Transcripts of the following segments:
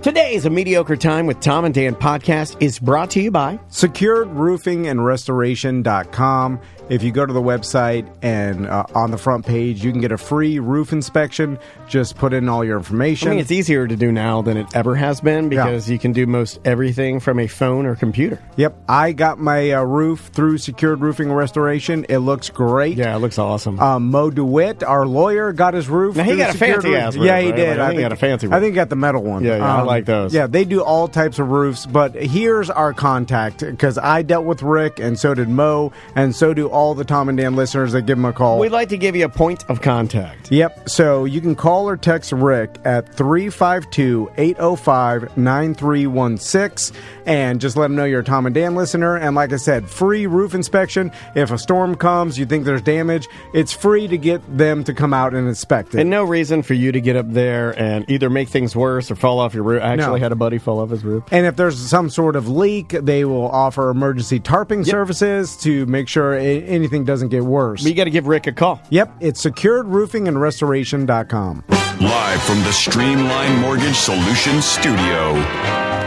Today's A Mediocre Time with Tom and Dan podcast is brought to you by securedroofingandrestoration.com. If you go to the website and on the front page, you can get a free roof inspection. Just put in all your information. I mean, it's easier to do now than it ever has been because you can do most everything from a phone or computer. Yep. I got my roof through Secured Roofing and Restoration. It looks great. Yeah, it looks awesome. Mo DeWitt, our lawyer, got his roof. Now, he got a fancy-ass roof. Yeah, he right? did. I think he got a fancy roof. I think he got the metal one. Yeah, I like those. Yeah, they do all types of roofs, but here's our contact, because I dealt with Rick, and so did Mo, and so do all the Tom and Dan listeners that give him a call. We'd like to give you a point of contact. Yep, so you can call or text Rick at 352-805-9316, and just let him know you're a Tom and Dan listener, and like I said, free roof inspection. If a storm comes, you think there's damage, it's free to get them to come out and inspect it. And no reason for you to get up there and either make things worse or fall off your roof. I actually had a buddy fall off his roof. And if there's some sort of leak, they will offer emergency tarping services to make sure anything doesn't get worse. But you got to give Rick a call. Yep, it's securedroofingandrestoration.com. Live from the Streamline Mortgage Solutions studio,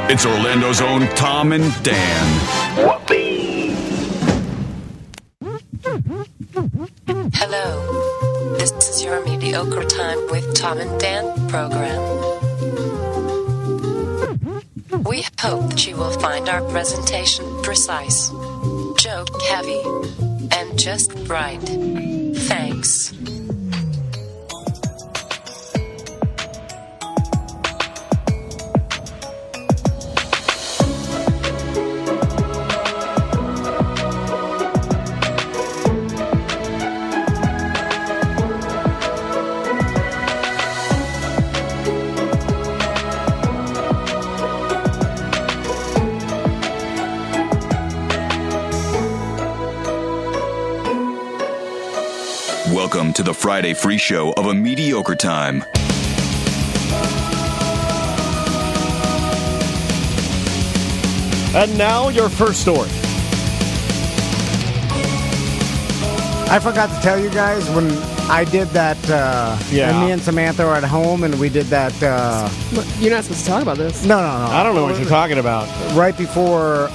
it's Orlando's own Tom and Dan. Hello, this is your Mediocre Time with Tom and Dan program. We hope that you will find our presentation precise, joke heavy, and just right. Thanks. Welcome to the Friday free show of A Mediocre Time. And now your first story. I forgot to tell you guys, when I did that, and me and Samantha were at home, and we did that... You're not supposed to talk about this. No. I don't know what you're talking about. Right before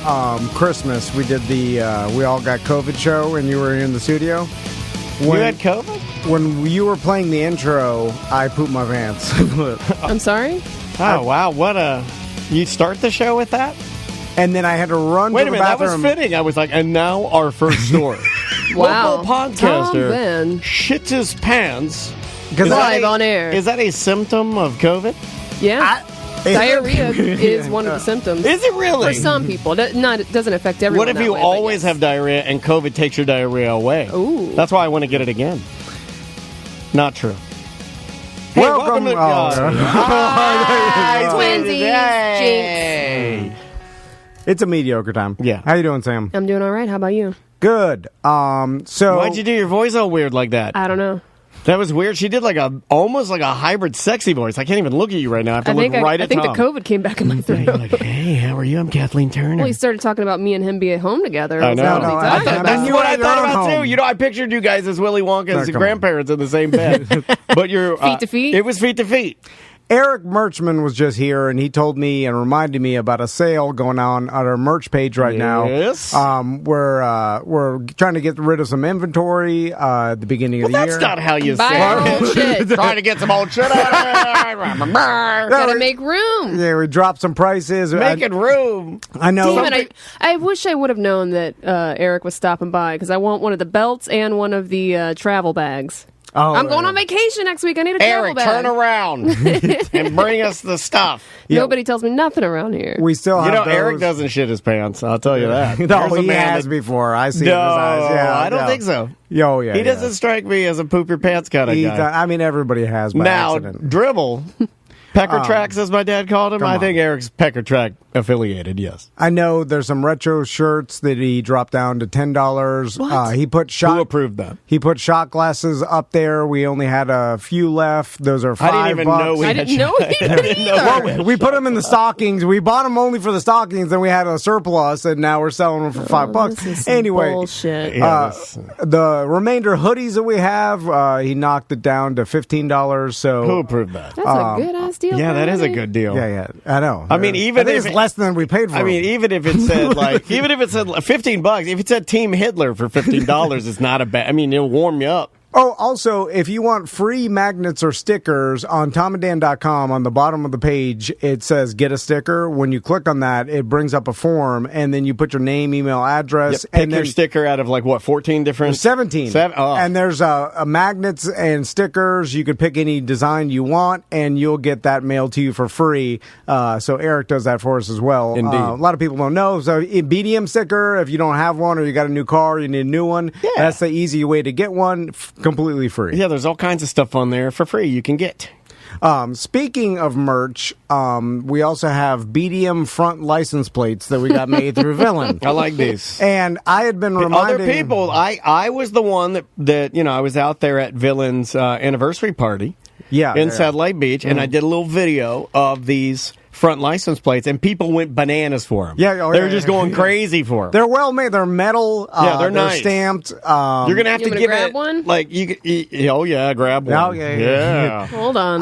Christmas, we did the We All Got COVID show, and you were in the studio. You had COVID? When you were playing the intro, I pooped my pants. I'm sorry? Oh, wow. What a... You start the show with that? And then I had to run Wait to a the minute, bathroom. that was fitting. I was like, and now our first story. Wow. Local podcaster Tom shits his pants. Live on air. Is that a symptom of COVID? Yeah. Diarrhea is one of the symptoms. Is it really? For some people. It doesn't affect everyone. What if that you way, always yes. have diarrhea and COVID takes your diarrhea away? Ooh. That's why I want to get it again. Not true. Hey, Welcome to... Twinsies. Jinx. It's a mediocre time. Yeah. How you doing, Sam? I'm doing all right. How about you? Good. So Why'd you do your voice all weird like that? I don't know. That was weird. She did almost like a hybrid sexy voice. I can't even look at you right now. I have to look right at Tom. I think the COVID came back in my throat. You're like, hey, how are you? I'm Kathleen Turner. Well, he started talking about me and him being at home together. I know. That's what I thought about too. You know, I pictured you guys as Willy Wonka's grandparents in the same bed. But you're feet to feet. It was feet to feet. Eric Merchman was just here, and he told me and reminded me about a sale going on our merch page right now. Yes. We're trying to get rid of some inventory at the beginning of the year. That's not how you Buy say old shit. Trying to get some old shit out of it. Gotta make room. Yeah, we dropped some prices. Making room. I know. Damn it, I wish I would have known that Eric was stopping by, because I want one of the belts and one of the travel bags. Oh, I'm going on vacation next week. I need a travel Eric, bag. turn around and bring us the stuff. Nobody tells me nothing around here. We still have those. Eric doesn't shit his pants. I'll tell you that. No, he has before. I see it in his eyes. Yeah, I don't think so. Oh, yeah. He doesn't strike me as a poop your pants kind of guy. I mean, everybody has by now, accident. Dribble. Pecker Tracks, as my dad called him. I think Eric's Pecker Track affiliated, yes. I know there's some retro shirts that he dropped down to $10. What? He put shot. Who approved that? He put shot glasses up there. We only had a few left. Those are $5. I didn't even know we I had didn't know he did either. Well, we put them in the stockings. We bought them only for the stockings, then we had a surplus, and now we're selling them for $5. This is some Anyway, bullshit. the remainder hoodies that we have, he knocked it down to $15. So Who approved that? That's a good ass deal. Yeah, that is a already? good deal. Yeah, I know. I mean, even I think if it's less than we paid for. I mean, even if it said even if it said $15, if it said Team Hitler for $15, it's not a bad. I mean, it'll warm you up. Oh, also, if you want free magnets or stickers on tomanddan.com, on the bottom of the page, it says get a sticker. When you click on that, it brings up a form, and then you put your name, email, address. Pick and your sticker out of 14 different? 17. Oh. And there's magnets and stickers. You could pick any design you want, and you'll get that mailed to you for free. So Eric does that for us as well. Indeed. A lot of people don't know. So a BDM sticker, if you don't have one or you got a new car, you need a new one, that's the easy way to get one. Completely free. Yeah, there's all kinds of stuff on there for free you can get. Speaking of merch, we also have BDM front license plates that we got made through Villain. I like these. And I had been reminding Other people, I was the one that I was out there at Villain's anniversary party in Satellite Beach, and I did a little video of these front license plates, and people went bananas for them. Yeah, they were just going crazy for them. They're well made. They're metal. They're nice. Stamped. You're gonna have to give grab one. Like oh yeah, grab one. Oh yeah. Hold on.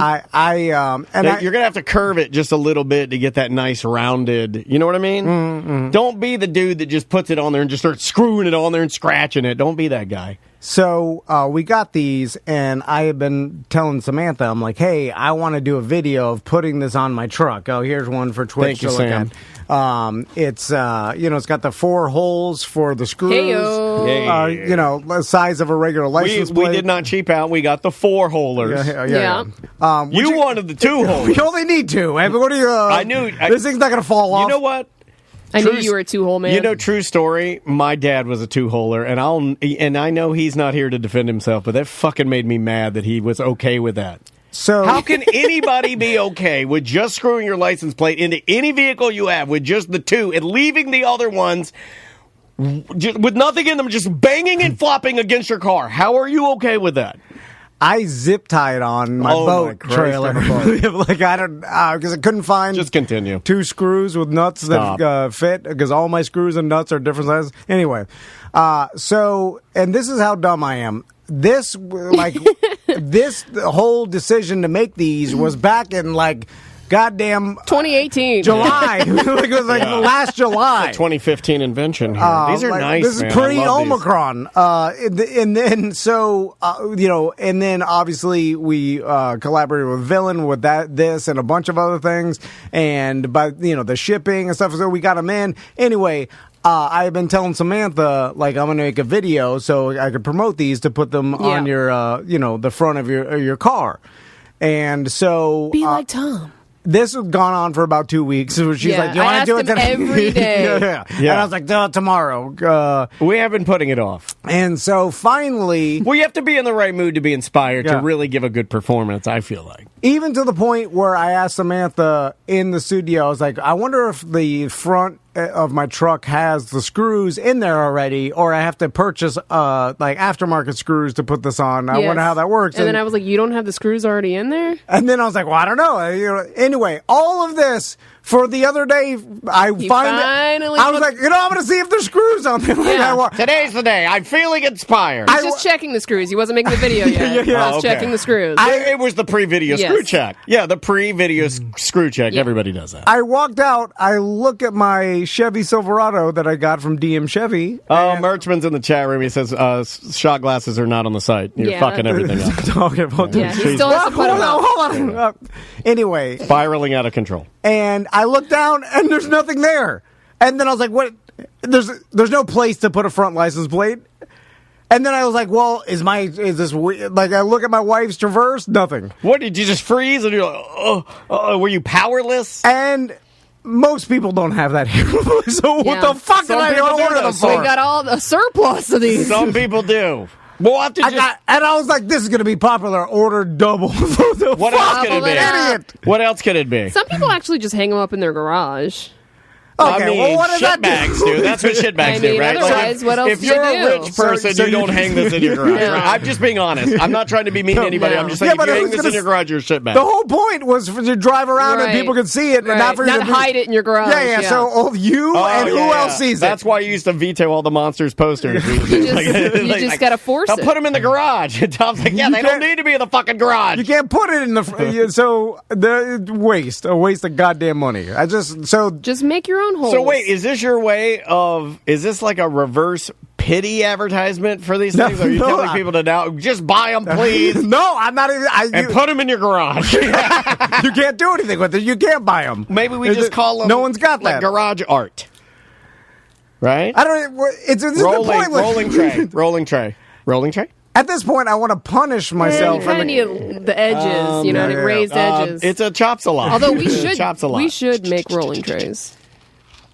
You're gonna have to curve it just a little bit to get that nice rounded. You know what I mean? Mm-hmm. Don't be the dude that just puts it on there and just starts screwing it on there and scratching it. Don't be that guy. So we got these, and I have been telling Samantha, I'm like, hey, I want to do a video of putting this on my truck. Oh, here's one for Twitch Thank you, to look Sam. at. It's it's got the 4 holes for the screws. Heyo. The size of a regular license plate. We did not cheap out. We got the 4-holers. Yeah. You wanted the 2-holers. We only need 2. I mean, what do you? I knew this thing's not going to fall off. You know what? I knew you were a 2-hole man. You know, true story. My dad was a 2-holer, and I know he's not here to defend himself, but that fucking made me mad that he was okay with that. So how can anybody be okay with just screwing your license plate into any vehicle you have with just the 2 and leaving the other ones with nothing in them, just banging and flopping against your car? How are you okay with that? I zip tied on my boat trailer. Like I don't because I couldn't find. Just continue. 2 screws with nuts that fit because all my screws and nuts are different sizes. Anyway, and this is how dumb I am. This whole decision to make these was back in goddamn 2018 July. It was last July. 2015 invention here. These are nice. This is pre-Omicron. And then obviously we collaborated with Villain with this and a bunch of other things, and by the shipping and stuff, so we got them in anyway. I've been telling Samantha, I'm going to make a video so I could promote these to put them on your, the front of your car. And so... Be like Tom. This has gone on for about 2 weeks. So she's like, "Do you want to do it today?" Every day. Yeah. And I was like, "Do it tomorrow." We have been putting it off. And so finally... Well, you have to be in the right mood to be inspired to really give a good performance, I feel like. Even to the point where I asked Samantha in the studio, I was like, I wonder if the front of my truck has the screws in there already, or I have to purchase aftermarket screws to put this on. I wonder how that works. And then I was like, you don't have the screws already in there? And then I was like, well, I don't know. Anyway, all of this for the other day, I was like, I'm going to see if there's screws on there. Yeah. Today's the day. I'm feeling inspired. I was just checking the screws. He wasn't making the video yet. I was checking the screws. It was the pre-video screw check. Yeah, the pre-video screw check. Yeah. Everybody does that. I walked out. I look at my Chevy Silverado that I got from DM Chevy. Oh, Merchman's in the chat room. He says shot glasses are not on the site. You're fucking everything up. Talking about he still has to put them up. Hold on. Anyway. Spiraling out of control. And I looked down, and there's nothing there. And then I was like, what? There's no place to put a front license plate. And then I was like, well, is this weird? I look at my wife's Traverse, nothing. What, did you just freeze? And you're like, were you powerless? And most people don't have that here. So what the fuck did I order them for? We got all the surplus of these. Some people do. We'll have to and I was like, this is going to be popular. Order double. What else could it be? Idiot. What else could it be? Some people actually just hang them up in their garage. I Okay, mean, well, what does that do? shitbags do. That's what shitbags do, right? Otherwise, what else if do you're you a do? rich person, So you don't hang this in your garage. No. Right? I'm just being honest. I'm not trying to be mean to anybody. No. I'm just saying, Yeah, if but you I hang was this gonna in your garage, you're a shitbag. The whole point was for you to drive around and Right. people could see it, and not for you to hide it in your garage. Yeah. So you and who else sees it? That's why you used to veto all the Monsters posters. You just gotta force it. Put them in the garage. And Tom's like, yeah, they don't can't- need to be in the fucking garage. You can't put it in the so the a waste of goddamn money. Just make your own holes. So wait, is this your way of? Is this like a reverse pity advertisement for these things? Are you telling people to now just buy them, please, No, I'm not even. and put them in your garage? you can't do anything with it. You can't buy them. Maybe we just call them. No one's got like that. garage art, right? I don't. It's this is the point. rolling tray. At this point, I want to punish myself. you kind of need the edges, raised edges. It's a chop salon. Although we should make rolling trays.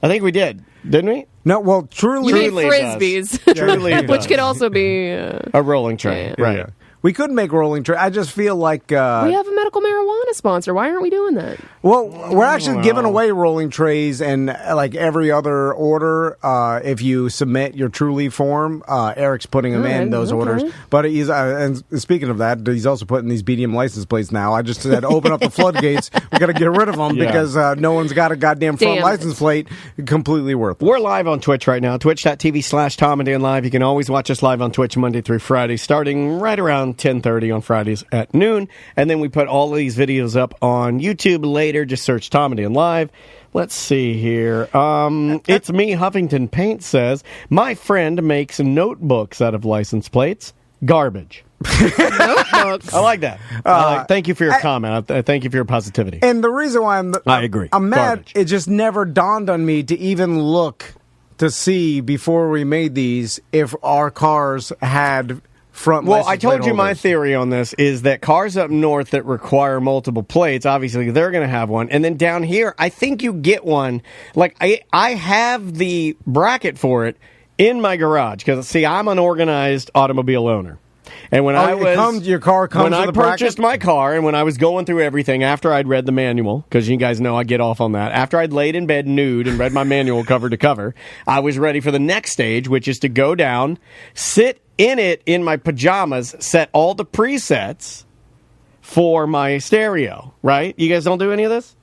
I think we didn't we? No, well, truly, We Truly made does. frisbees, Truly which does. could also be. A rolling tray, Yeah. right? Yeah. We could make rolling tray. I just feel like We have a medical marijuana sponsor. Why aren't we doing that? well, we're actually giving away rolling trays, and like every other order, if you submit your Truly form, Eric's putting them in those okay. orders. But he's and speaking of that, he's also putting these BDM license plates now. I just said open up the floodgates. We got to get rid of them Yeah. because no one's got a goddamn front Damn license plate. Completely worthless. We're live on Twitch right now, twitch.tv/Tom and Dan Live. You can always watch us live on Twitch Monday through Friday, starting right around 10:30 on Fridays at noon. And then we put all of these videos up on YouTube later. Just search Tom and Dan Live. Let's see here. It's me, Huffington Paint says, my friend makes notebooks out of license plates. Garbage. Notebooks. I like that. Thank you for your comment. Thank you for your positivity. And the reason why I agree. I'm mad. Garbage. It just never dawned on me to even look to see before we made these if our cars had front. Well, license I told plate you my holders. theory on this is that cars up north that require multiple plates, obviously they're going to have one. And then down here, I think you get one. Like, I have the bracket for it in my garage because, see, I'm an organized automobile owner. And when your car comes when with I a bracket? purchased my car, and when I was going through everything after I'd read the manual, because you guys know I get off on that. After I'd laid in bed nude and read my manual cover to cover, I was ready for the next stage, which is to go down, sit in it in my pajamas, set all the presets for my stereo. Right? You guys don't do any of this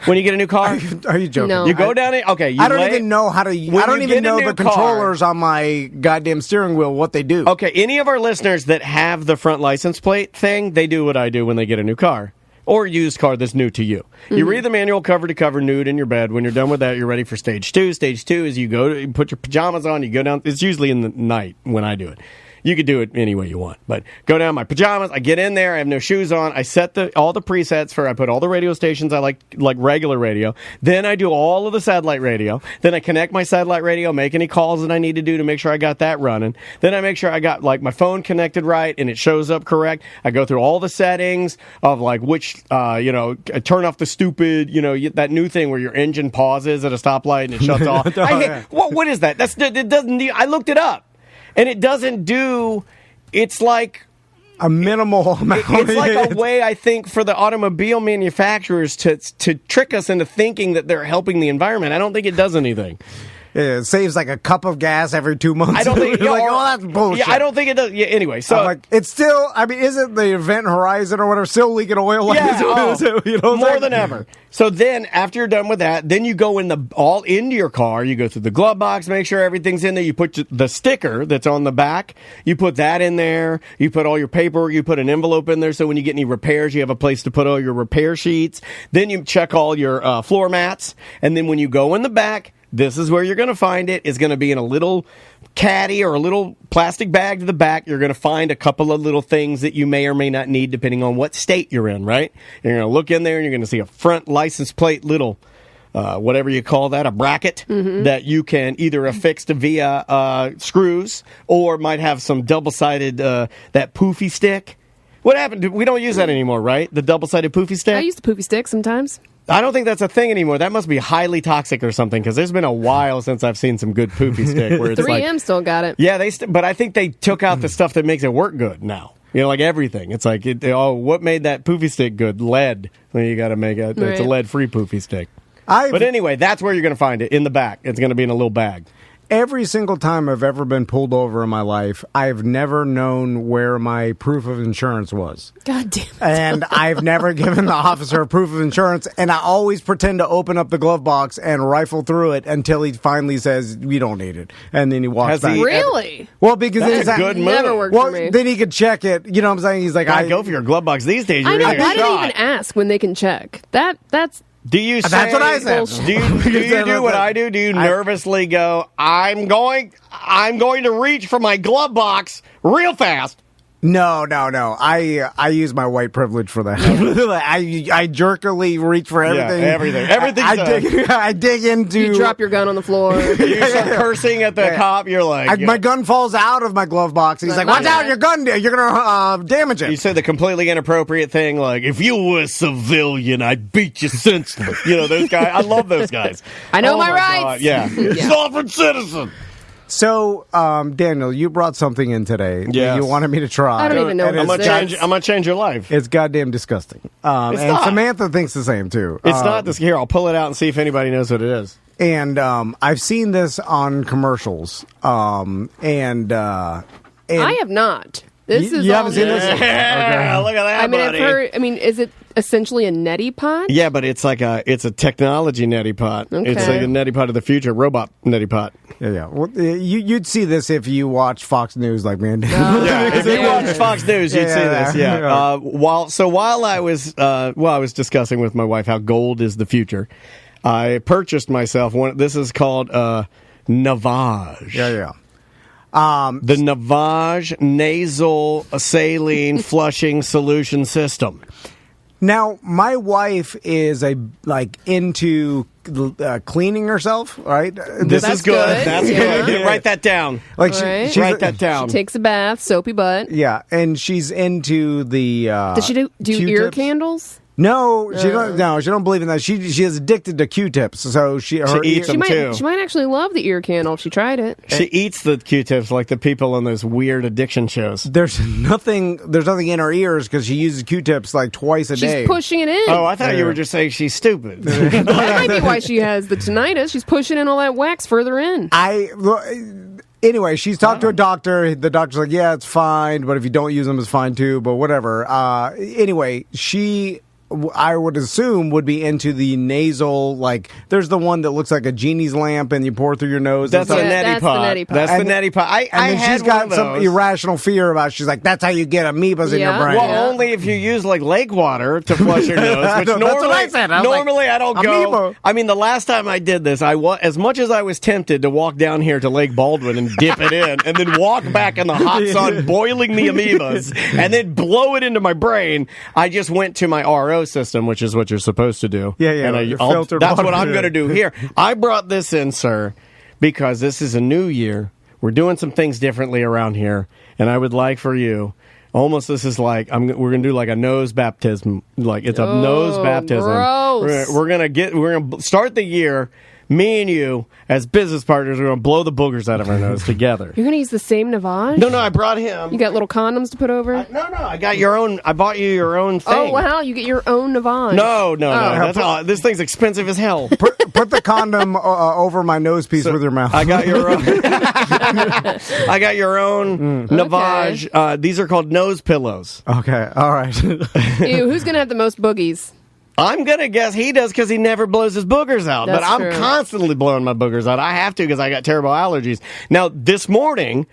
when you get a new car. Are you joking? No. You go down it. Okay, I don't even know how to. when I don't you even get a know new the car- controllers on my goddamn steering wheel. What they do? Okay, any of our listeners that have the front license plate thing, they do what I do when they get a new car or a used car that's new to you. You read the manual cover to cover nude in your bed. When you're done with that, you're ready for stage two. Stage two is you put your pajamas on, you go down. It's usually in the night when I do it. You could do it any way you want, but go down my pajamas. I get in there. I have no shoes on. I set all the presets for. I put all the radio stations I like regular radio. Then I do all of the satellite radio. Then I connect my satellite radio, make any calls that I need to do to make sure I got that running. Then I make sure I got like my phone connected right and it shows up correct. I go through all the settings of like which turn off the stupid that new thing where your engine pauses at a stoplight and it shuts off. What is that? It doesn't. I looked it up. And it doesn't do. It's like A minimal amount. it's like a way, I think, for the automobile manufacturers to trick us into thinking that they're helping the environment. I don't think it does anything. Yeah, it saves like a cup of gas every 2 months. I don't think. You're like, oh, that's bullshit. Yeah, I don't think it does. Yeah, anyway, so I'm like, it's still. I mean, isn't the Event Horizon or whatever still leaking oil? yeah, More more than ever. So then, after you're done with that, then you go all into your car. You go through the glove box, make sure everything's in there. You put the sticker that's on the back. You put that in there. You put all your paperwork. You put an envelope in there, so when you get any repairs, you have a place to put all your repair sheets. Then you check all your floor mats, and then when you go in the back, this is where you're going to find it. It's going to be in a little caddy or a little plastic bag to the back. You're going to find a couple of little things that you may or may not need depending on what state you're in, right? You're going to look in there and you're going to see a front license plate little, whatever you call that, a bracket that you can either affix to via screws or might have some double-sided, that poofy stick. What happened? We don't use that anymore, right? The double-sided poofy stick? I use the poofy stick sometimes. I don't think that's a thing anymore. That must be highly toxic or something, because there's been a while since I've seen some good poofy stick where it's 3M still got it. Yeah, but I think they took out the stuff that makes it work good now. Like everything. It's like, what made that poofy stick good? Lead. So you got to make it's a Right. lead-free poofy stick. But anyway, that's where you're going to find it, in the back. It's going to be in a little bag. Every single time I've ever been pulled over in my life, I've never known where my proof of insurance was. God damn it. And I've never given the officer a proof of insurance, and I always pretend to open up the glove box and rifle through it until he finally says, "We don't need it," and then he walks back. Really? Well, because That's a good move. Never worked for me. Then he could check it. You know what I'm saying? He's like, I go for your glove box these days. You're I know. gonna Why get do they shot. even ask when they can check? That's Do you say, That's what I said. Do you do what I do? Do you nervously go, I'm going to reach for my glove box real fast? No. I use my white privilege for that. I jerkily reach for everything. Yeah, everything. I dig into. you drop your gun on the floor. You start cursing at the cop. You're like, My gun falls out of my glove box. He's like, "Watch out, your gun! You're gonna damage it." You say the completely inappropriate thing, like, if you were a civilian, I'd beat you senseless. You know, those guys. I love those guys. I know my God. rights. Yeah. Sovereign citizen. So, Daniel, you brought something in today that Yes. you wanted me to try. I don't even know And what it's this is. I'm gonna change your life. It's goddamn disgusting. And not. Samantha thinks the same too. It's not this. Here, I'll pull it out and see if anybody knows what it is. And I've seen this on commercials. And I have not. This is you all haven't seen new. this? Yeah, look at that, I mean, buddy. I've heard. I mean, is it essentially a neti pot? Yeah, but it's like it's a technology neti pot. Okay. It's like a neti pot of the future, robot neti pot. Yeah. Well, you'd see this if you watch Fox News like me and Dan. Yeah, if you watch Fox News, you'd see this. Yeah. Yeah. While I was discussing with my wife how gold is the future, I purchased myself one. This is called Navage. Yeah. The Navage nasal saline flushing solution system. Now, my wife is into cleaning herself, right? This That's is good. good. That's Yeah. good. Write that down. Like All right. she's Write that down. She takes a bath, soapy butt. Yeah, and she's into the. Does she do ear Q-tips. candles? No, she don't. No, she don't believe in that. She is addicted to Q-tips, so she eats them. too. She might actually love the ear candle if she tried it. She eats the Q-tips like the people on those weird addiction shows. There's nothing in her ears because she uses Q-tips like twice a day. She's pushing it in. Oh, I thought you were just saying she's stupid. That might be why she has the tinnitus. She's pushing in all that wax further in. Anyway, she's talked to a doctor. The doctor's like, "Yeah, it's fine, but if you don't use them, it's fine too." But whatever. Anyway, I would assume would be into the nasal, like there's the one that looks like a genie's lamp and you pour through your nose. That's and the stuff. neti that's the pot. neti pot. That's the neti pot. I And then had she's got one of some those. irrational fear about it. She's like, that's how you get amoebas in your Yeah. brain. Well, Yeah. only if you use like lake water to flush your nose, which That's normally, what I said. I was like, normally I don't go. amoeba. I mean, the last time I did this, as much as I was tempted to walk down here to Lake Baldwin and dip it in, and then walk back in the hot sun, boiling the amoebas, and then blow it into my brain, I just went to my RO system, which is what you're supposed to do. Yeah, And your filtered that's what water. I'm going to do here. I brought this in, sir, because this is a new year. We're doing some things differently around here, and I would like for you. Almost, this is like we're gonna do like a nose baptism, like it's a nose baptism. Gross. We're gonna start the year. Me and you, as business partners, we're gonna blow the boogers out of our nose together. You're gonna use the same Navage? No, I brought him. You got little condoms to put over? No, I got your own. I bought you your own thing. Oh wow, you get your own Navage. No. That's all. This thing's expensive as hell. Put the condom over my nose piece with your mouth. I got your own. I got your own Navage. These are called nose pillows. Okay, all right. Ew, who's gonna have the most boogies? I'm going to guess he does because he never blows his boogers out. That's but I'm true. constantly blowing my boogers out. I have to because I got terrible allergies. Now, this morning,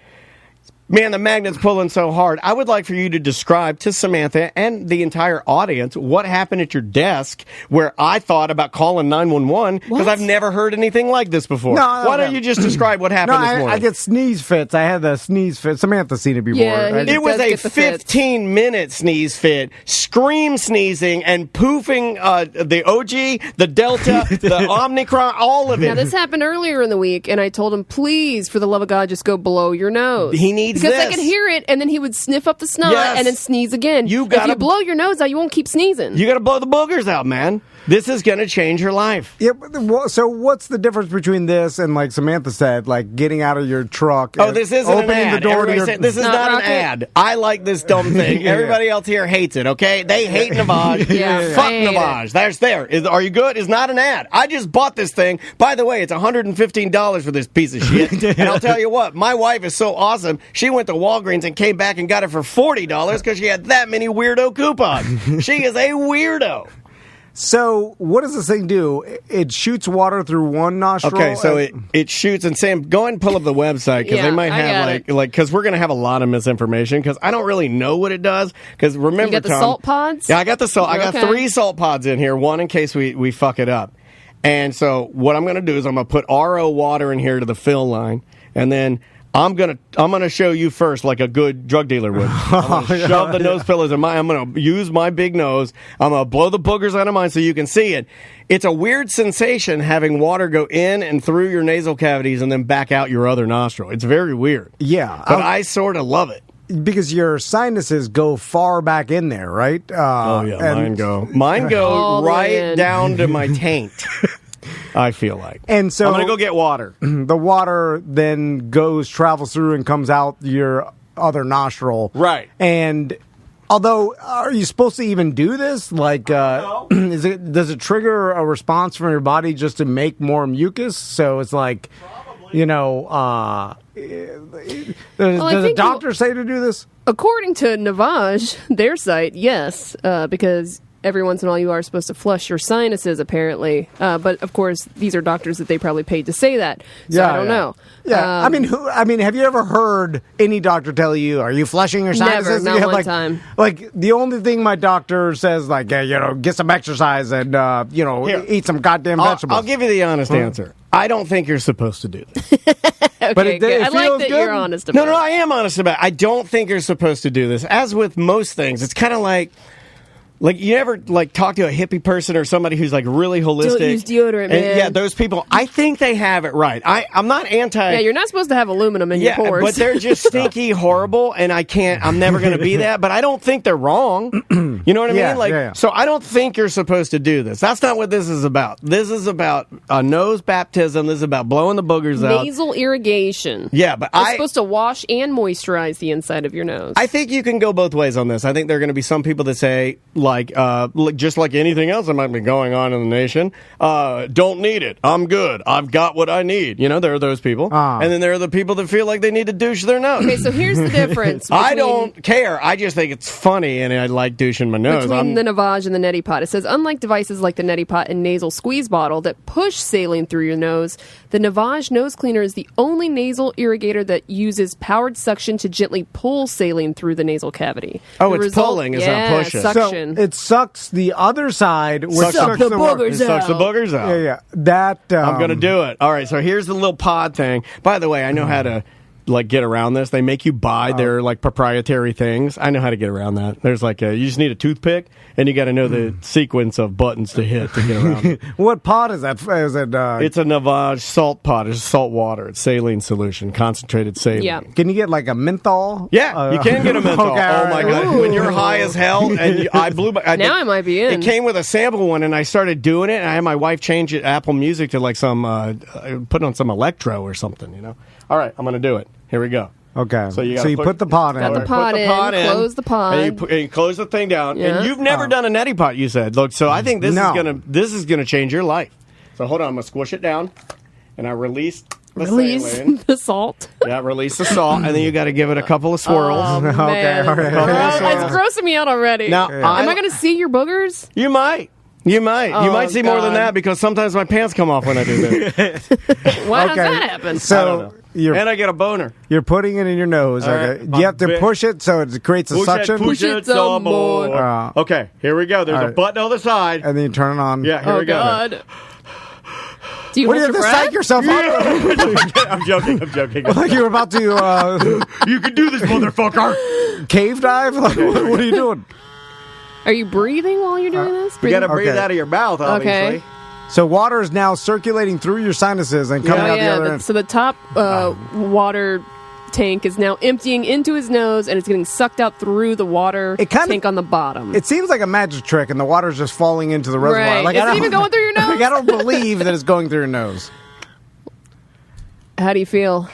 man, the magnet's pulling so hard. I would like for you to describe to Samantha and the entire audience what happened at your desk where I thought about calling 911 because What? I've never heard anything like this before. No, Why don't you just describe what happened this morning? I get sneeze fits. I had the sneeze fit. Samantha's seen it before. Yeah, right? he It was does a get the fits. 15-minute sneeze fit, scream sneezing, and poofing the OG, the Delta, the Omicron, all of it. Now this happened earlier in the week, and I told him, please, for the love of God, just go blow your nose. He needs because I this. could hear it, and then he would sniff up the snot Yes. and then sneeze again. You If gotta- you blow your nose out, you won't keep sneezing. You got to blow the boogers out, man. This is going to change your life. Yeah, so what's the difference between this and, like Samantha said, like getting out of your truck? Oh, this isn't opening an ad. the door to Everybody your... say, this is not an ad. I like this dumb thing. Yeah. Everybody else here hates it, okay? They hate Navage. Yeah, Fuck I hate Navage. There's there. Are you good? It's not an ad. I just bought this thing. By the way, it's $115 for this piece of shit. And I'll tell you what, my wife is so awesome. She went to Walgreens and came back and got it for $40 because she had that many weirdo coupons. She is a weirdo. So what does this thing do? It shoots water through one nostril? Okay, so it shoots, and Sam, go ahead and pull up the website because Yeah, they might I have got because we're gonna have a lot of misinformation because I don't really know what it does. Because remember, You got the Tom, salt pods? Yeah, I got the salt. I got Okay. 3 salt pods in here, one in case we fuck it up. And so what I'm gonna do is I'm gonna put RO water in here to the fill line, and then I'm gonna show you first like a good drug dealer would. I'm gonna shove the nose pillows in I'm gonna use my big nose. I'm gonna blow the boogers out of mine so you can see it. It's a weird sensation having water go in and through your nasal cavities and then back out your other nostril. It's very weird. Yeah. But I sort of love it. Because your sinuses go far back in there, right? Mine go All the way right in. down to my taint. I feel like. And so I'm gonna go get water. the water then travels through and comes out your other nostril. Right. And although, are you supposed to even do this? Like, does it trigger a response from your body just to make more mucus? So it's like, does I a think doctor say to do this? According to Navage, their site, yes, because every once in a while you are supposed to flush your sinuses, apparently. But of course, these are doctors that they probably paid to say that. So I don't know. Yeah, I mean, have you ever heard any doctor tell you, "Are you flushing your sinuses?" Never, not one like, time. Like the only thing my doctor says, like, get some exercise and Here. eat some goddamn vegetables. I'll give you the honest answer. I don't think you're supposed to do this. Okay, But it good. I like feels that good? you're honest about No, it. I am honest about it. I don't think you're supposed to do this. As with most things, it's kind of like you ever talk to a hippie person or somebody who's like really holistic. Don't use deodorant, And, man. yeah, those people. I think they have it right. I'm not anti. Yeah, you're not supposed to have aluminum in your pores. but they're just stinky, horrible, and I'm never going to be that. But I don't think they're wrong. You know what I Yeah, mean? yeah. So I don't think you're supposed to do this. That's not what this is about. This is about a nose baptism. This is about blowing the boogers out. Nasal irrigation. Yeah, but It's supposed to wash and moisturize the inside of your nose. I think you can go both ways on this. I think there are going to be some people that say, just like anything else that might be going on in the nation, don't need it. I'm good. I've got what I need. There are those people. And then there are the people that feel like they need to douche their nose. Okay, so here's the difference. I between- don't care. I just think it's funny, and I like douching my nose. Between the Navage and the Neti Pot. It says, unlike devices like the Neti Pot and nasal squeeze bottle that push saline through your nose, the Navage nose cleaner is the only nasal irrigator that uses powered suction to gently pull saline through the nasal cavity. Oh, The it's pulling, it's not pushing. Suction. So it sucks the other side, which Sucks sucks the the boogers It sucks the out. boogers out. Yeah. That I'm going to do it. All right, so here's the little pod thing. By the way, I know how to get around this. They make you buy their proprietary things. I know how to get around that. There's you just need a toothpick and you got to know the sequence of buttons to hit to get around it. What pot is that? Is it? It's a Navage salt pot. It's salt water. It's saline solution, concentrated saline. Yeah. Can you get like a menthol? Yeah, you can get a menthol. Okay, oh all my right. god! When you're high as hell, and I blew. Now I might be in. It came with a sample one, and I started doing it. And I had my wife change it Apple Music to some put on some electro or something. All right, I'm gonna do it. Here we go. Okay. So you put the pot in. Got the pot in, close the pod. and you close the thing down. Yeah. And you've never done a neti pot, you said. Look, so I think this is gonna change your life. So hold on, I'm gonna squish it down, and I release the saline. the salt. Yeah, release the salt, and then you got to give it a couple of swirls. Oh, man. Okay, all right. It's grossing me out already. Now, Am I going to see your boogers? You might. You might Oh, see more than God. that because sometimes my pants come off when I do this. Why does Okay. that happen? I don't So know. And I get a boner. you're putting it in your nose. All Okay. right. You have to push it so it creates a suction, push it some more. Okay, here we go. There's All a right. button on the side. and then you turn it on. Yeah, here Oh, we go. God. Do you What do you hold have your to breath? psych yourself up? I'm joking. Like you were about to You can do this, motherfucker. cave dive? Like, what are you doing? Are you breathing while you're doing this? You got to Breathing? breathe out of your mouth, obviously. Okay. So water is now circulating through your sinuses and coming Oh, out the yeah. other end. So the top water tank is now emptying into his nose, and it's getting sucked out through the water tank on the bottom. It seems like a magic trick, and the water's just falling into the reservoir. Right. Like, Is it even going through your nose? Like, I don't believe that it's going through your nose. How do you feel?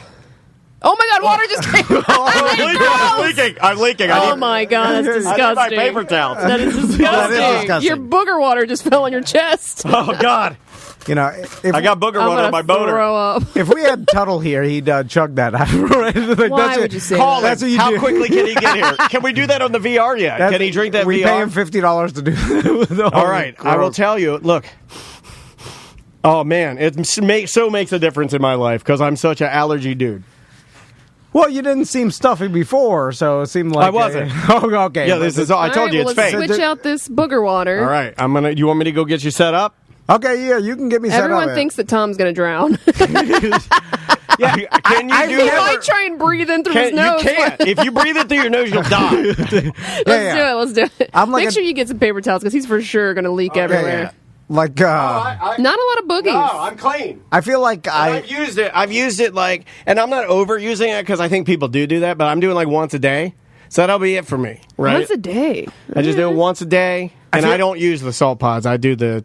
Oh my God! Water just came. I'm leaking. Oh my God! That's disgusting. I need my paper towels. That is disgusting. That is disgusting. Your booger water just fell on your chest. Oh God! You know, if, I got booger water on my boner. Throw up. if we had Tuttle here, he'd chug that. Like, Why would you say Call that? him. How quickly can he get here? Can we do that on the VR yet? Can he drink that we VR? pay him $50 to do that. All right, I will tell you. Look. Oh man, it makes a difference in my life because I'm such an allergy dude. Well, you didn't seem stuffy before, so it seemed like I wasn't. Oh, okay. Yeah, this is. I told you it's let's fake. switch out this booger water. All right, You want me to go get you set up? Okay, yeah, you can get me set up. Everyone thinks that Tom's going to drown. Yeah, can you do He that? might try and breathe in through his nose. You can't. If you breathe it through your nose, you'll die. Let's do it. I'm like Make sure you get some paper towels because he's for sure going to leak everywhere. Yeah. Like, Not a lot of boogies. No, I'm clean. I feel like I've used it. I've used it like, and I'm not overusing it because I think people do that, but I'm doing like once a day. So that'll be it for me, right? Once a day. I just do it once a day, and I don't use the salt pods. I do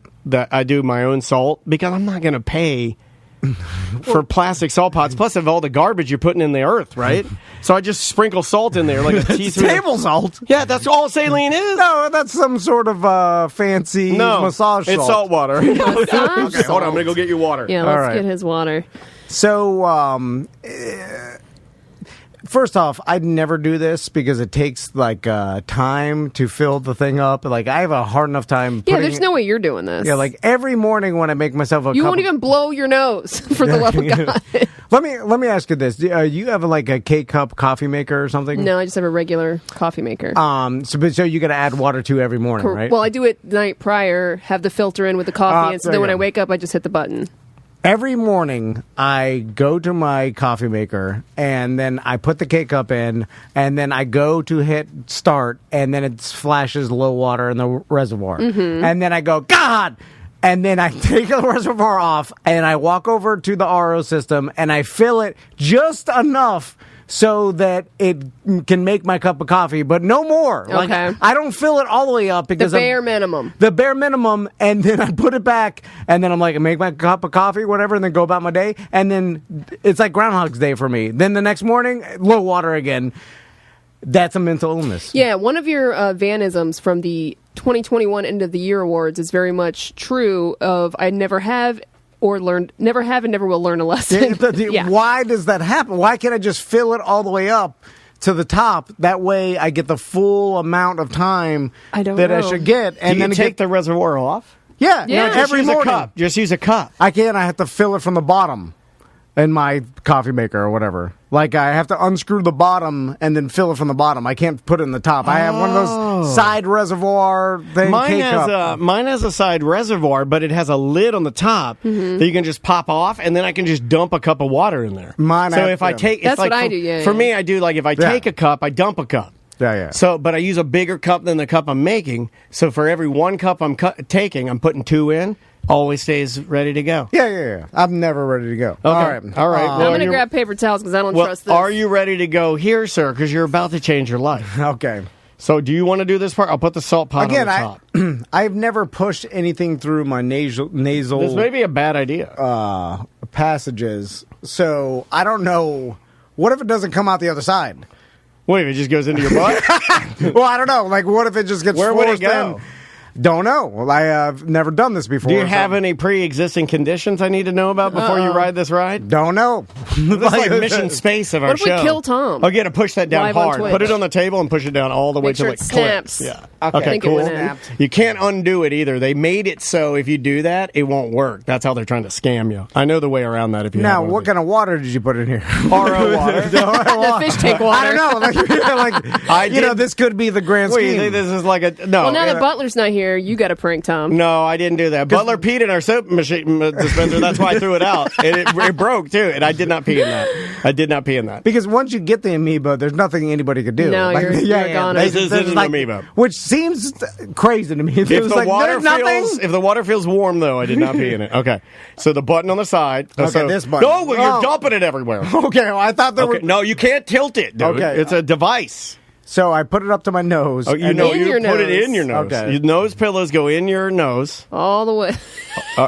I do my own salt because I'm not going to pay for plastic salt pods. Plus, of all the garbage you're putting in the earth, right? So I just sprinkle salt in there like a teaspoon. table salt. Yeah, that's all saline is. No, that's some sort of fancy massage salt. It's salt water. Okay, hold on. I'm going to go get you water. Yeah, let's get his water. So, first off, I'd never do this because it takes like time to fill the thing up. Like I have a hard enough time. Yeah, there's no way you're doing this. Yeah, like every morning when I make myself a you cup won't even blow your nose for the love of God. Let me ask you this: you have like a K-cup coffee maker or something? No, I just have a regular coffee maker. So you got to add water to every morning, right? Well, I do it the night prior. Have the filter in with the coffee, and so then when I wake up, I just hit the button. Every morning, I go to my coffee maker, and then I put the K-cup in, and then I go to hit start, and then it flashes low water in the reservoir. Mm-hmm. And then I go, God! And then I take the reservoir off, and I walk over to the RO system, and I fill it just enough so that it can make my cup of coffee, but no more. Okay. Like, I don't fill it all the way up because the bare minimum. The bare minimum, and then I put it back, and then I'm like, I make my cup of coffee, whatever, and then go about my day, and then it's like Groundhog's Day for me. Then the next morning, low water again. That's a mental illness. Yeah, one of your Vanisms from the 2021 End of the Year Awards is very much true of I never have and never will learn a lesson. Yeah. Why does that happen? Why can't I just fill it all the way up to the top? That way I get the full amount of time I should get. And then take the reservoir off? Yeah. No, every morning. A cup. Just use a cup. I can't. I have to fill it from the bottom in my coffee maker or whatever. Like, I have to unscrew the bottom and then fill it from the bottom. I can't put it in the top. I have one of those side reservoir thing. Mine has a side reservoir, but it has a lid on the top that you can just pop off, and then I can just dump a cup of water in there. That's what I do, yeah. For me, I do, like, if I take a cup, I dump a cup. Yeah. So, but I use a bigger cup than the cup I'm making. So for every one cup I'm taking, I'm putting two in. Always stays ready to go. Yeah. I'm never ready to go. Okay. All right. I'm going to grab paper towels because I don't trust this. Are you ready to go here, sir? Because you're about to change your life. Okay. So do you want to do this part? I'll put the salt pot on the top. I've never pushed anything through my nasal. This may be a bad idea. Passages. So I don't know. What if it doesn't come out the other side? Wait, it just goes into your butt? Well, I don't know. Like, what if it just gets Where forced would it go? in? Don't know. Well, I have never done this before. Do you have any pre-existing conditions I need to know about before you ride this ride? Don't know. This is like mission space of our show. What if we kill Tom? Oh, yeah, to push that down Live on hard. Twitch. Put it on the table and push it down all the way till sure it it clips. snaps. Yeah. Okay, cool. You can't undo it either. They made it so if you do that, it won't work. That's how they're trying to scam you. I know the way around that. If you now, what kind of water did you put in here? RO water. The fish tank water. I don't know. Like, this could be the grand scheme. You think this is like a no? Well, now the butler's not here. here. You got a prank, Tom. No, I didn't do that. Butler peed in our soap machine dispenser. That's why I threw it out. And it broke, too. And I did not pee in that. Because once you get the amoeba, there's nothing anybody could do. No, you're gone. This is an amoeba. Which seems crazy to me. If the water feels warm, though, I did not pee in it. Okay. So the button on the side. Okay, this button. No, you're dumping it everywhere. Okay, well, I thought there were... No, you can't tilt it, dude. Okay. It's a device. So I put it up to my nose. Oh, you put it in your nose. Okay. Your nose pillows go in your nose. All the way.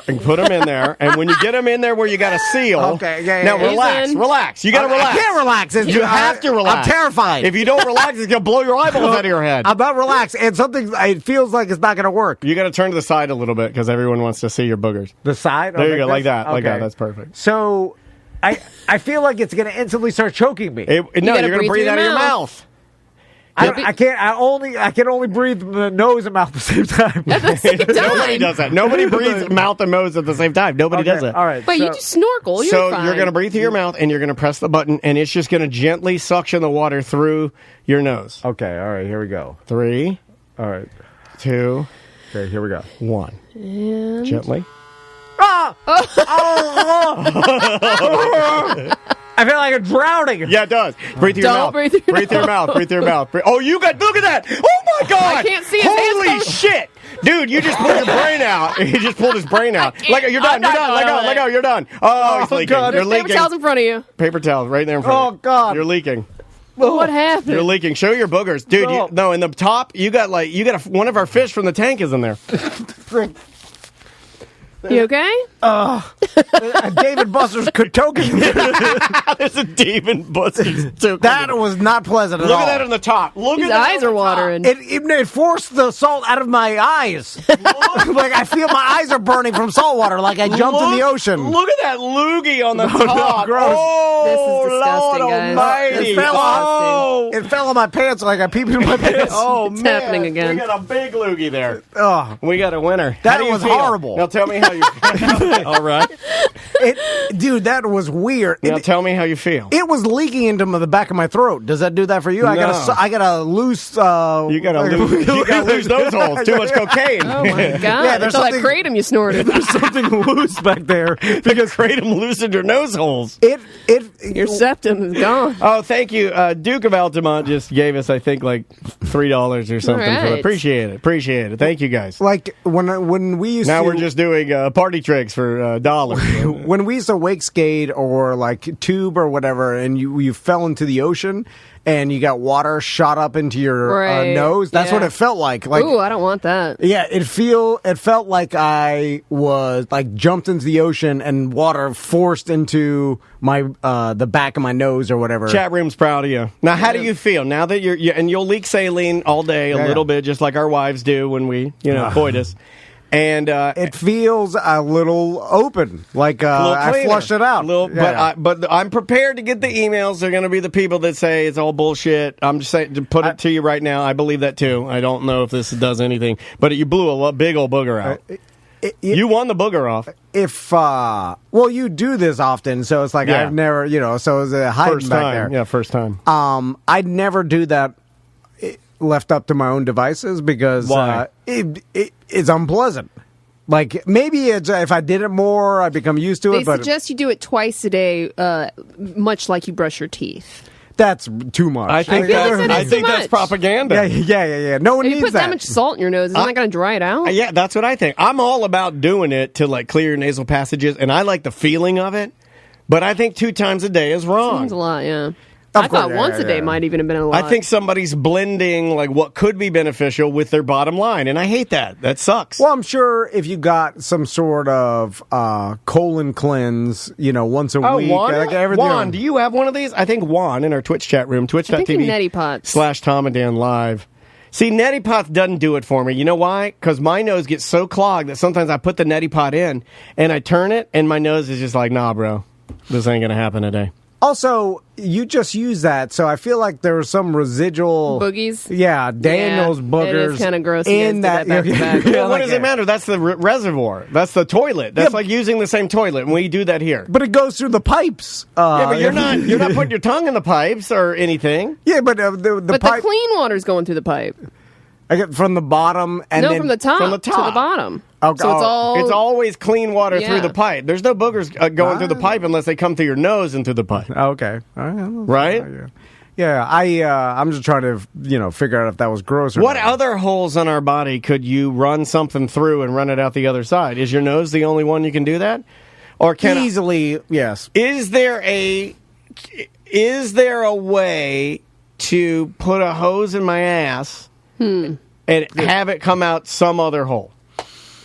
And put them in there. And when you get them in there where you got a seal. Okay, yeah. Now relax. You got to relax. I can't relax. You have to relax. I'm terrified. If you don't relax, it's going to blow your eyeballs out of your head. I'm not relaxed. And it feels like it's not going to work. You got to turn to the side a little bit because everyone wants to see your boogers. The side? There you go, like that. Like that. That's perfect. So I feel like it's going to instantly start choking me. You're going to breathe out of your mouth. I can only breathe nose and mouth at the same time. Nobody does that. Nobody breathes mouth and nose at the same time. Nobody does that. All right. But you just snorkel. You're fine. You're going to breathe through your mouth and you're going to press the button and it's just going to gently suction the water through your nose. Okay. All right. Here we go. 3. All right. 2. Okay. Here we go. 1. And... Gently. Ah! I feel like I'm drowning. Yeah, it does. Breathe through your mouth. Breathe through your mouth. Breathe through your mouth. Oh, look at that. Oh, my God. I can't see his hands. Holy shit. Dude, you just pulled your brain out. He just pulled his brain out. You're done. Let go. You're done. Oh, he's leaking. God. You're There's leaking. paper towels in front of you. Paper towels right there in front of you. Oh, God. You're leaking. What happened? You're leaking. Show your boogers. Dude, in the top, you got one of our fish from the tank is in there. You okay? David Buster's token. There's a David Buster's token. That was not pleasant at all. Look at that on the top. His eyes are watering. It forced the salt out of my eyes. Like I feel my eyes are burning from salt water. Like I jumped in the ocean. Look at that loogie on the top. Gross. Oh, This is disgusting, Lord guys. Almighty. It fell on my pants like I peeped in my pants. Oh, It's man. happening again. We got a big loogie there. Oh, We got a winner. That How do you was feel? horrible. Now tell me how you feel. All right. dude, that was weird. Now tell me how you feel. It was leaking into the back of my throat. Does that do that for you? No. I got a loose. You got to lose those holes. Too much cocaine. Oh, my God. Yeah, there's It's all that something- kratom you snorted. There's something loose back there Because kratom loosened your nose holes. Your septum is gone. Oh, thank you. Duke of Altamont just gave us, I think, like $3 or something. All For it. right. Appreciate it. Thank you, guys. like when we used Now to. we're just doing party tricks for dollars. When we used to wake skate or like tube or whatever, and you fell into the ocean and you got water shot up into your Right. nose. That's what it felt like. Like, Ooh, I don't want that. yeah, it felt like I was like jumped into the ocean and water forced into my the back of my nose or whatever. Chat room's proud of you. Now, how do you feel now that and you'll leak saline all day a little bit, just like our wives do when we coitus. And It feels a little open, like I flushed it out. But I'm prepared to get the emails. They're going to be the people that say it's all bullshit. I'm just saying to put it to you right now. I believe that too. I don't know if this does anything, but you blew a big old booger out. You won the booger off. If you do this often, so it's like I've never, so it's a hiding First back time. there. Yeah, first time. I'd never do that left up to my own devices because Why? It's unpleasant. Like maybe it's if I did it more, I become used to They it. But suggest you do it twice a day, much like you brush your teeth. that's too much. I think feel like that is too that's much. propaganda. Yeah. No one If you needs put that much salt in your nose, isn't that going to dry it out? Yeah, that's what I think. I'm all about doing it to like clear your nasal passages, and I like the feeling of it. But I think 2 times a day is wrong. Seems a lot, yeah. Of I thought course, once a day might even have been a lot. I think somebody's blending like what could be beneficial with their bottom line, and I hate that. That sucks. Well, I'm sure if you got some sort of colon cleanse, once a week. Juan, like everything. Juan, do you have one of these? I think Juan in our Twitch chat room, thinking Neti Pots. twitch.tv/Tom and Dan Live. See, Neti Pots doesn't do it for me. You know why? Because my nose gets so clogged that sometimes I put the Neti Pot in and I turn it, and my nose is just like, nah, bro, this ain't gonna happen today. Also, you just use that, so I feel like there was some residual boogies. Yeah, Daniel's boogers. It is kind of gross. in that back to back. Well, what does it matter? That's the reservoir. That's the toilet. That's like using the same toilet, and we do that here. But it goes through the pipes. Yeah, but you're not putting your tongue in the pipes or anything. Yeah, but the But pipe. the clean water's going through the pipe. I get from the bottom and No, then from the top from the to top. the bottom. Okay. So It's always clean water through Yeah. the pipe. There's no boogers going through the pipe unless they come through your nose and through the pipe. Okay. All Right? right. Yeah. I'm just trying to figure out if that was gross or What not. other holes on our body could you run something through and run it out the other side? Is your nose the only one you can do that? Or can Easily, yes. Is there a way to put a hose in my ass and have it come out some other hole?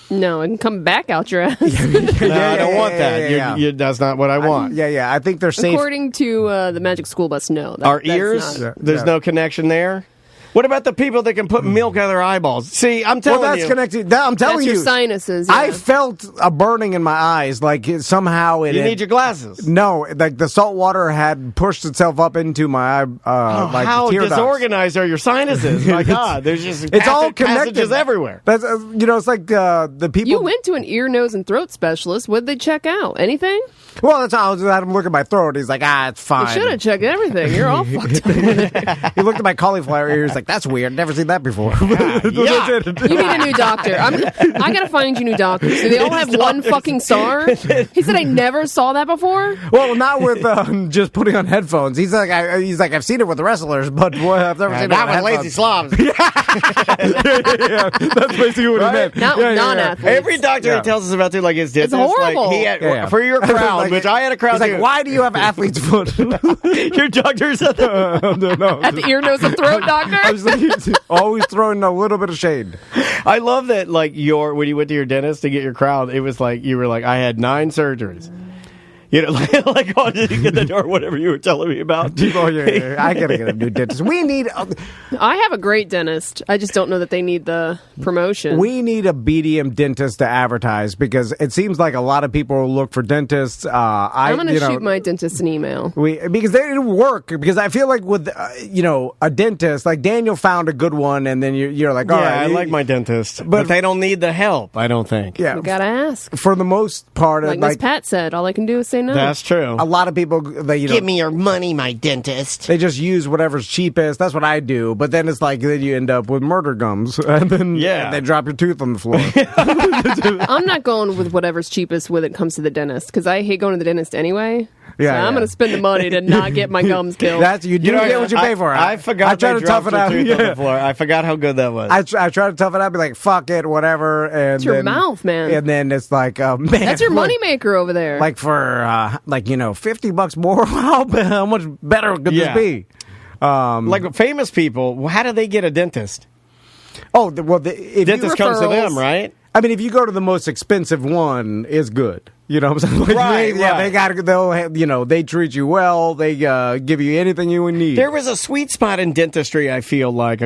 No, it can come back out your ass. No, I don't want that. yeah. That's not what I want. Yeah. I think they're safe. According to the Magic School Bus, no. Our that's ears? not- There's no connection there? What about the people that can put milk out of their eyeballs? See, I'm telling Well, that's you. connected. I'm telling That's you. your sinuses. Yeah. I felt a burning in my eyes, like somehow it. You had- need your glasses. No, like the salt water had pushed itself up into my like How tear ducts. disorganized are your sinuses? My God, there's just It's all connected. passages everywhere. That's it's like the people. You went to an ear, nose, and throat specialist. What did they check out? Anything? Well, that's how I was had him look at my throat. He's like, it's fine. You should have checked everything. You're all fucked up. He looked at my cauliflower ear. He's like, that's weird. Never seen that before. Yeah. You need a new doctor. I gotta find you new doctors. Do they all have one fucking SAR? He said I never saw that before. Well, not with just putting on headphones. He's like, I've seen it with the wrestlers, but I've never seen it Not with with lazy headphones. slobs. Yeah, that's basically what he meant. Not with non-athletes. Every doctor Yeah. he tells us about too, like his dentist. horrible. Like, he had, Yeah. For your crowd, Like, which I had a crowd He's like, too. why do you have athlete's foot? Your doctor said that. No. At the ear, nose, and throat doctor. I was like, he's always throwing a little bit of shade. I love that. Like when you went to your dentist to get your crown, it was like you were like, I had 9 surgeries. You know, like on the door, whatever you were telling me about. Oh, yeah. I gotta get a new dentist. We need I have a great dentist. I just don't know that they need the promotion. a BDM dentist to advertise because it seems like a lot of people look for dentists. I'm going to shoot my dentist an email. Because they didn't work. Because I feel like with a dentist, like Daniel found a good one, and then you're like, all Yeah, right, I like my dentist, but they don't need the help. I don't think. yeah. You gotta ask. For the most part, Like Miss Pat said, all I can do is say no. That's true. a lot of people they Give me your money, my dentist. They just use whatever's cheapest. That's what I do. But then it's like then you end up with murder gums, and then they drop your tooth on the floor. I'm not going with whatever's cheapest when it comes to the dentist because I hate going to the dentist anyway. Yeah, so I'm yeah. going to spend the money to not get my gums killed. That's you do get what you pay for. I forgot. I try they to tough dropped it your out. tooth on Yeah. the floor. I forgot how good that was. I try to tough it out. Be like, fuck it, whatever. And It's your then, mouth, man. And then it's like, man, That's your like- moneymaker over there. Like for $50 more. How much better could Yeah. this be? Like famous people, well, how do they get a dentist? If Dentist comes to them, referrals. right? I mean, if you go to the most expensive one, it's good. You know what I'm saying? Like, Right, Yeah, right. they treat you well. They give you anything you would need. There was a sweet spot in dentistry, I feel like,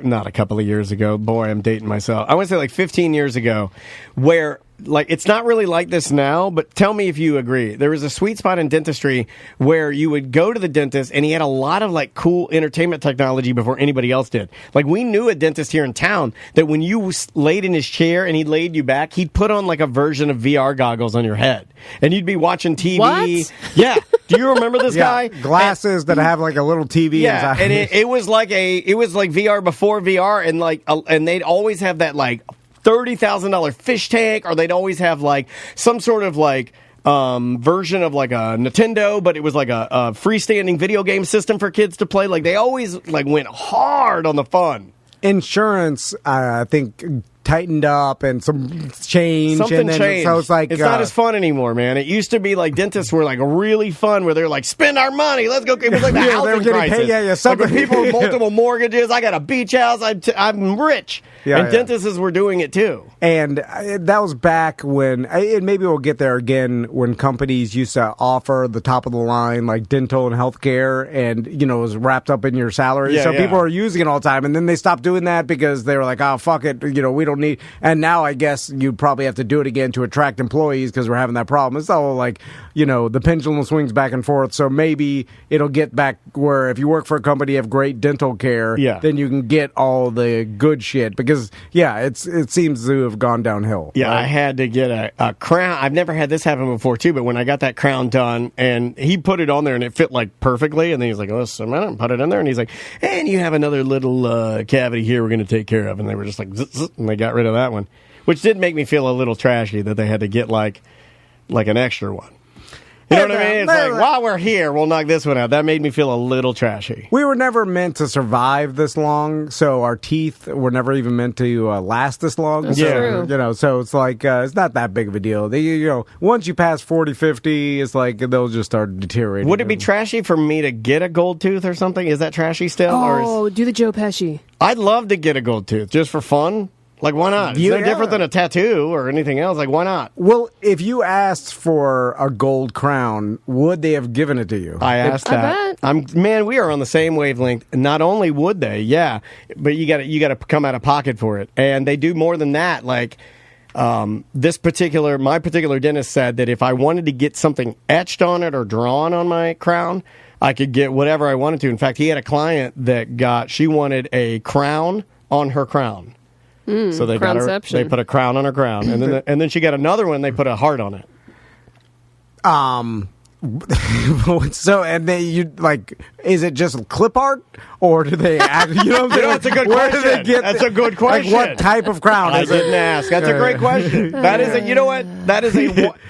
not a couple of years ago. Boy, I'm dating myself. I want to say like 15 years ago, where like it's not really like this now, but tell me if you agree. There was a sweet spot in dentistry where you would go to the dentist and he had a lot of like cool entertainment technology before anybody else did. Like we knew a dentist here in town that when you laid in his chair and he laid you back, he'd put on like a version of VR goggles on your head and you'd be watching TV. What? Yeah. Do you remember this guy? Glasses that have like a little TV Yeah, inside. and it was like VR before VR, and and they'd always have that like $30,000 fish tank, or they'd always have like some sort of like version of like a Nintendo, but it was like a freestanding video game system for kids to play. Like they always like went hard on the fun. Insurance, I think, tightened up and some change. Something and then, changed. So it's like it's not as fun anymore, man. It used to be like dentists were like really fun, where they're like, spend our money, let's go. It was like the Yeah, they were housing getting crisis. paid, yeah, like something. with people with multiple mortgages. I got a beach house. I'm rich, Yeah, and yeah. dentists were doing it too. And that was back when, and maybe we'll get there again, when companies used to offer the top of the line, like dental and healthcare, and, it was wrapped up in your salary. Yeah, so yeah. people are using it all the time. And then they stopped doing that because they were like, oh, fuck it, we don't need. And now I guess you probably have to do it again to attract employees because we're having that problem. It's all like, the pendulum swings back and forth. So maybe it'll get back where if you work for a company, you have great dental care, Yeah. then you can get all the good shit. Because because it seems to have gone downhill. Yeah, right? I had to get a crown. I've never had this happen before, too, but when I got that crown done, and he put it on there, and it fit, like, perfectly, and then he's like, oh, cement it, put it in there, and he's like, and you have another little cavity here we're going to take care of, and they were just like, zzz, zzz, and they got rid of that one, which did make me feel a little trashy that they had to get, like an extra one. You know what I mean? It's like, while we're here, we'll knock this one out. That made me feel a little trashy. We were never meant to survive this long, so our teeth were never even meant to last this long. That's so, true. So it's like, it's not that big of a deal. Once you pass 40, 50, it's like they'll just start deteriorating. Would it be trashy for me to get a gold tooth or something? Is that trashy still? Oh, do the Joe Pesci. I'd love to get a gold tooth just for fun. Like, why not? It's no different than a tattoo or anything else. Like, why not? Well, if you asked for a gold crown, would they have given it to you? I asked that. Man, we are on the same wavelength. Not only would they, but you got to come out of pocket for it, and they do more than that. Like, my particular dentist said that if I wanted to get something etched on it or drawn on my crown, I could get whatever I wanted to. In fact, he had a client that she wanted a crown on her crown. So they put a crown on her crown, and then she got another one. They put a heart on it. So and is it just clip art or do they act? You know, that's a good question. That's a good question. Like what type of crown? I didn't ask. That's a great question. That is you know what? That is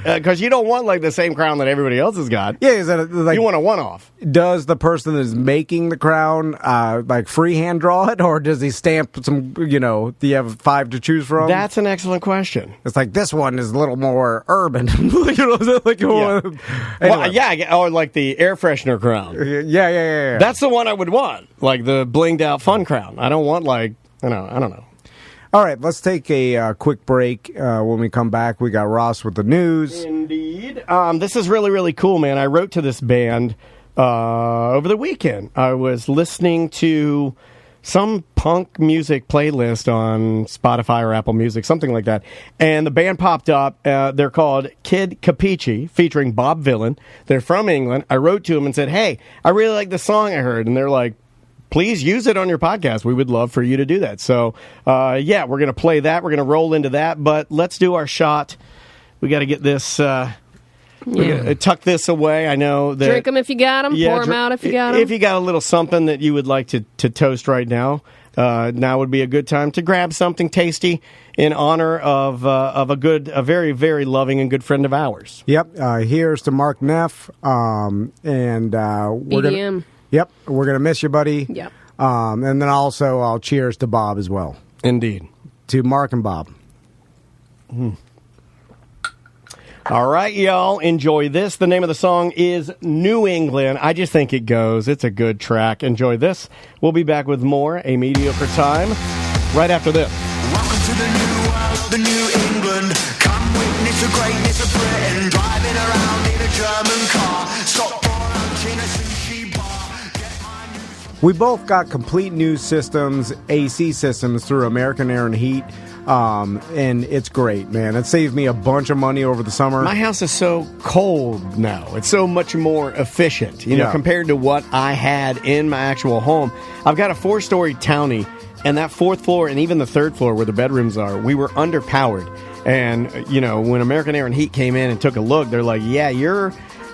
because you don't want like the same crown that everybody else has got. Yeah, is that like you want a one-off? Does the person that is making the crown like freehand draw it, or does he stamp some? Do you have 5 to choose from? That's an excellent question. It's like this one is a little more urban. Or like the air freshener crown. Yeah. That's the one I would want, like the blinged out fun crown. I don't want I don't know. All right, let's take a quick break. When we come back, we got Ross with the news. Indeed. This is really, really cool, man. I wrote to this band over the weekend. I was listening to some punk music playlist on Spotify or Apple Music, something like that. And the band popped up. They're called Kid Capici, featuring Bob Vylan. They're from England. I wrote to them and said, hey, I really like the song I heard. And they're like, please use it on your podcast. We would love for you to do that. So, we're going to play that. We're going to roll into that. But let's do our shot. We got to get this... tuck this away. I know that... Drink them if you got them. Pour them out if you got them. If you got a little something that you would like to toast right now, now would be a good time to grab something tasty in honor of a very, very loving and good friend of ours. Yep. Here's to Mark Neff. And we're going to... We're going to miss you, buddy. Yep. And then also I'll cheers to Bob as well. Indeed. To Mark and Bob. All right, y'all, enjoy this. The name of the song is New England. I just think it goes. It's a good track. Enjoy this. We'll be back with more A Mediocre Time right after this. Welcome to the new world, the New England. Come witness the greatness of Britain. Driving around in a German car. Stop for lunch in a sushi bar. Get my news. We both got complete new systems, AC systems, through American Air and Heat. And it's great, man. It saved me a bunch of money over the summer. My house is so cold now. It's so much more efficient, compared to what I had in my actual home. I've got a 4-story townie, and that 4th floor and even the 3rd floor where the bedrooms are, we were underpowered. And, when American Air and Heat came in and took a look, they're like,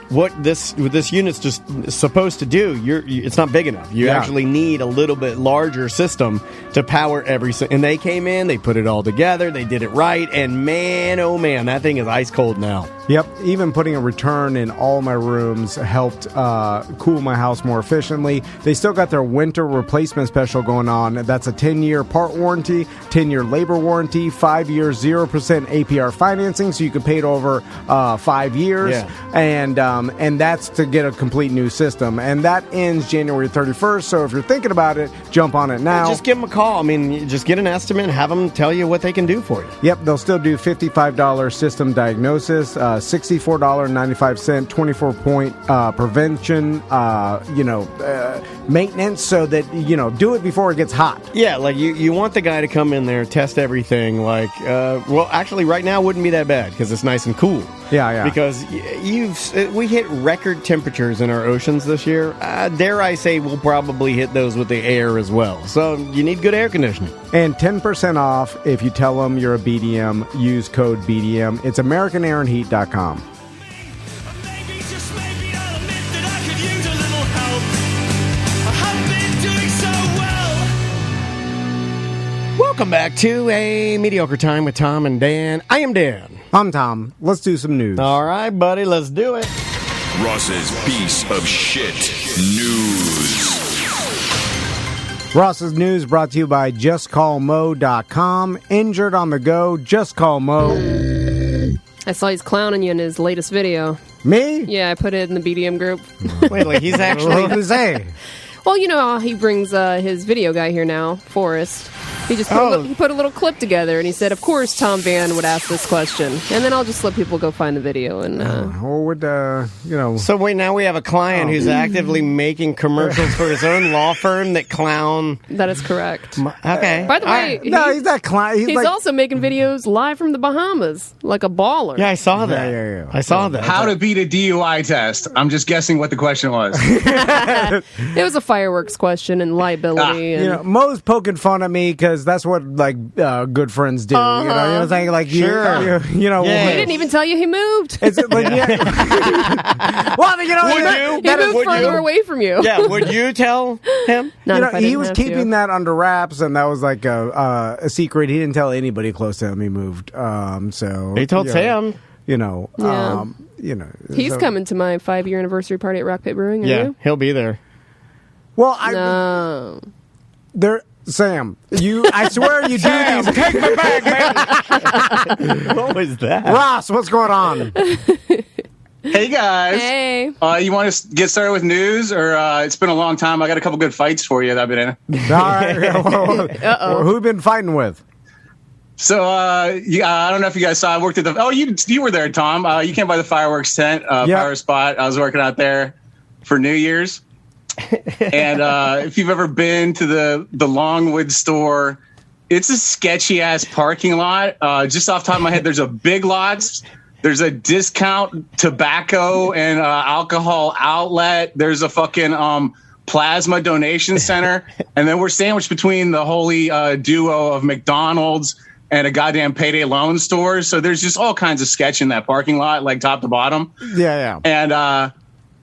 what this unit's just supposed to do, it's not big enough. You actually need a little bit larger system to power and they came in, they put it all together, they did it right, and man, oh man, that thing is ice cold now. Yep, even putting a return in all my rooms helped cool my house more efficiently. They still got their winter replacement special going on. That's a 10-year part warranty, 10-year labor warranty, 5 years 0% APR financing, so you can pay it over 5 years. Yeah. And that's to get a complete new system. And that ends January 31st, so if you're thinking about it, jump on it now. Just give them a call. I mean, just get an estimate and have them tell you what they can do for you. Yep, they'll still do $55 system diagnosis, $64.95, 24-point prevention, maintenance, so that, do it before it gets hot. Yeah, like you want the guy to come in there, test everything. Like, actually, right now wouldn't be that bad because it's nice and cool. Yeah. Because we hit record temperatures in our oceans this year. Dare I say we'll probably hit those with the air as well. So you need good air conditioning. And 10% off if you tell them you're a BDM. Use code BDM. It's AmericanAirandHeat.com. Maybe, just maybe, I'll admit that I could use a little help. I haven't been doing so well. Welcome back to A Mediocre Time with Tom and Dan. I am Dan. I'm Tom. Let's do some news. All right, buddy, let's do it. Ross's piece of shit news. Ross's news brought to you by JustCallMo.com. Injured on the go, just call Mo. I saw he's clowning you in his latest video. Me? Yeah, I put it in the BDM group. Wait, like he's What actually... did he say? Well, you know how he brings his video guy here now, Forrest. He just he put a little clip together, and he said, of course Tom Van would ask this question. And then I'll just let people go find the video. And So wait, now we have a client who's actively making commercials for his own law firm that clown... that is correct. Okay. By the way, No, he's not client. he's also making videos live from the Bahamas, like a baller. Yeah, I saw that. Yeah. I saw that. How to beat a DUI test. I'm just guessing what the question was. It was a fireworks question and liability. And Mo's poking fun at me because that's what good friends do. You know what I'm saying? Like Sure. you he didn't even tell you he moved. It's like well, you know, Would He moved would further you? away from you. Yeah, would you tell him? Not if I he didn't was have keeping to. that under wraps, and that was like a secret. He didn't tell anybody close to him he moved. So He told Sam. Yeah. He's so- coming to my 5-year anniversary party at Rock Pit Brewing. Are Yeah, you? he'll be there. Well, No. Sam, I swear you do these. Take my bag, man. What was that? Ross, what's going on? Hey, guys. Hey. You want to get started with news? Or it's been a long time. I got a couple good fights for you that I've been in. All right. Uh-oh. Who you been fighting with? So, I don't know if you guys saw. I worked at the... Oh, you were there, Tom. You came by the fireworks tent, fire spot. I was working out there for New Year's. And if you've ever been to the Longwood store, it's a sketchy ass parking lot. Just off the top of my head, there's a Big Lots, there's a discount tobacco and alcohol outlet, there's a fucking plasma donation center, and then we're sandwiched between the holy duo of McDonald's and a goddamn payday loan store. So there's just all kinds of sketch in that parking lot, like top to bottom. Yeah. And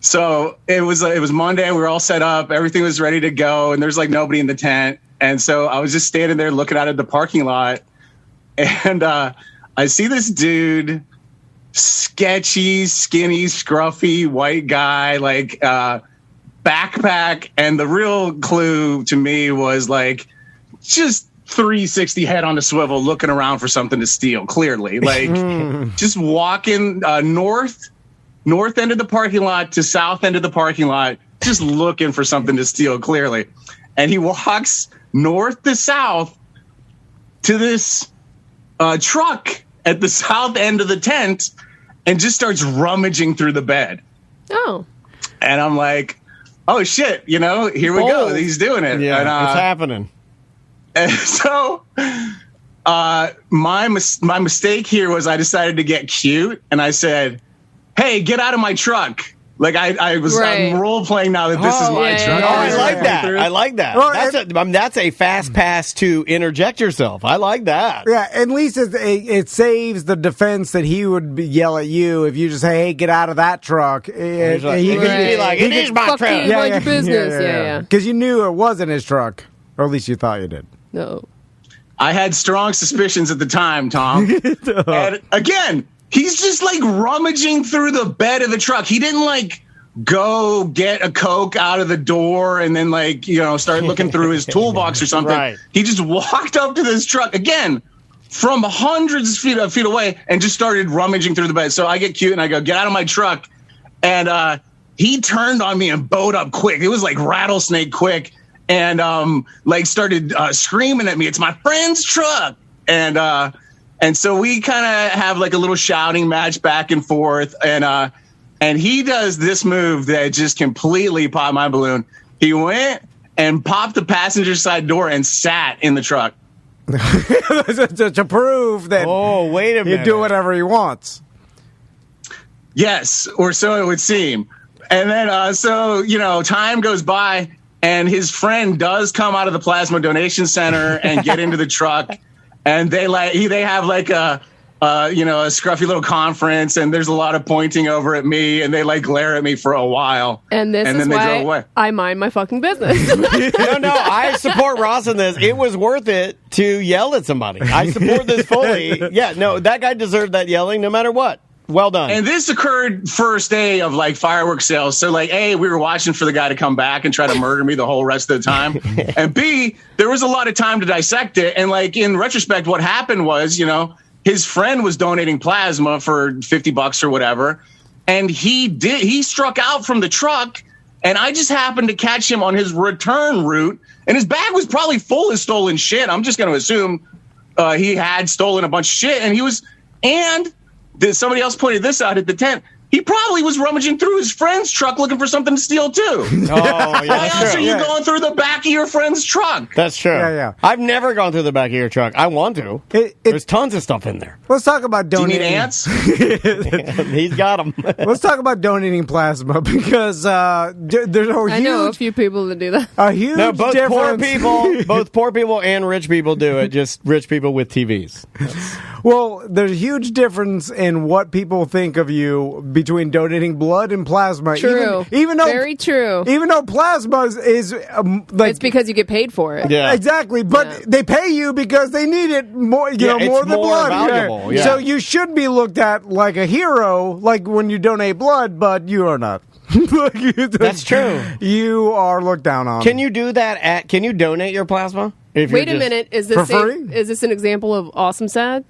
so it was Monday. We were all set up. Everything was ready to go. And there's like nobody in the tent. And so I was just standing there looking out at the parking lot. And I see this dude, sketchy, skinny, scruffy, white guy, like backpack. And the real clue to me was like just 360 head on the swivel looking around for something to steal, clearly. Like just walking north end of the parking lot to south end of the parking lot, just looking for something to steal, clearly. And he walks north to south to this truck at the south end of the tent and just starts rummaging through the bed. Oh. And I'm like, oh, shit, here we go. He's doing it. Yeah, and, it's happening. And so my mistake here was I decided to get cute, and I said, hey, get out of my truck. Like I'm role playing now that this is my truck. Oh, I like Yeah. that. I like that. Well, That's a fast pass to interject yourself. I like that. Yeah, at least it saves the defense that he would yell at you if you just say, hey, get out of that truck. He'd be like, it is my Fuck truck. you, mind your business. Yeah. Because you knew it wasn't his truck. Or at least you thought you did. No. I had strong suspicions at the time, Tom. And again, he's just like rummaging through the bed of the truck. He didn't like go get a Coke out of the door and then like, start looking through his toolbox or something. Right. He just walked up to this truck again from hundreds of feet away and just started rummaging through the bed. So I get cute and I go, get out of my truck. And he turned on me and bowed up quick. It was like rattlesnake quick. And started screaming at me, it's my friend's truck. And so we kind of have like a little shouting match back and forth. And he does this move that just completely popped my balloon. He went and popped the passenger side door and sat in the truck. to prove that Oh, wait a minute. you do whatever he wants. Yes, or so it would seem. And then, time goes by, and his friend does come out of the plasma donation center and get into the truck, and they have like a scruffy little conference, and there's a lot of pointing over at me, and they like glare at me for a while, and then they drove away. I mind my fucking business. No, I support Ross in this. It was worth it to yell at somebody. I support this fully. Yeah, no, that guy deserved that yelling no matter what. Well done. And this occurred first day of like fireworks sales. So like, A, we were watching for the guy to come back and try to murder me the whole rest of the time. And B, there was a lot of time to dissect it. And like in retrospect, what happened was, his friend was donating plasma for $50 or whatever. And he struck out from the truck, and I just happened to catch him on his return route. And his bag was probably full of stolen shit. I'm just going to assume he had stolen a bunch of shit. And somebody else pointed this out at the tent. He probably was rummaging through his friend's truck looking for something to steal too. Oh, yeah, why else are you going through the back of your friend's truck? That's true. Yeah. I've never gone through the back of your truck. I want to. There's tons of stuff in there. Let's talk about donating. Do you need ants? He's got them. Let's talk about donating plasma because there's I know a few people that do that. A huge both difference. both poor people and rich people do it. Just rich people with TVs. Well, there's a huge difference in what people think of you between donating blood and plasma. True. Even though, very true. Even though plasma is like it's because you get paid for it. Yeah, exactly. But they pay you because they need it more. More than blood. Valuable. Yeah. So you should be looked at like a hero, like when you donate blood, but you are not. That's true. You are looked down on. Can you do that? Can you donate your plasma? Wait a minute. Is this an example of awesome sad?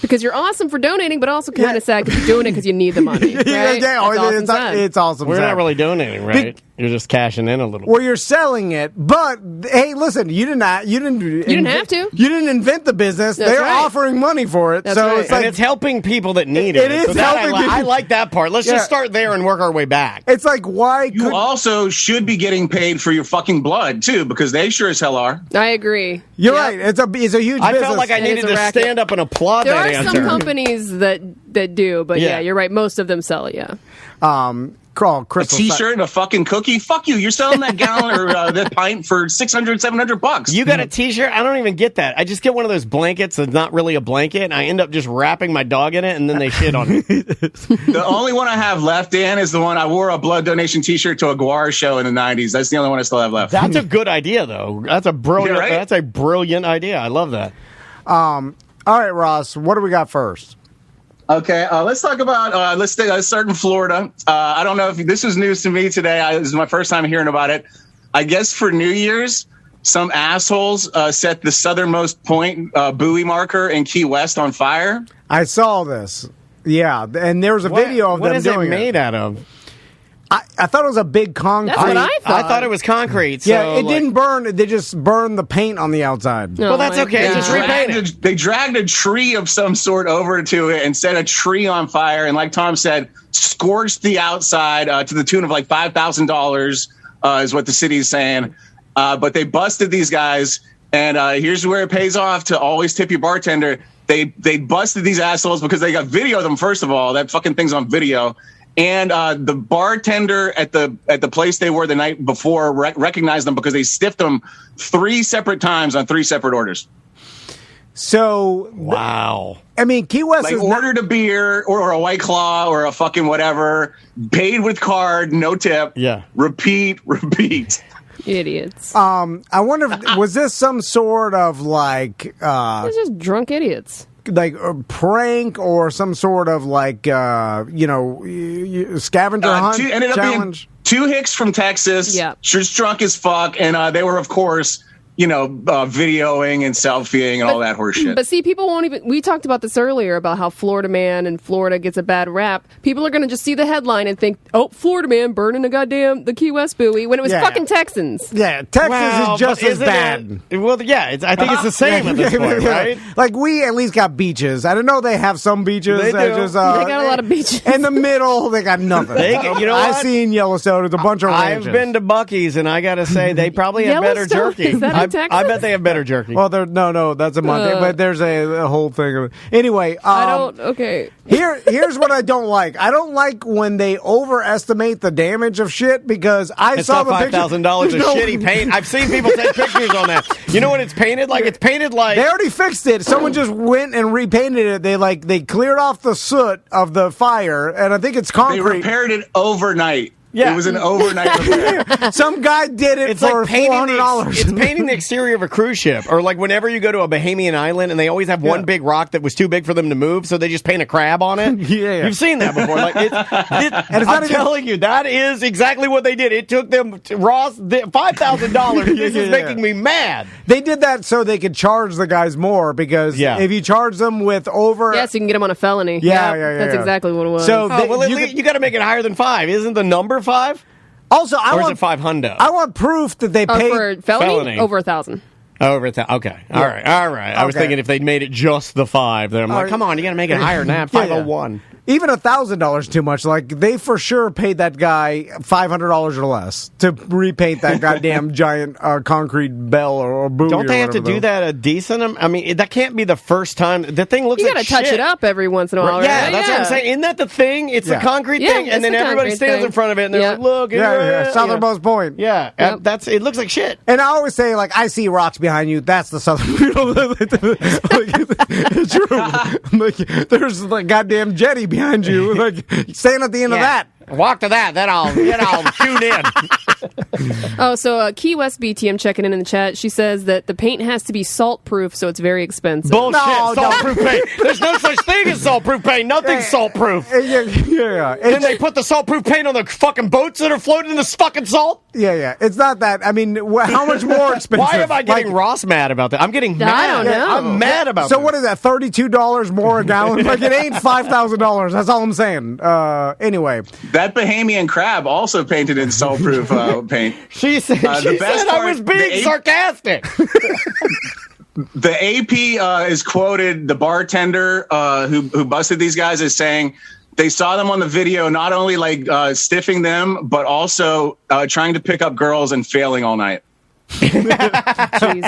Because you're awesome for donating, but also kind of sad because you're doing it because you need the money. Right? It's awesome. We're not really donating, right? You're just cashing in a little. Well, you're selling it, but hey, listen, you didn't have to. You didn't invent the business. They're offering money for it, it's like it's helping people that need it. It is helping. I like that part. Let's just start there and work our way back. It's like you also should be getting paid for your fucking blood too, because they sure as hell are. I agree. You're right. It's a huge. I business. felt like I needed to stand up and applaud there that answer. answer. There are some companies that do, but you're right. Most of them sell it. Yeah. A t-shirt and a fucking cookie. Fuck you. You're selling that gallon or that pint for $600, $700. You got a t-shirt? I don't even get that. I just get one of those blankets that's not really a blanket, and I end up just wrapping my dog in it, and then they shit on it. The only one I have left, Dan, is the one I wore a blood donation t-shirt to a Guar show in the 90s. That's the only one I still have left. That's a good idea, though. That's a brilliant. Right? That's a brilliant idea. I love that. All right, Ross. What do we got first? Okay, let's talk about, let's start in Florida. I don't know if this was news to me today. This is my first time hearing about it. I guess for New Year's, some assholes set the southernmost point buoy marker in Key West on fire. I saw this. Yeah, and there was a video of them doing it. What is it made out of? I thought it was a big concrete. That's what I thought. I thought it was concrete. So yeah, it didn't burn. They just burned the paint on the outside. No, well, that's okay. Just repaint it. They dragged a tree of some sort over to it and set a tree on fire. And like Tom said, scorched the outside to the tune of like $5,000 is what the city is saying. But they busted these guys. And here's where it pays off to always tip your bartender. They busted these assholes because they got video of them, first of all. That fucking thing's on video. And the bartender at the place they were the night before recognized them because they stiffed them 3 separate times on 3 separate orders. So wow. I mean, Key West like is ordered a beer or a White Claw or a fucking whatever, paid with card, no tip. Yeah. Repeat. Idiots. I wonder if was this some sort of like They're just drunk idiots. Like a prank or some sort of like scavenger hunt ended up challenge. Being 2 hicks from Texas, just drunk as fuck, and they were of course videoing and selfieing and all that horse shit. But see, people won't even. We talked about this earlier about how Florida man and Florida gets a bad rap. People are going to just see the headline and think, "Oh, Florida man burning the Key West buoy," when it was fucking Texans. Yeah, Texas is just as bad. Well, yeah, I think it's the same at this point, right? Like we at least got beaches. I don't know they have some beaches. They do. They got a lot of beaches. In the middle, they got nothing. You know I've what? seen Yellowstone. It's a bunch of ranches. I've been to Buc-ee's, and I got to say they probably have better Yellowstone? jerky. Is that a Texas? I bet they have better jerky. Well, no, that's a Montana, but there's a whole thing of it. Anyway, I don't. Okay. Here's what I don't like. I don't like when they overestimate the damage of shit because it's saw not the picture. $5,000 of shitty paint. I've seen people take pictures on that. You know what it's painted like? It's painted like They already fixed it. Someone just went and repainted it. They cleared off the soot of the fire, and I think it's They concrete. repaired it overnight. Yeah. It was an overnight repair. Some guy did it It's for like painting $400. it's painting the exterior of a cruise ship, or like whenever you go to a Bahamian island and they always have one big rock that was too big for them to move, so they just paint a crab on it. Yeah. You've seen that before. Like I'm telling you, that is exactly what they did. It took them $5,000. This is making me mad. They did that so they could charge the guys more because if you charge them with over, Yes, you can get them on a felony. Yeah. That's exactly what it was. So You got to make it higher than 5. Isn't the number 5? also, Or is it 500? I want proof that they paid. for felony, felony. over 1,000. Over a thousand. Okay. All right. I was Okay. thinking if they'd made it just the 5, then I'm like, right. come on, you got to make it higher than that. 501. Even $1,000 too much. Like they for sure paid that guy $500 or less to repaint that goddamn giant concrete bell or buoy. Don't they have to whatever do that a decent? I mean, that can't be the first time. The thing looks You like got to touch shit. it up every once in a while, right? Yeah, that's what I'm saying. Isn't that the thing? It's the concrete Yeah, thing, it's and then the everybody concrete stands thing. in front of it, and they're Yeah. like, "Look, Yeah. Southernmost Point. Yeah, Yep. that's. It looks like shit. And I always say, like, I see rocks behind you. That's the southern. It's true. Like, there's like goddamn jetty behind you. Like, stand at the end of that. Walk to that. Then I'll tune in. Oh, so Key West BTM checking in the chat. She says that the paint has to be salt-proof, so it's very expensive. Bullshit. No, Salt-proof paint. There's no such thing as salt-proof paint. Nothing's salt-proof. Yeah. Then they put the salt-proof paint on the fucking boats that are floating in this fucking salt. Yeah. It's not that. I mean, how much more expensive? Why am I getting Like, Ross mad about that? I'm getting mad. I don't know. I'm mad about So that. what is that? $32 more a gallon? Like it ain't $5,000. That's all I'm saying. Anyway, That Bahamian crab also painted in salt-proof paint. She said, The best I part- was being the sarcastic. The AP is quoted, the bartender who busted these guys is saying they saw them on the video, not only like stiffing them, but also trying to pick up girls and failing all night. Jesus.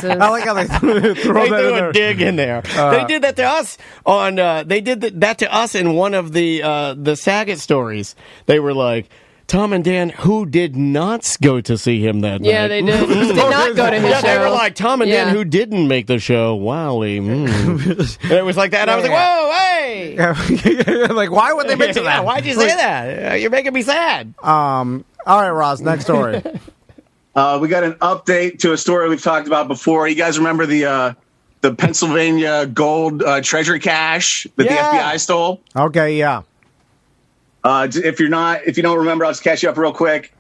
I like how they throw They that in threw there. a dig in there. They did that to us on. They did that to us in one of the Saget stories. They were like, Tom and Dan, who did not go to see him that Yeah, night. they did. Did not go to his Yeah, show. they were like, Tom and Dan, Yeah. who didn't make the show. Wowly. And it was like that. And I was like, whoa, hey. Like, why would they mention Yeah, that? why'd you say that? You're making me sad. All right, Ross. Next story. We got an update to a story we've talked about before. You guys remember the Pennsylvania gold treasure cache that the FBI stole? Okay, yeah. If you don't remember, I'll just catch you up real quick.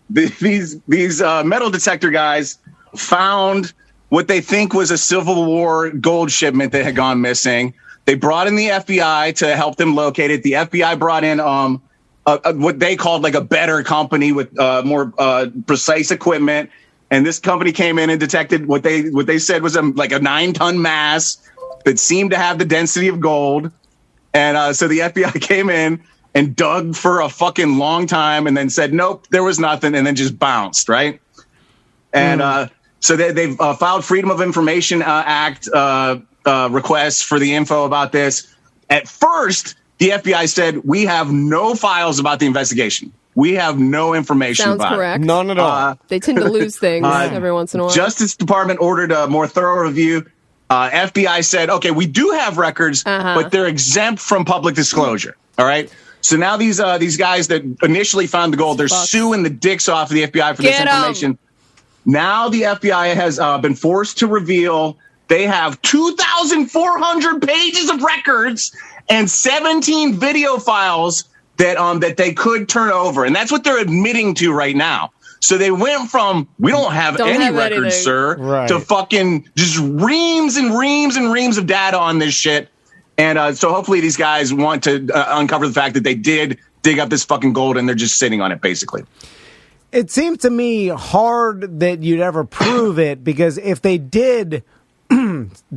These metal detector guys found what they think was a Civil War gold shipment that had gone missing. They brought in the FBI to help them locate it. The FBI brought in what they called like a better company with more precise equipment. And this company came in and detected what they said was like a 9-ton mass that seemed to have the density of gold. And so the FBI came in and dug for a fucking long time and then said, nope, there was nothing, and then just bounced, right? And so they've filed Freedom of Information Act requests for the info about this. At first, the FBI said, we have no files about the investigation. We have no information Sounds about correct. it. None at all. They tend to lose things every once in a while. Justice Department ordered a more thorough review. FBI said, okay, we do have records, but they're exempt from public disclosure. All right. So now these guys that initially found the gold, they're suing the dicks off of the FBI for this information. Now the FBI has been forced to reveal they have 2,400 pages of records and 17 video files that they could turn over. And that's what they're admitting to right now. So they went from, we don't have any records, anything. sir, Right. to fucking just reams and reams and reams of data on this shit. And so hopefully these guys want to uncover the fact that they did dig up this fucking gold and they're just sitting on it, basically. It seems to me hard that you'd ever prove it because if they did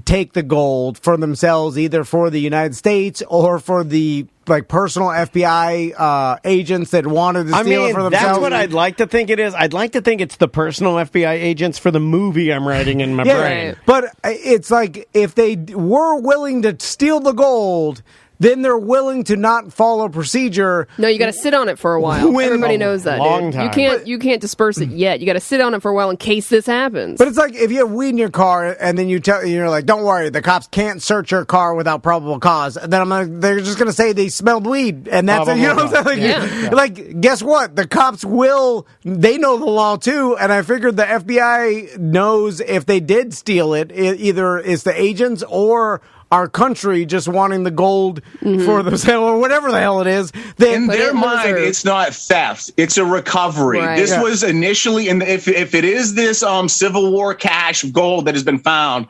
take the gold for themselves, either for the United States or for the personal FBI agents that wanted to steal it for themselves. That's what I'd like to think it is. I'd like to think it's the personal FBI agents for the movie I'm writing in my brain. Right. But it's like if they were willing to steal the gold, then they're willing to not follow procedure. No, you got to sit on it for a while. Everybody knows that. Long Dude. time. You can't disperse it yet. You got to sit on it for a while in case this happens. But it's like if you have weed in your car and then you're like, don't worry, the cops can't search your car without probable cause. And then they're just going to say they smelled weed, and that's it. You know what I'm saying? Like, guess what? The cops they know the law too. And I figured the FBI knows if they did steal it, either it's the agents or our country just wanting the gold for themselves or whatever the hell it is. In their mind, it's not theft; it's a recovery. Right. This was initially, if it is this Civil War cache of gold that has been found,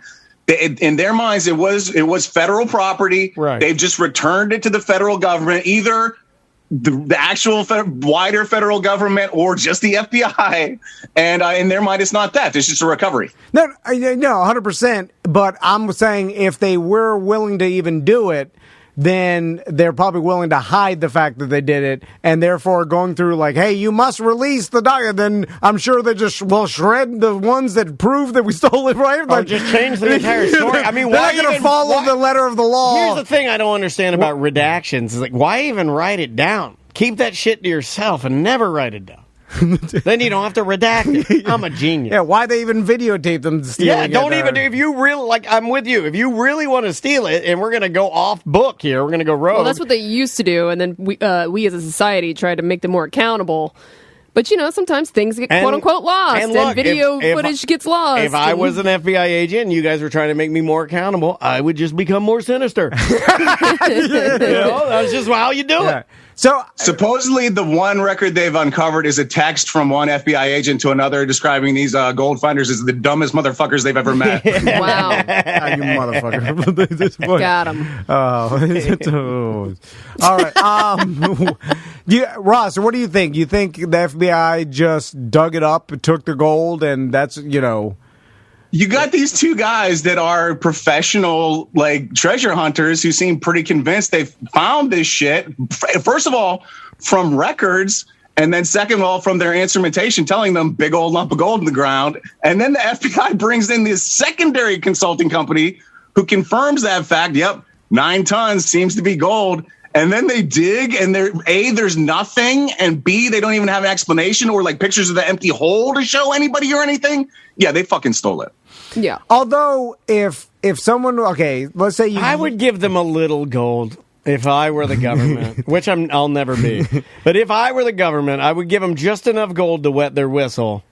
in their minds, it was federal property. Right. They've just returned it to the federal government, either the actual wider federal government or just the FBI. And in their mind, it's not theft; it's just a recovery. No, 100%. But I'm saying if they were willing to even do it, then they're probably willing to hide the fact that they did it, and therefore going through like, hey, you must release the document. Then I'm sure they just will shred the ones that prove that we stole it, right? Or just change the entire story. I mean, they're why not going to even follow the letter of the law. Here's the thing I don't understand about redactions. Is like, why even write it down? Keep that shit to yourself and never write it down. Then you don't have to redact it. I'm a genius. Yeah, why they even videotape them stealing it? Don't even do. If you really I'm with you. If you really want to steal it, and we're gonna go off book here, we're gonna go rogue. Well, that's what they used to do, and then we as a society tried to make them more accountable. But sometimes things get quote unquote lost, and video footage gets lost. If I was an FBI agent and you guys were trying to make me more accountable, I would just become more sinister. That's just how you do it. So supposedly, the one record they've uncovered is a text from one FBI agent to another describing these gold finders as the dumbest motherfuckers they've ever met. Wow, you motherfucker! Got him. Oh, all right. Ross, what do you think? You think the FBI just dug it up, took the gold, and that's You got these two guys that are professional, treasure hunters who seem pretty convinced they've found this shit. First of all, from records, and then second of all, from their instrumentation telling them big old lump of gold in the ground. And then the FBI brings in this secondary consulting company who confirms that fact. Yep, 9 tons seems to be gold. And then they dig, and there's nothing, and B, they don't even have an explanation or pictures of the empty hole to show anybody or anything. Yeah, they fucking stole it. Yeah. Although, if someone, let's say I would give them a little gold if I were the government, which I'll never be. But if I were the government, I would give them just enough gold to wet their whistle.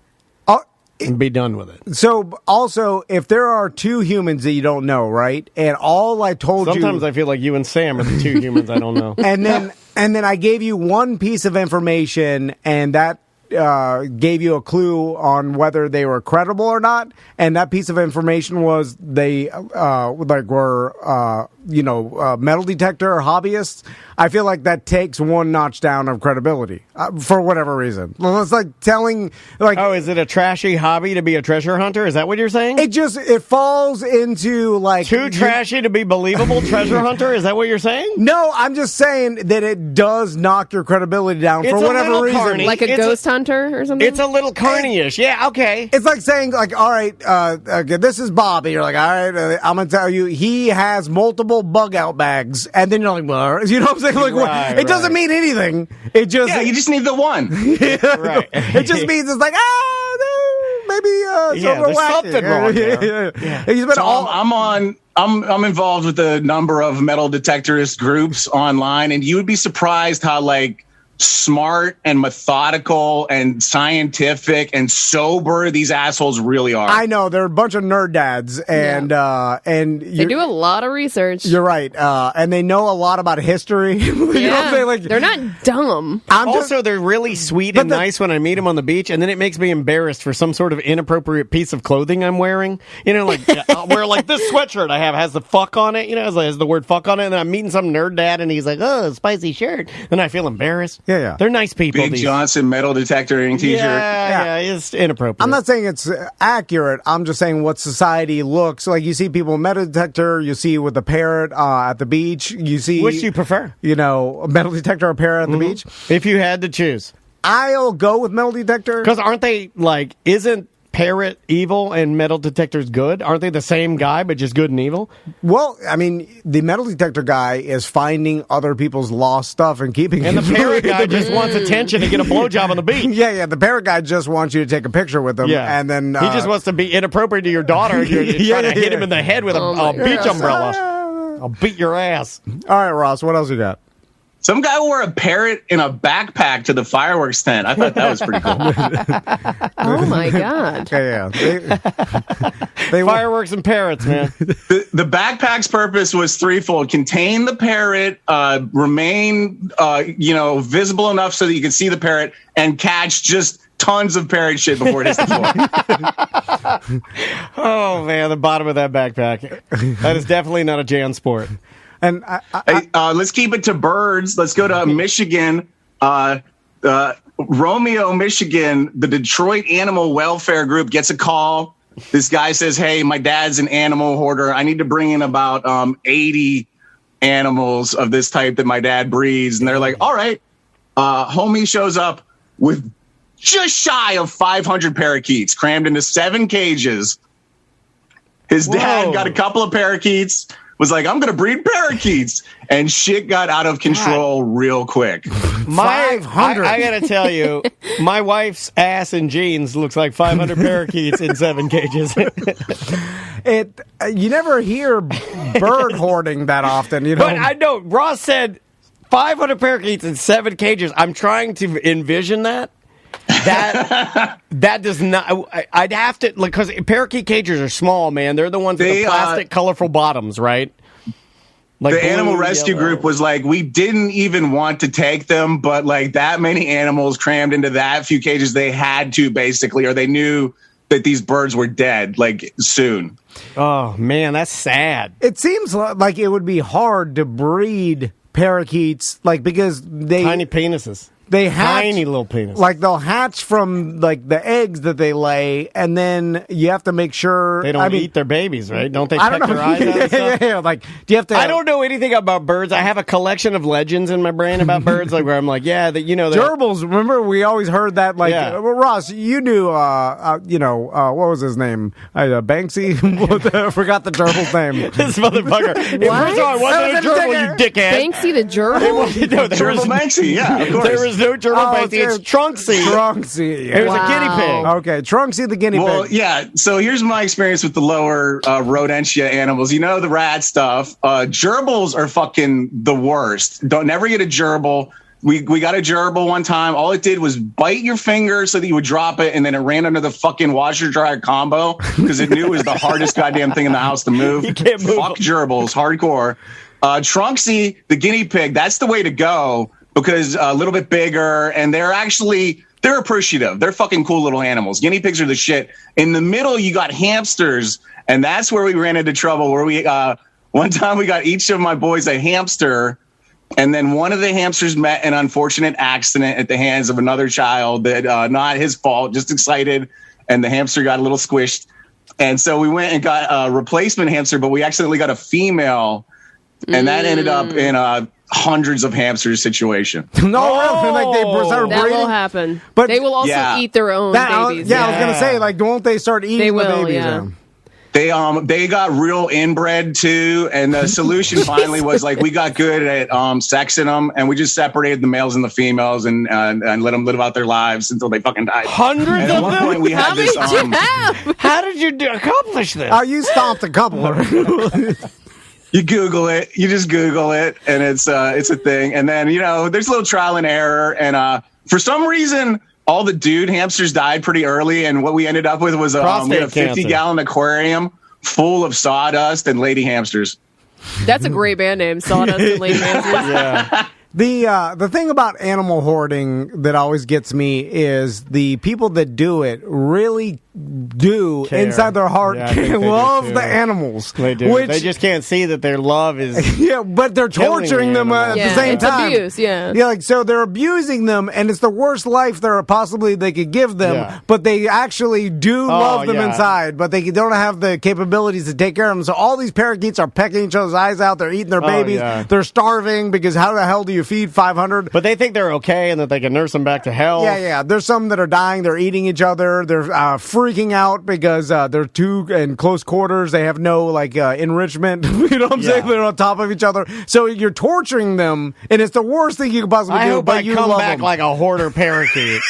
And be done with it. So, also, if there are 2 humans that you don't know, right? And all I told Sometimes I feel like you and Sam are the 2 humans I don't know. And then I gave you one piece of information, and that gave you a clue on whether they were credible or not. And that piece of information was they were metal detector hobbyists. I feel like that takes one notch down of credibility for whatever reason. Well, it's like telling is it a trashy hobby to be a treasure hunter? Is that what you're saying? It falls into too trashy to be believable treasure hunter? Is that what you're saying? No, I'm just saying that it does knock your credibility down for whatever reason. Carny. Like a ghost hunter or something? It's a little carny-ish. Yeah, okay. It's like saying all right, this is Bobby. You're like, all right, I'm going to tell you he has multiple bug out bags. And then you're like, well, you know what I'm saying? It doesn't mean anything. It just you just need the one. Right. It just means it's like maybe there's something wrong there. Yeah. I'm involved with a number of metal detectorist groups online, and you would be surprised how smart and methodical and scientific and sober these assholes really are. I know they're a bunch of nerd dads, and they do a lot of research. You're right, and they know a lot about history. You know what I'm saying? They're not dumb. They're really sweet and nice when I meet them on the beach, and then it makes me embarrassed for some sort of inappropriate piece of clothing I'm wearing. I'll wear this sweatshirt I have has the fuck on it. Has the word fuck on it, and then I'm meeting some nerd dad, and he's like, "Oh, spicy shirt," and I feel embarrassed. Yeah. They're nice people. Big Johnson metal detectoring T-shirt. Yeah, it's inappropriate. I'm not saying it's accurate. I'm just saying what society looks like. You see people with metal detector. You see with the parrot at the beach. You see. Which do you prefer? You know, a metal detector or a parrot at the beach. If you had to choose. I'll go with metal detector. Because aren't they, like, isn't parrot evil and metal detectors good? Aren't they the same guy, but just good and evil? Well, I mean, the metal detector guy is finding other people's lost stuff and keeping it. And the parrot guy just wants attention to get a blowjob on the beach. Yeah. The parrot guy just wants you to take a picture with him. Yeah. And then... he just wants to be inappropriate to your daughter. You're trying to hit him in the head with a beach umbrella. I'll beat your ass. All right, Ross, what else you got? Some guy wore a parrot in a backpack to the fireworks tent. I thought that was pretty cool. Oh my God. Yeah. They Fireworks and parrots, man. The backpack's purpose was threefold: contain the parrot, remain, visible enough so that you can see the parrot, and catch just tons of parrot shit before it hits the floor. Oh man, the bottom of that backpack. That is definitely not a Jan sport. And let's keep it to birds. Let's go to Michigan. Romeo, Michigan, the Detroit Animal Welfare Group gets a call. This guy says, hey, my dad's an animal hoarder. I need to bring in about 80 animals of this type that my dad breeds. And they're like, all right. Homie shows up with just shy of 500 parakeets crammed into 7 cages. His dad got a couple of parakeets, was like, I'm going to breed parakeets. And shit got out of control real quick. 500. I got to tell you, my wife's ass and jeans looks like 500 parakeets in 7 cages. You never hear bird hoarding that often, you know. But I know, Ross said 500 parakeets in 7 cages. I'm trying to envision that. That does not. I'd have to, because parakeet cages are small, man. They're the ones with the plastic, colorful bottoms, right? Like the blue, animal rescue yellow. group was like, we didn't even want to take them, but like that many animals crammed into that few cages, they had to basically, or they knew that these birds were dead like soon. Oh man, that's sad. It seems like it would be hard to breed parakeets, like, because they Tiny penises. They hatch, tiny little penis. Like they'll hatch from like the eggs that they lay, and then you have to make sure They don't eat their babies, right? Don't they I peck don't know. their eyes out and stuff? Yeah, like, do you have to? I don't know anything about birds. I have a collection of legends in my brain about birds, like where I'm like, yeah, that gerbils. Remember, we always heard that. Like, well, Ross, you knew, what was his name? Banksy. I forgot the gerbil's name. This motherfucker. What? It wasn't a gerbil, you dickhead. Banksy the gerbil? No, there Gerbil was Banksy, yeah, of course. There was no gerbil Banksy. It's Trunksy. Trunksy. It was a guinea pig. Okay, Trunksy the guinea Well, pig. yeah. So here's my experience with the lower rodentia animals. You know, the rat stuff. Gerbils are fucking the worst. Never get a gerbil. We got a gerbil one time. All it did was bite your finger so that you would drop it, and then it ran under the fucking washer dryer combo because it knew it was the hardest goddamn thing in the house to move. You can't move. Fuck gerbils, hardcore. Trunksy, the guinea pig, that's the way to go because a little bit bigger, and they're appreciative. They're fucking cool little animals. Guinea pigs are the shit. In the middle, you got hamsters, and that's where we ran into trouble. Where we one time we got each of my boys a hamster, and then one of the hamsters met an unfortunate accident at the hands of another child that not his fault, just excited, and the hamster got a little squished. And so we went and got a replacement hamster, but we accidentally got a female, and that ended up in a hundreds of hamsters situation. No, like they started That breeding. will happen. But they will also eat their own babies. I was gonna say, like, won't they start eating They the will, babies? yeah. They got real inbred too, and the solution finally was like we got good at sexing them, and we just separated the males and the females and let them live out their lives until they fucking died. Hundreds and of at one them? point we had How many this. did you have? How did you accomplish this? Oh, you stomped a couple of them. You Google it. You just Google it, and it's a thing. And then there's a little trial and error, and for some reason, all the dude hamsters died pretty early, and what we ended up with was we had a 50-gallon aquarium full of sawdust and lady hamsters. That's a great band name, Sawdust and Lady Hamsters. Yeah. The thing about animal hoarding that always gets me is the people that do it really do Care. inside their heart Yeah, I think they do, love too. the animals. They do. Which, They just can't see that their love is. yeah, but they're killing torturing the them at animals. the same it's time. abuse, yeah. Yeah, like so they're abusing them, and it's the worst life there possibly they could give them. Yeah. But they actually do love them yeah. inside, but they don't have the capabilities to take care of them. So all these parakeets are pecking each other's eyes out. They're eating their babies. yeah. They're starving because how the hell do you feed 500? But they think they're okay and that they can nurse them back to health. Yeah. There's some that are dying. They're eating each other. They're freaking out because they're too in close quarters. They have no enrichment. You know what I'm saying? They're on top of each other. So you're torturing them, and it's the worst thing you could possibly I do. hope but I you come love back them. like a hoarder parakeet.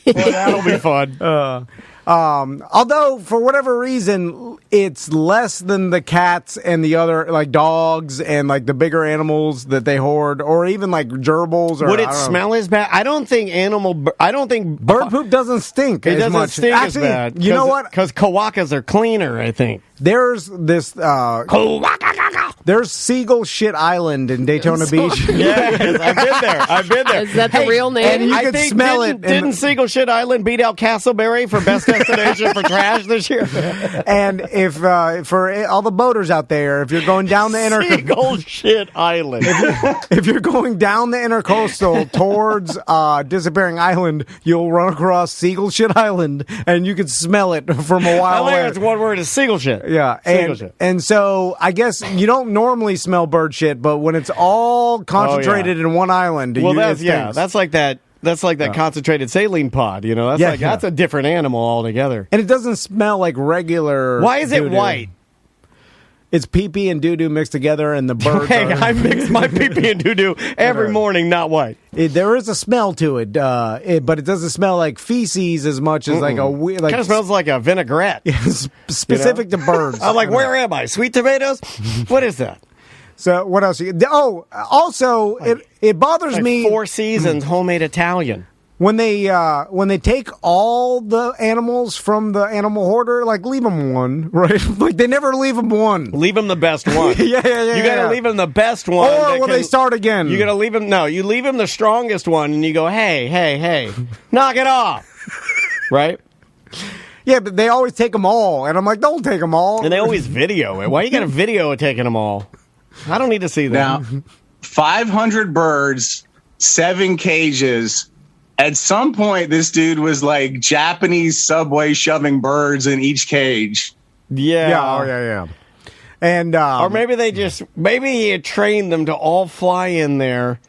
Well, that'll be fun. Although for whatever reason, it's less than the cats and the other like dogs and like the bigger animals that they hoard, or even like gerbils. Or Would I it don't know. smell as bad? I don't think Bird poop doesn't stink. It as doesn't much. stink Actually, as bad. You know what? Because kawakas are cleaner, I think. There's this. There's Seagull Shit Island in Daytona Beach. Yes, I've been there. Is that the real name? and you I could think smell didn't, it. Didn't Seagull Shit Island beat out Castleberry for best destination for trash this year? And if for all the boaters out there, if you're going down the Seagull Shit Island. if you're going down the intercoastal towards Disappearing Island, you'll run across Seagull Shit Island, and you can smell it from a I while think away. it's one word is seagull shit. Yeah, Seagull shit. and so I guess you don't normally smell bird shit, but when it's all concentrated in one island, Well, it stinks. that's like that. That's like that concentrated saline pod. You know, that's a different animal altogether. And it doesn't smell like regular. Why is it doo-doo. white? It's pee-pee and doo-doo mixed together, and the birds Hey, are... I mix my pee-pee and doo-doo every morning, not white. There is a smell to it, but it doesn't smell like feces as much as like a weird... Like, Kind of smells like a vinaigrette. specific to birds. I'm like, where am I? Sweet tomatoes? What is that? So what else? Also, it bothers Like me... Four Seasons homemade Italian. When they take all the animals from the animal hoarder, like leave them one, right? Like they never leave them one. Leave them the best one. Yeah. You got to leave them the best one. Or will they start again? You got to leave them. No, you leave them the strongest one, and you go, hey, knock it off, right? Yeah, but they always take them all, and I'm like, don't take them all. And they always video it. Why you got a video of taking them all? I don't need to see that. Now, 500 birds, 7 cages. At some point, this dude was like Japanese Subway shoving birds in each cage. Yeah. Yeah. And Or maybe maybe he had trained them to all fly in there.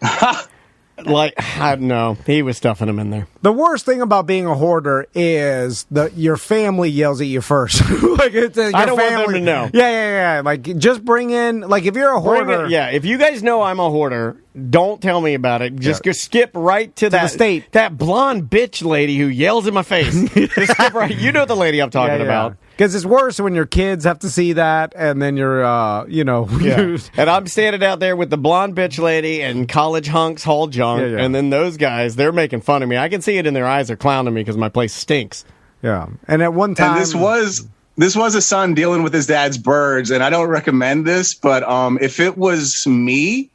Like, I don't know. He was stuffing them in there. the worst thing about being a hoarder is your family yells at you first. Like your I don't want family, them to know. Yeah. Like just bring in, like if you're a hoarder, If you guys know I'm a hoarder, don't tell me about it. Just go skip right to that the state. That blonde bitch lady who yells in my face. Just skip right. You know the lady I'm talking about. Because it's worse when your kids have to see that, and then you're, Yeah. And I'm standing out there with the blonde bitch lady and college hunks haul junk, Yeah. and then those guys, they're making fun of me. I can see it in their eyes. They're clowning me because my place stinks. Yeah. And at one time, And this was a son dealing with his dad's birds, and I don't recommend this, but if it was me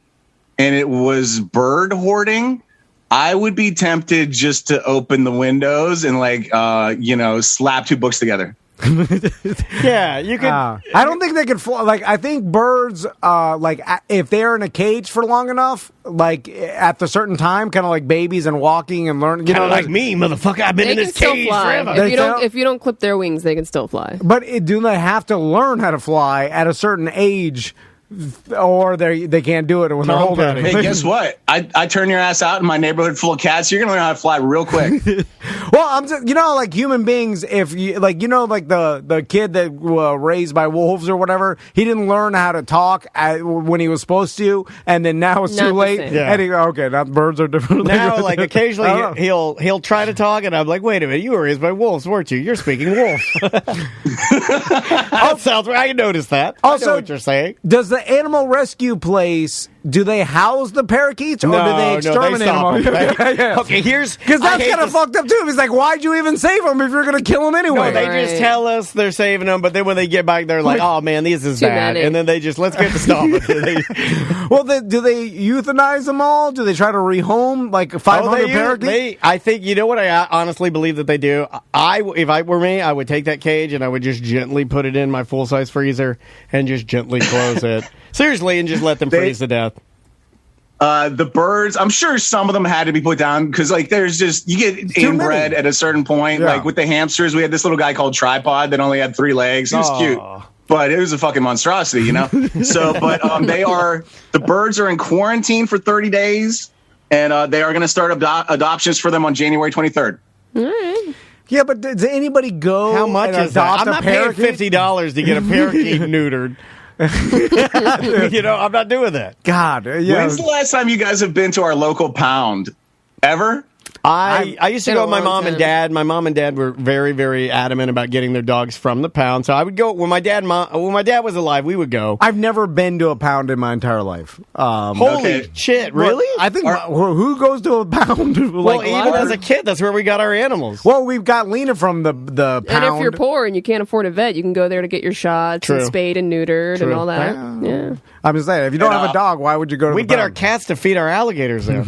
and it was bird hoarding, I would be tempted just to open the windows and slap 2 books together. Yeah, you could. I don't think they could fly. Like, I think birds, if they're in a cage for long enough, like at the certain time, kind of like babies and walking and learning, Kind of like me, motherfucker. I've been They in can this still cage fly. forever. If you don't clip their wings, they can still fly. But do they have to learn how to fly at a certain age, or they can't do it when they're Tom older? Petty. Hey, guess what? I turn your ass out in my neighborhood full of cats. You're going to learn how to fly real quick. Well, I'm just, like human beings, if you like the kid that raised by wolves or whatever, he didn't learn how to talk when he was supposed to, and then now it's Not too the late. same. Yeah. And birds are different. Now, like occasionally, I don't know. he'll try to talk, and I'm like, "Wait a minute, you were raised by wolves, weren't you? You're speaking wolf." That sounds right. I noticed that. I know Also, what you're saying. Does the animal rescue place do they house the parakeets or do they exterminate stop them? them. Okay, here's... Because I that's hate kind of this- fucked up, too. It's like, why'd you even save them if you're going to kill them anyway? No, they just tell us they're saving them, but then when they get back, they're like, oh, man, this is Too bad. many. And then they just, let's get to stop it. Well, do they euthanize them all? Do they try to rehome like 500 parakeets? I think, you know what I honestly believe that they do? If I were me, I would take that cage and I would just gently put it in my full-size freezer and just gently close it. Seriously, and just let them freeze to death. The birds, I'm sure some of them had to be put down because, like, there's just, you get inbred at a certain point. Yeah. Like with the hamsters, we had this little guy called Tripod that only had 3 legs. He was cute, but it was a fucking monstrosity, you know? The birds are in quarantine for 30 days, and they are going to start adoptions for them on January 23rd. Yeah, but does anybody go? How much and is that? adopt I'm a not paying parakeet? $50 to get a parakeet neutered. You know, I'm not doing that. God, yeah. When's the last time you guys have been to our local pound? Ever? I used to Been go a with my long mom and time. dad. My mom and dad were very, very adamant about getting their dogs from the pound. So I would go when my dad was alive. We would go. I've never been to a pound in my entire life. Holy shit! Really? I think who goes to a pound? Well, even as a kid, that's where we got our animals. Well, we've got Lena from the pound. And if you're poor and you can't afford a vet, you can go there to get your shots and True. spayed and neutered and all that. Yeah. Yeah. I'm just saying, if you don't have a dog, why would you go to We'd the get our pound? cats to feed our alligators there.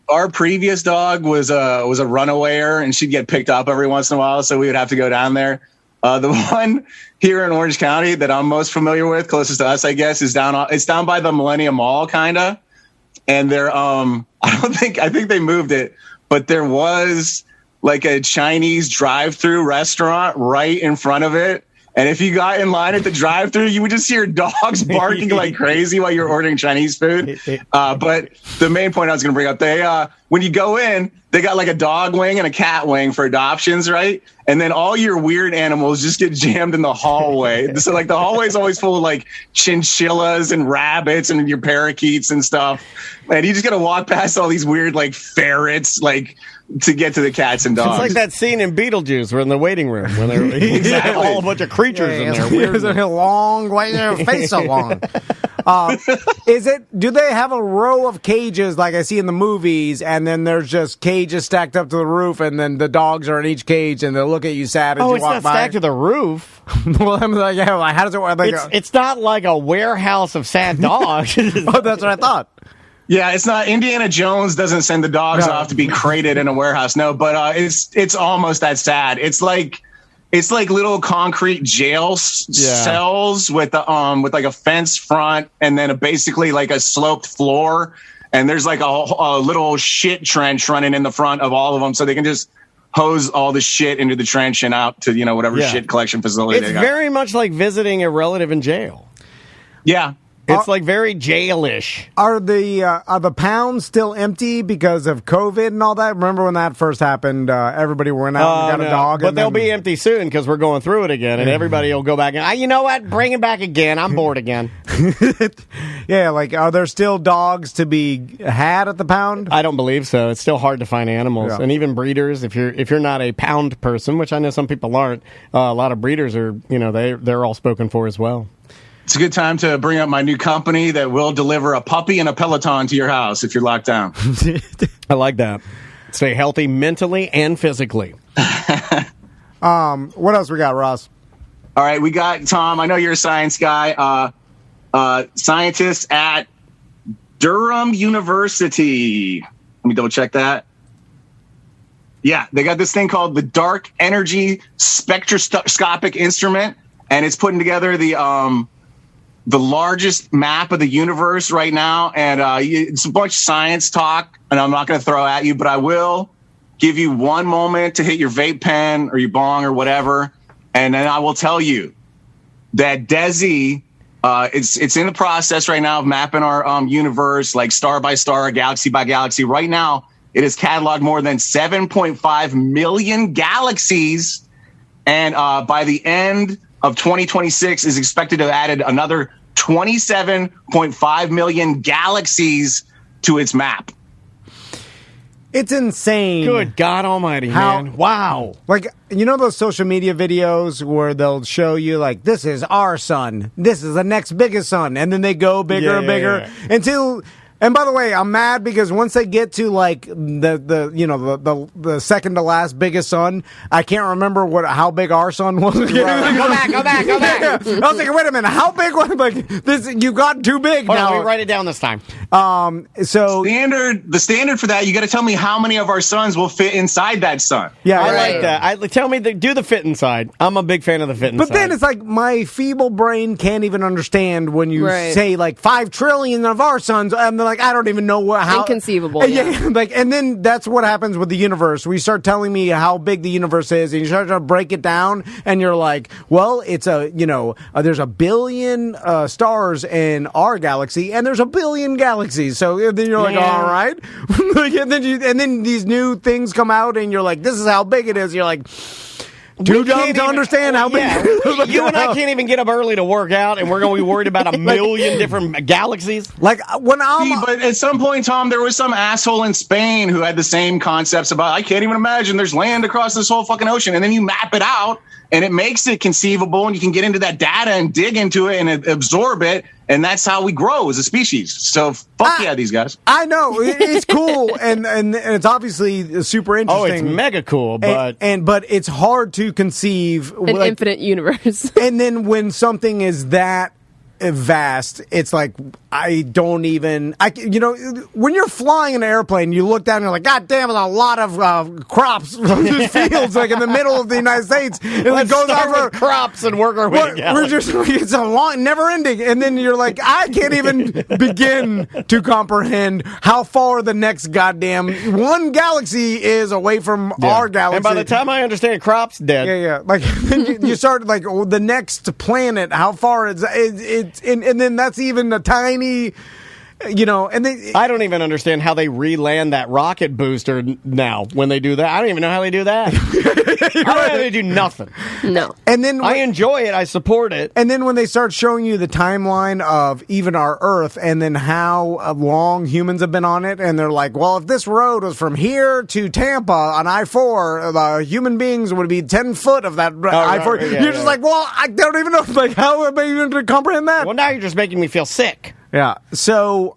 Our previous dog was a runawayer, and she'd get picked up every once in a while, so we would have to go down there. The one here in Orange County that I'm most familiar with, closest to us, I guess, is it's down by the Millennium Mall, kind of. And they're I think they moved it, but there was like a Chinese drive-through restaurant right in front of it. And if you got in line at the drive-thru, you would just hear dogs barking like crazy while you're ordering Chinese food. But the main point I was going to bring up, when you go in, they got like a dog wing and a cat wing for adoptions, right? And then all your weird animals just get jammed in the hallway. So like the hallway is always full of like chinchillas and rabbits and your parakeets and stuff. And you just got to walk past all these weird like ferrets, like to get to the cats and dogs. It's like that scene in Beetlejuice where in the waiting room when they're all a bunch of creatures in there. Weird. There's a long way, their face so long. Do they have a row of cages like I see in the movies, and then there's just cages stacked up to the roof, and then the dogs are in each cage, and they'll look at you sad as Oh, you it's walk not by? stacked to the roof. Well, I'm like, yeah, like, how does it work? Like, It's not like a warehouse of sad dogs. oh, that's what I thought. Yeah, it's not. Indiana Jones doesn't send the dogs off to be crated in a warehouse. No, but it's almost that sad. It's like little concrete jail cells with like a fence front and then basically like a sloped floor. And there's like a little shit trench running in the front of all of them, so they can just hose all the shit into the trench and out to whatever shit collection facility It's they got. very much like visiting a relative in jail. Yeah. It's like very jailish. Are the pounds still empty because of COVID and all that? Remember when that first happened? Everybody went out and got a dog. But and they'll then- be empty soon because we're going through it again, and everybody will go back and, you know what? Bring it back again. I'm bored again. Yeah, like, are there still dogs to be had at the pound? I don't believe so. It's still hard to find animals, Yeah. and even breeders. If you're not a pound person, which I know some people aren't, a lot of breeders are. They're all spoken for as well. It's a good time to bring up my new company that will deliver a puppy and a Peloton to your house if you're locked down. I like that. Stay healthy mentally and physically. What else we got, Ross? All right, we got Tom. I know you're a science guy. Scientists at Durham University. Let me double check that. Yeah, they got this thing called the Dark Energy Spectroscopic Instrument, and it's putting together the largest map of the universe right now. And it's a bunch of science talk, and I'm not going to throw at you, but I will give you one moment to hit your vape pen or your bong or whatever, and then I will tell you that DESI, it's in the process right now of mapping our universe, like star by star, galaxy by galaxy. Right now, it has cataloged more than 7.5 million galaxies, and by the end of 2026 is expected to have added another 27.5 million galaxies to its map. It's insane. Good God Almighty, man! Wow. Like, you know those social media videos where they'll show you, like, this is our sun, this is the next biggest sun, and then they go bigger and bigger until. And by the way, I'm mad because once they get to like the second to last biggest sun, I can't remember how big our sun was. Go back. I was thinking, wait a minute, how big was like this? You got too big. Hold now. on, let me write it down this time. So the standard for that, you got to tell me how many of our suns will fit inside that sun. Yeah, I right. like that. Tell me, do the fit inside. I'm a big fan of the fit inside. But then it's like my feeble brain can't even understand when you say like 5 trillion of our suns, and they're like, I don't even know how inconceivable. Yeah, like, and then that's what happens with the universe. We start telling me how big the universe is, and you start to break it down, and you're like, well, it's there's a billion stars in our galaxy, and there's a billion galaxies. So then you're like, all right, and then these new things come out, and you're like, this is how big it is. You're like. Too dumb to understand how big. Yeah, you and I can't even get up early to work out, and we're going to be worried about a million different galaxies. Like when But at some point, Tom, there was some asshole in Spain who had the same concepts about, I can't even imagine there's land across this whole fucking ocean. And then you map it out, and it makes it conceivable, and you can get into that data and dig into it and absorb it. And that's how we grow as a species. So fuck these guys. I know it's cool, and it's obviously super interesting. Oh, it's mega cool, but but it's hard to conceive an infinite universe. And then when something is that vast, it's like I don't even. When you're flying an airplane, you look down and you're like, God damn, there's a lot of crops, fields, like in the middle of the United States. And let's it goes start over with crops and work our way down. We're just it's a long, never ending, and then you're like, I can't even begin to comprehend how far the next goddamn one galaxy is away from our galaxy. And by the time I understand, crops dead. Yeah. Like you start like the next planet, how far it's and then that's even a tiny. And they, I don't even understand how they re-land that rocket booster now when they do that. I don't even know how they do that. I don't know how they do nothing. No. And then I enjoy it. I support it. And then when they start showing you the timeline of even our Earth and then how long humans have been on it, and they're like, well, if this road was from here to Tampa on I-4, human beings would be 10 foot of that I-4. You're just like, well, I don't even know. Like, how am I even going to comprehend that? Well, now you're just making me feel sick. Yeah. So,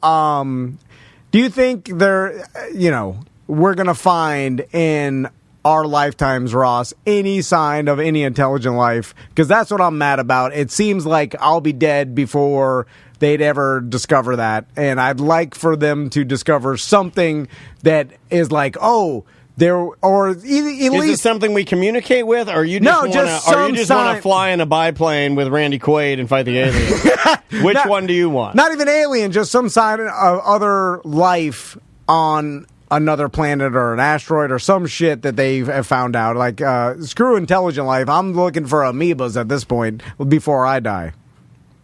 do you think we're going to find in our lifetimes, Ross, any sign of any intelligent life? Because that's what I'm mad about. It seems like I'll be dead before they'd ever discover that. And I'd like for them to discover something that is like, or at least is it something we communicate with, or you just want to fly in a biplane with Randy Quaid and fight the aliens? Which one do you want? Not even alien, just some sign of other life on another planet or an asteroid or some shit that they have found out. Like screw intelligent life. I'm looking for amoebas at this point before I die.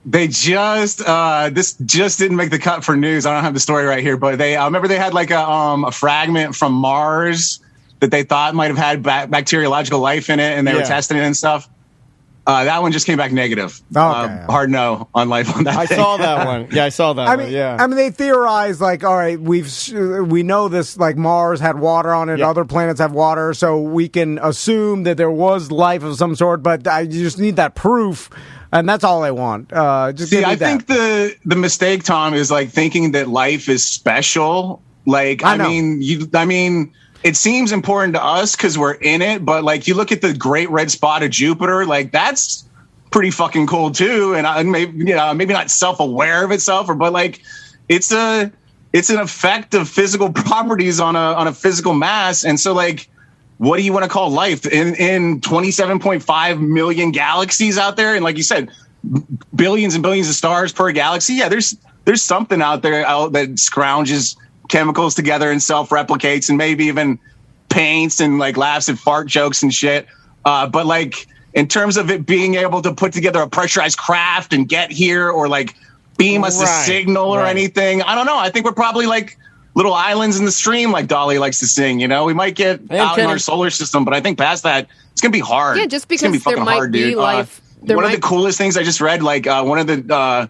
They just this just didn't make the cut for news. I don't have the story right here, but I remember they had like a fragment from Mars that they thought might have had bacteriological life in it, and they were testing it and stuff. That one just came back negative. Hard no on life on that. I saw that one. Yeah, I saw that one. Yeah. I mean, they theorize like, all right, we know this, like Mars had water on it, other planets have water, so we can assume that there was life of some sort, but I just need that proof. And that's all I want. I think the mistake, Tom, is like thinking that life is special. Like, I mean, it seems important to us because we're in it, but like you look at the great red spot of Jupiter, like that's pretty fucking cool too. And maybe not self-aware of itself, but like it's an effect of physical properties on a physical mass. And so like, what do you want to call life in 27.5 million galaxies out there? And like you said, billions and billions of stars per galaxy. Yeah, there's something out there that scrounges chemicals together and self-replicates and maybe even paints and like laughs at fart jokes and shit. But like in terms of it being able to put together a pressurized craft and get here or like beam us a signal or anything, I don't know. I think we're probably like little islands in the stream, like Dolly likes to sing. We might get out in our solar system, but I think past that, it's gonna be hard. Yeah, just because there might be life. One of the coolest things I just read, like one of the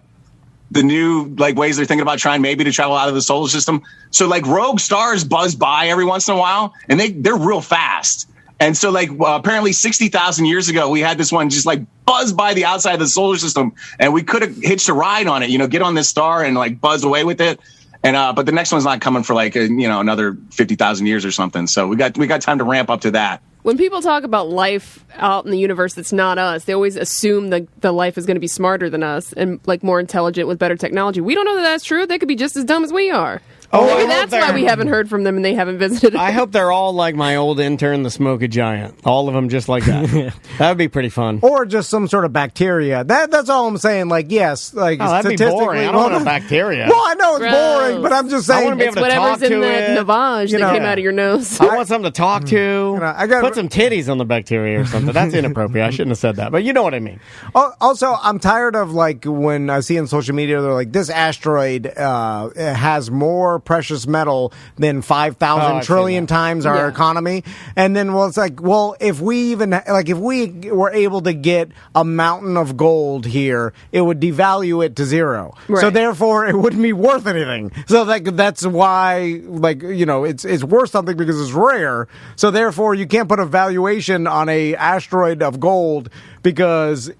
like ways they're thinking about trying maybe to travel out of the solar system. So like rogue stars buzz by every once in a while, and they're real fast. And so like apparently 60,000 years ago, we had this one just like buzz by the outside of the solar system, and we could have hitched a ride on it, get on this star and like buzz away with it. And but the next one's not coming for like another 50,000 years or something. So we got time to ramp up to that. When people talk about life out in the universe that's not us, they always assume that the life is going to be smarter than us and like more intelligent with better technology. We don't know that that's true. They could be just as dumb as we are. Oh, maybe that's why we haven't heard from them and they haven't visited us. I hope they're all like my old intern, the Smoky Giant. All of them just like that. That would be pretty fun. Or just some sort of bacteria. That's all I'm saying. Like, yes. Like, that'd be boring. I don't want a bacteria. Well, I know it's Gross. boring, but I'm just saying. I want to be able to whatever's talk in to that it. Navage that came out of your nose. I want something to talk to. I got Put some titties on the bacteria or something. That's inappropriate. I shouldn't have said that, but you know what I mean. Also, I'm tired of like when I see on social media, they're like, this asteroid has more precious metal than 5,000 trillion times our economy. And then, it's like, if we were able to get a mountain of gold here, it would devalue it to zero. Right. So therefore, it wouldn't be worth anything. So that's why, it's worth something because it's rare. So therefore, you can't put a valuation on a asteroid of gold because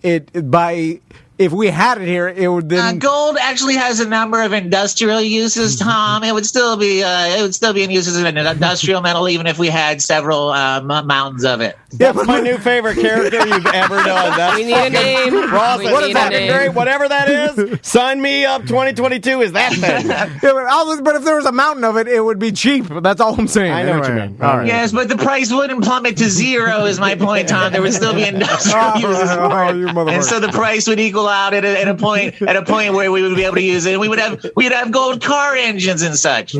if we had it here, it would then. Gold actually has a number of industrial uses, Tom. It would still be in use as an industrial metal, even if we had several mountains of it. That's my new favorite character you've ever done. That's We need a name. Ross, We what need is a that? name. Great. Whatever that is, sign me up. 2022 is that thing. But if there was a mountain of it, it would be cheap. That's all I'm saying. I know what you mean. All right. Yes, but the price wouldn't plummet to zero, is my point, Tom. There would still be industrial uses for it. You motherfucker. And so the price would equal out at a point where we would be able to use it, and we'd have gold car engines and such.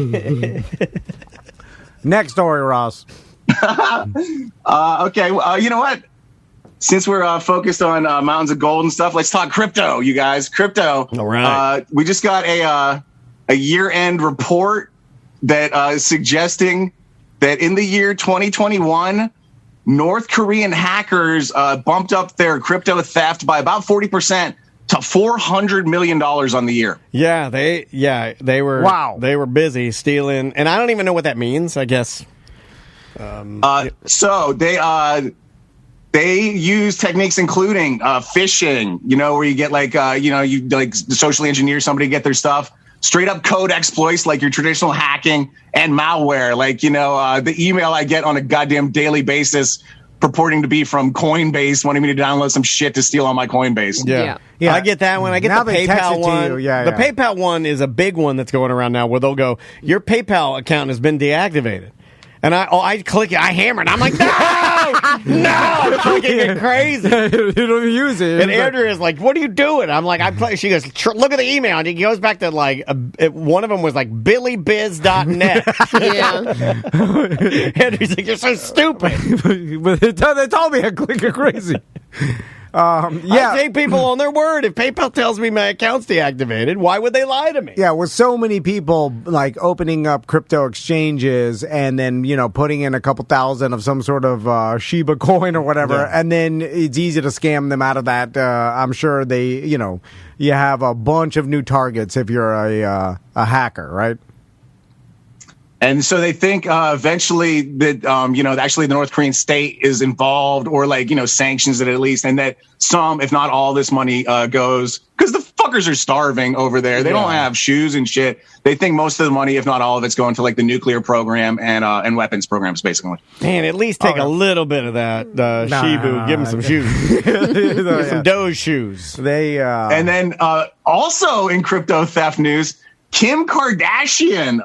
Next story, Ross. Okay, you know what? Since we're focused on mountains of gold and stuff, let's talk crypto, you guys. Crypto. All right. We just got a year-end report that is suggesting that in the year 2021, North Korean hackers bumped up their crypto theft by about 40% to $400 million on the year. Yeah, they were. Wow. They were busy stealing, and I don't even know what that means. I guess. So they use techniques including phishing, where you get you like socially engineer somebody to get their stuff, straight up code exploits like your traditional hacking, and malware, like the email I get on a goddamn daily basis purporting to be from Coinbase, wanting me to download some shit to steal on my Coinbase. Yeah. I get that one. I get Now the they text it PayPal to one. you. Yeah, the yeah. PayPal one is a big one that's going around now, where they'll go, your PayPal account has been deactivated. And I click it, I hammer it. I'm like, no, I'm clicking it crazy. You don't use it. And Andrea is like, what are you doing? I'm like, she goes, look at the email. And he goes back to one of them was like billybiz.net. Yeah. And he's like, you're so stupid. But they told me I click it crazy. I take people on their word. If PayPal tells me my account's deactivated, why would they lie to me? Yeah, with so many people like opening up crypto exchanges and then, putting in a couple thousand of some sort of Shiba coin or whatever, and then it's easy to scam them out of that. I'm sure you have a bunch of new targets if you're a hacker, right? And so they think eventually that, actually the North Korean state is involved, or sanctions it at least, and that some, if not all, this money goes, because the fuckers are starving over there. They don't have shoes and shit. They think most of the money, if not all of it's going to the nuclear program and weapons programs, basically. Man, at least take a little bit of that Shibu. Give them some shoes. Give some Doge shoes. And then also in crypto theft news, Kim Kardashian,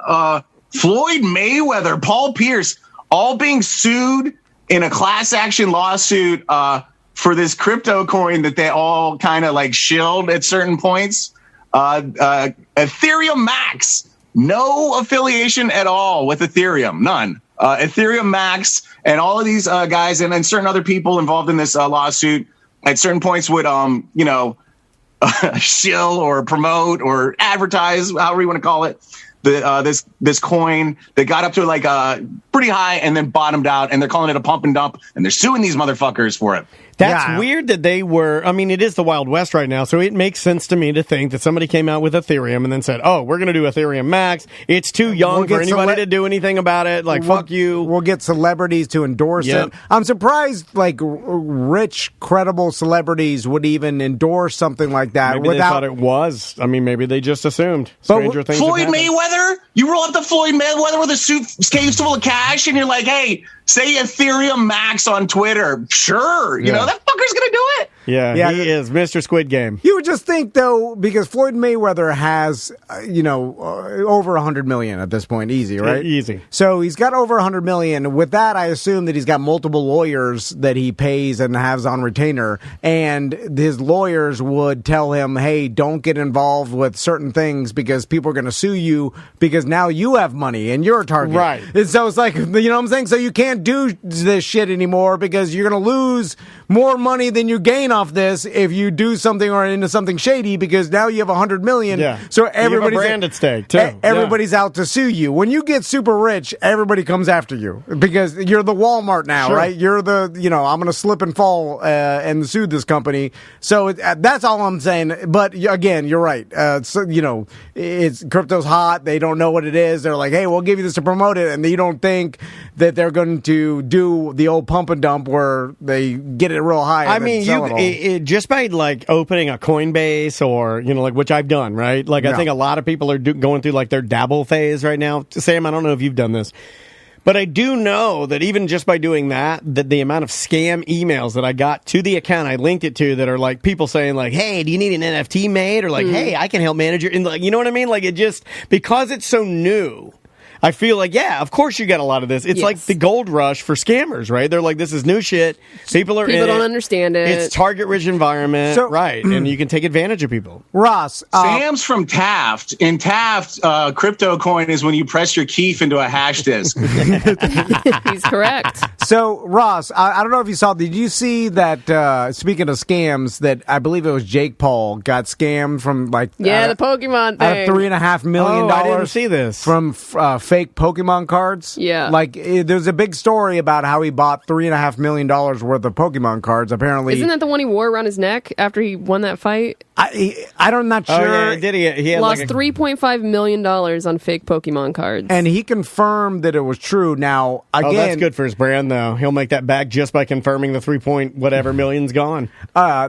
Floyd Mayweather, Paul Pierce, all being sued in a class action lawsuit for this crypto coin that they all kind of shilled at certain points. Ethereum Max, no affiliation at all with Ethereum, none. Ethereum Max and all of these guys and certain other people involved in this lawsuit at certain points would, shill or promote or advertise, however you want to call it, this coin that got up to like pretty high and then bottomed out, and they're calling it a pump and dump, and they're suing these motherfuckers for it. That's weird that they were. I mean, it is the Wild West right now, so it makes sense to me to think that somebody came out with Ethereum and then said, "Oh, we're going to do Ethereum Max. It's too young for anybody to do anything about it. Like, fuck you." We'll get celebrities to endorse it. I'm surprised, like rich, credible celebrities would even endorse something like that. Maybe they thought it was. I mean, maybe they just assumed stranger things. Floyd Mayweather, you roll up to Floyd Mayweather with a suitcase full of cash, and you're like, "Hey, say Ethereum Max on Twitter." Sure, you know that fucker's gonna do it. Yeah, he is Mr. Squid Game. You would just think, though, because Floyd Mayweather has, over 100 million at this point, easy, right? Easy. So he's got over 100 million. With that, I assume that he's got multiple lawyers that he pays and has on retainer, and his lawyers would tell him, "Hey, don't get involved with certain things because people are going to sue you because now you have money and you're a target." Right. And so it's like, you know what I'm saying? So you can't do this shit anymore because you're going to lose more money than you gain off this if you do something or into something shady, because now you have 100 million. Yeah. So you have a everybody's brand at stake too. Everybody's out to sue you. When you get super rich, everybody comes after you because you're the Walmart now, right? You're the, I'm going to slip and fall and sue this company. So that's all I'm saying. But again, you're right. It's crypto's hot. They don't know what it is. They're like, "Hey, we'll give you this to promote it," and you don't think that they're going to do the old pump and dump where they get it real high. I mean, just by like opening a Coinbase or like which I've done, right? Like I think a lot of people are going through like their dabble phase right now. Sam, I don't know if you've done this, but I do know that even just by doing that the amount of scam emails that I got to the account I linked it to that are like people saying like, "Hey, do you need an NFT made?" Or like, "Hey, I can help manage your," and like, you know what I mean? Like it just, because it's so new, I feel like, of course you get a lot of this. It's like the gold rush for scammers, right? They're like, this is new shit. People don't understand it. It's target-rich environment, right? And you can take advantage of people. Ross. Sam's from Taft. In Taft, crypto coin is when you press your keef into a hash disk. He's correct. So, Ross, I don't know if you saw, did you see that, speaking of scams, that I believe it was Jake Paul got scammed from like... the Pokemon thing. Out of $3.5 million. I didn't see this. From fake Pokemon cards. Yeah. Like, there's a big story about how he bought $3.5 million worth of Pokemon cards. Apparently. Isn't that the one he wore around his neck after he won that fight? I'm not sure. Oh, yeah, did he had lost $3.5 million on fake Pokemon cards. And he confirmed that it was true. Now, again... Oh, that's good for his brand, though. He'll make that back just by confirming the 3-point-whatever million's gone.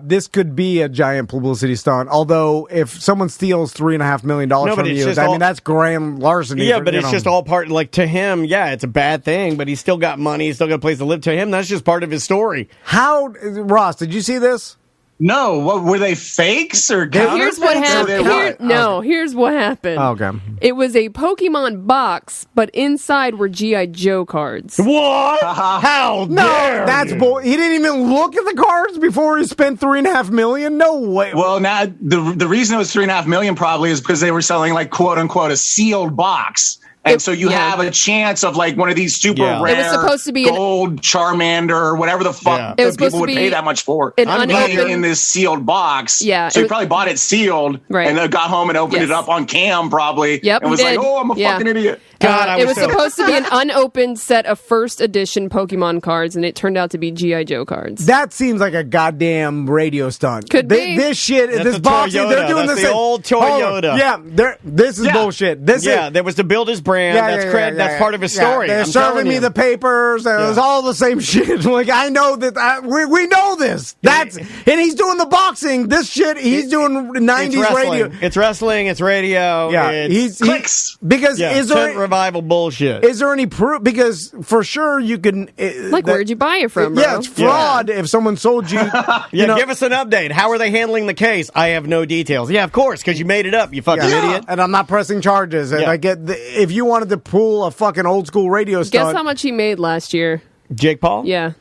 This could be a giant publicity stunt. Although, if someone steals $3.5 million from you, that's grand larceny. Yeah, but it's just all part, like, to him, it's a bad thing, but he's still got money, he's still got a place to live. To him, that's just part of his story. Ross, did you see this? No, what were they, fakes or here's what happened. Here's what happened. Okay. It was a Pokemon box, but inside were G.I. Joe cards. What? How dare that's bull. He didn't even look at the cards before he spent $3.5 million. No way. Well, now the reason it was $3.5 million probably is because they were selling like quote unquote a sealed box. And so you have a chance of like one of these super rare it was supposed to be gold Charmander or whatever the fuck that people would pay that much for. In this sealed box. Yeah. So he probably bought it sealed and then got home and opened it up on cam probably. Yep, and was like, "Oh, I'm a fucking idiot." God, it was supposed to be an unopened set of first edition Pokemon cards, and it turned out to be G.I. Joe cards. That seems like a goddamn radio stunt. Could be. This shit, that's this boxing, they're doing that's this. The old Toyota. This is bullshit. There was to build his brand. That's cred. That's part of his story. They're serving me the papers. It was all the same shit. Like, I know that. We know this. And he's doing the boxing. This shit, he's doing 90s radio. It's wrestling. It's radio. Yeah. It's clicks. Because is there revival bullshit. Is there any proof? Because for sure you can. Where'd you buy it from, bro? Yeah, it's fraud if someone sold you. Give us an update. How are they handling the case? I have no details. Yeah, of course, because you made it up, you fucking idiot. And I'm not pressing charges. And I get if you wanted to pull a fucking old school radio stunt. Guess how much he made last year? Jake Paul? Yeah.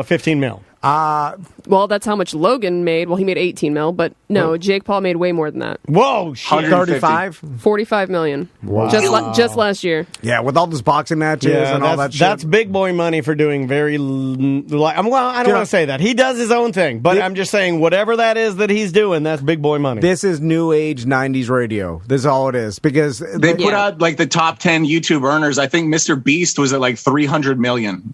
15 mil. Well, that's how much Logan made. Well, he made 18 mil, but no, Jake Paul made way more than that. Whoa, shit. 35? 45 million. Wow. Just last year. Yeah, with all those boxing matches and all that shit. That's big boy money for doing very. Well, I don't want to say that. He does his own thing, but I'm just saying whatever that is that he's doing, that's big boy money. This is new age 90s radio. This is all it is. Because they put out like the top 10 YouTube earners. I think Mr. Beast was at like 300 million.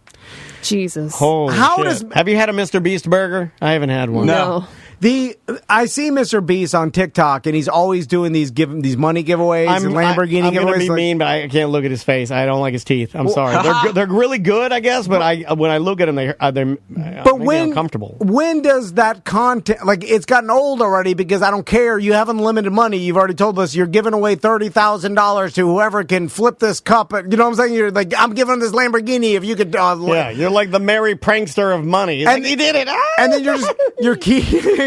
Jesus. Holy shit. Have you had a Mr. Beast burger? I haven't had one. No. I see Mr. Beast on TikTok, and he's always doing these money giveaways and Lamborghini I'm giveaways. I'm going to be mean, but I can't look at his face. I don't like his teeth. I'm sorry. They're really good, I guess, but when I look at them, they're uncomfortable. When does that content, like, it's gotten old already because I don't care. You have unlimited money. You've already told us you're giving away $30,000 to whoever can flip this cup. You know what I'm saying? You're like, I'm giving this Lamborghini if you could. You're like the merry prankster of money. And he did it. And then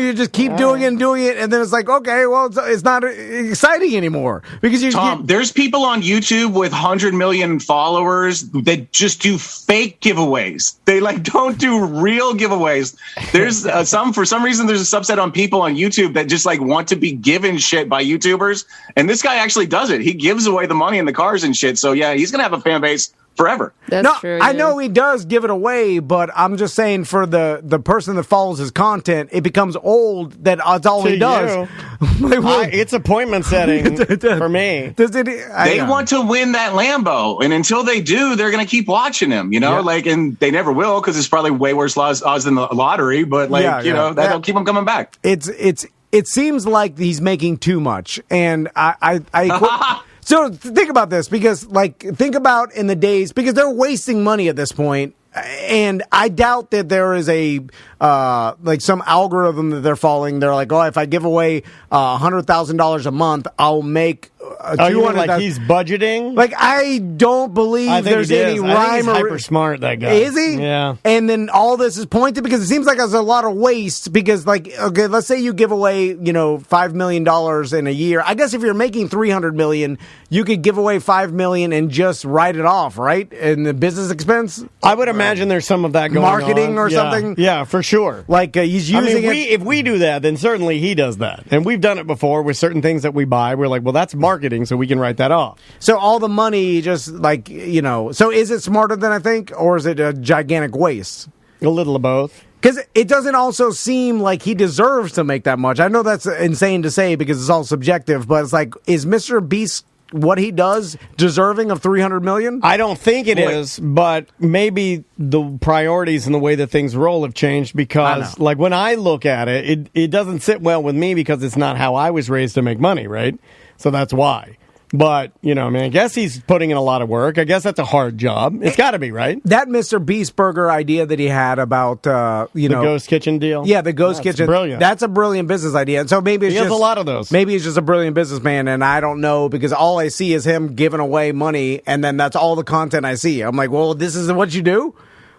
you just keep doing it, and then it's like, okay, well, it's not exciting anymore because there's people on YouTube with 100 million followers that just do fake giveaways. They don't do real giveaways. There's for some reason there's a subset on people on YouTube that just want to be given shit by YouTubers, and this guy actually does it. He gives away the money in the cars and shit. So yeah, he's gonna have a fan base forever. That's true. I know he does give it away, but I'm just saying for the person that follows his content, it becomes old that that's all he does. It's appointment setting for me. They want to win that Lambo, and until they do, they're going to keep watching him, and they never will because it's probably way worse odds than the lottery, but that'll keep them coming back. It seems like he's making too much, and I So think about this, because think about in the days, because they're wasting money at this point, and I doubt that there is a some algorithm that they're following. They're like, oh, if I give away $100,000 a month, I'll make. You want he's budgeting? I don't believe there's any rhyme. I think he's hyper smart, that guy. Is he? Yeah. And then all this is pointed because it seems like there's a lot of waste. Because okay, let's say you give away $5 million in a year. I guess if you're making $300 million, you could give away $5 million and just write it off, right? And the business expense. I would imagine there's some of that going on. Marketing or something. Yeah, for sure. He's using it. If we do that, then certainly he does that, and we've done it before with certain things that we buy. We're like, well, that's marketing, so we can write that off. So all the money just so is it smarter than I think, or is it a gigantic waste? A little of both. Because it doesn't also seem like he deserves to make that much. I know that's insane to say because it's all subjective, but it's like, is Mr. Beast what he does deserving of $300 million? I don't think it is, but maybe the priorities and the way that things roll have changed because, when I look at it doesn't sit well with me because it's not how I was raised to make money, right? So that's why. But, I guess he's putting in a lot of work. I guess that's a hard job. It's got to be, right? That Mr. Beast Burger idea that he had about, the Ghost Kitchen deal? Yeah, the Ghost Kitchen. Brilliant. That's a brilliant business idea. And so maybe it's he has a lot of those. Maybe he's just a brilliant businessman, and I don't know, because all I see is him giving away money, and then that's all the content I see. I'm like, well, this is what you do?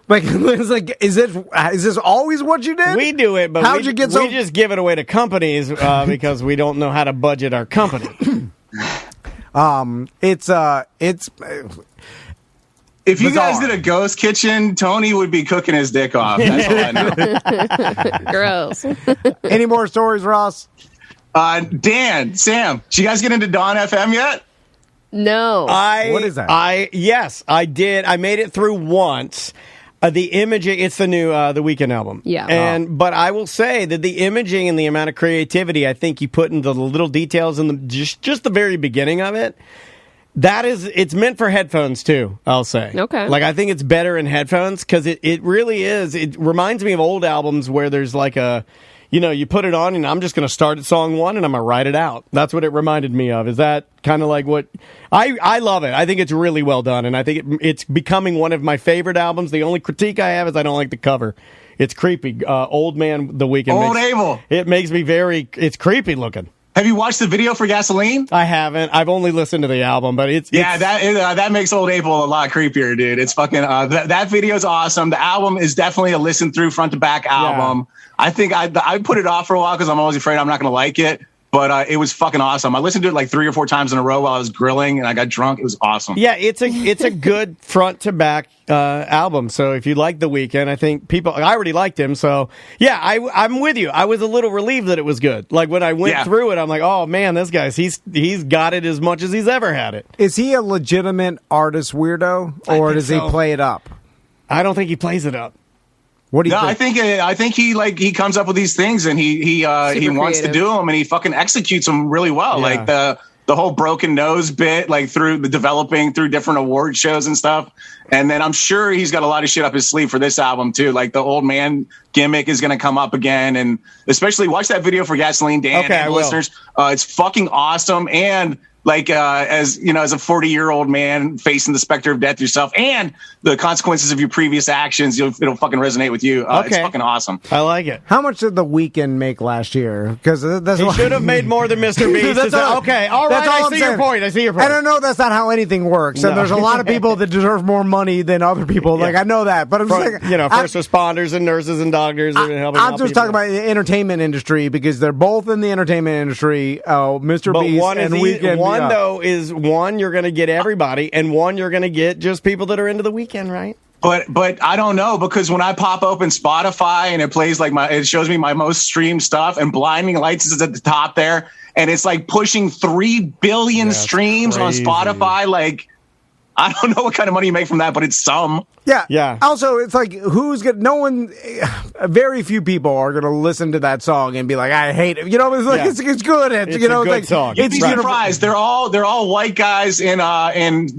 It's like, is this always what you did? We do it, but we just give it away to companies because we don't know how to budget our company. It's if you guys did a ghost kitchen, Tony would be cooking his dick off. That's all I know. Gross. Any more stories, Ross? Dan, Sam, did you guys get into Dawn FM yet? No. What is that? Yes, I did. I made it through once. The imaging, it's the new The Weeknd album. Yeah. But I will say that the imaging and the amount of creativity I think you put into the little details in just the very beginning of it, it's meant for headphones too, I'll say. Okay. I think it's better in headphones because it really is. It reminds me of old albums where there's you put it on and I'm just going to start at song one and I'm going to write it out. That's what it reminded me of. Is that kind of like what I love it. I think it's really well done, and I think it's becoming one of my favorite albums. The only critique I have is I don't like the cover. It's creepy. Old Man, The Weeknd. Old Abel. It makes me it's creepy looking. Have you watched the video for Gasoline? I haven't. I've only listened to the album, but that makes Old Abel a lot creepier, dude. It's fucking that video is awesome. The album is definitely a listen through front to back album. Yeah. I think I put it off for a while because I'm always afraid I'm not going to like it. But it was fucking awesome. I listened to it like 3 or 4 times in a row while I was grilling, and I got drunk. It was awesome. Yeah, it's a good front to back album. So if you like The Weeknd, I think I already liked him. So yeah, I'm with you. I was a little relieved that it was good. Like when I went through it, I'm like, oh man, this guy's he's got it as much as he's ever had it. Is he a legitimate artist weirdo, or does he play it up? I don't think he plays it up. What do you think? I think he comes up with these things and he wants to do them and he fucking executes them really well. Yeah. Like the whole broken nose bit, like through the developing through different award shows and stuff. And then I'm sure he's got a lot of shit up his sleeve for this album too. Like the old man gimmick is going to come up again, and especially watch that video for Gasoline Dan. Okay, listeners, it's fucking awesome. And like as you know, as a 40-year-old man facing the specter of death yourself and the consequences of your previous actions, it'll fucking resonate with you. It's fucking awesome. I like it. How much did The Weeknd make last year? Because he should have made more than Mr. Beast. Okay, all right. I see your point. And I know that's not how anything works. And there's a lot of people that deserve more money than other people. Like I know that, but I'm just like, first responders and nurses and doctors. I'm just talking about the entertainment industry because they're both in the entertainment industry. Mr. Beast and Weeknd. One though is you're going to get everybody, and one you're going to get just people that are into The Weeknd, right? But I don't know, because when I pop open Spotify and it plays like it shows me my most streamed stuff, and Blinding Lights is at the top there, and it's like pushing 3 billion streams crazy. On Spotify. Like, I don't know what kind of money you make from that, but it's some. Yeah. Also, it's like, very few people are going to listen to that song and be like, I hate it. You know, it's like, it's good. It's a good song. You'd be surprised. They're all white guys in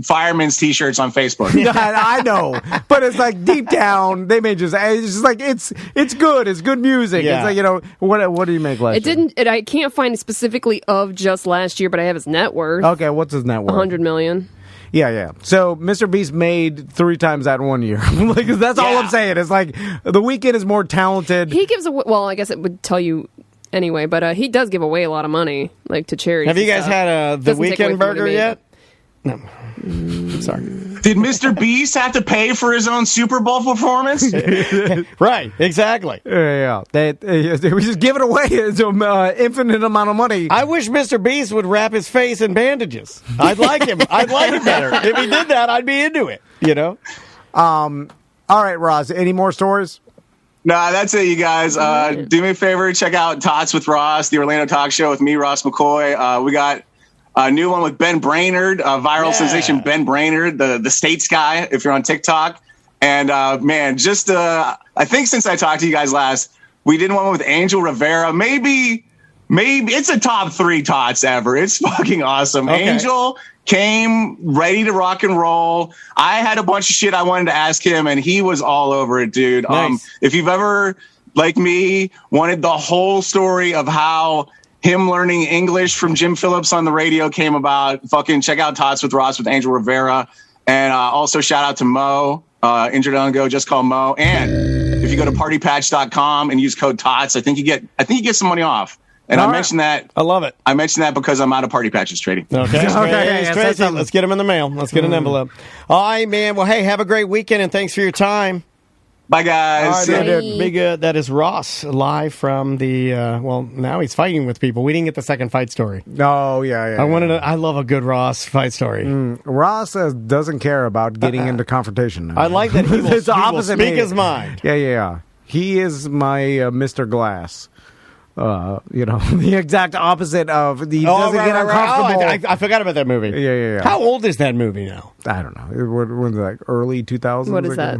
firemen's t-shirts on Facebook. Yeah, I know. But it's like deep down, they may just, it's just like, it's good. It's good music. Yeah. It's like, you know, what do you make last year? I can't find specifically of just last year, but I have his net worth. Okay, what's his net worth? 100 million. Yeah. So Mr. Beast made 3 times that in 1 year. Like, that's all I'm saying. It's like The Weeknd is more talented. He gives away. Well, I guess it would tell you anyway, but he does give away a lot of money, like to charities. Have you guys had The Weeknd burger yet? No. Sorry. Did Mr. Beast have to pay for his own Super Bowl performance? Right, exactly. Yeah. They just give it away. It's an infinite amount of money. I wish Mr. Beast would wrap his face in bandages. I'd like him. I'd like it better. If he did that, I'd be into it, you know? All right, Roz, any more stories? Nah, that's it, you guys. Do me a favor, check out Tots with Ross, the Orlando talk show with me, Ross McCoy. We got a new one with Ben Brainerd, viral sensation Ben Brainerd, the States guy, if you're on TikTok. And man, just I think since I talked to you guys last, we did one with Angel Rivera. Maybe it's a top 3 Tots ever. It's fucking awesome. Okay. Angel came ready to rock and roll. I had a bunch of shit I wanted to ask him, and he was all over it, dude. Nice. If you've ever, like me, wanted the whole story of how him learning English from Jim Phillips on the radio came about, fucking check out Tots with Ross with Angel Rivera. And also shout out to Mo, Injured on Go, just call Mo. And if you go to partypatch.com and use code TOTS, I think you get some money off. And I mentioned that. I love it. I mentioned that because I'm out of Party Patches trading. Okay. Let's get them in the mail. Let's get an envelope. All right, man. Well, hey, have a great weekend, and thanks for your time. Bye, guys. All right, be good. That is Ross live from the. Now he's fighting with people. We didn't get the second fight story. Oh yeah. I love a good Ross fight story. Ross doesn't care about getting into confrontation now. I like that he will speak his mind. Yeah. He is my Mr. Glass. The exact opposite of the doesn't get uncomfortable. I forgot about that movie. Yeah. How old is that movie now? I don't know. When like early 2000s. What is that?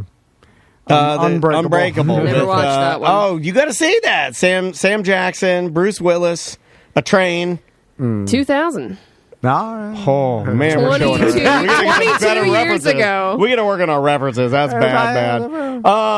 Unbreakable. Never watched that one. Oh, you got to see that. Sam Jackson, Bruce Willis, a train. 2000. Oh man, we're showing 22 years ago. We got to work on our references. That's bad.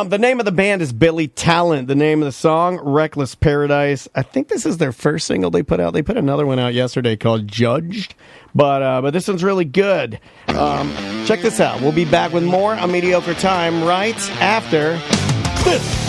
The name of the band is Billy Talent. The name of the song, Reckless Paradise. I think this is their first single they put out. They put another one out yesterday called Judged. But this one's really good. Check this out. We'll be back with more on Mediocre Time right after this.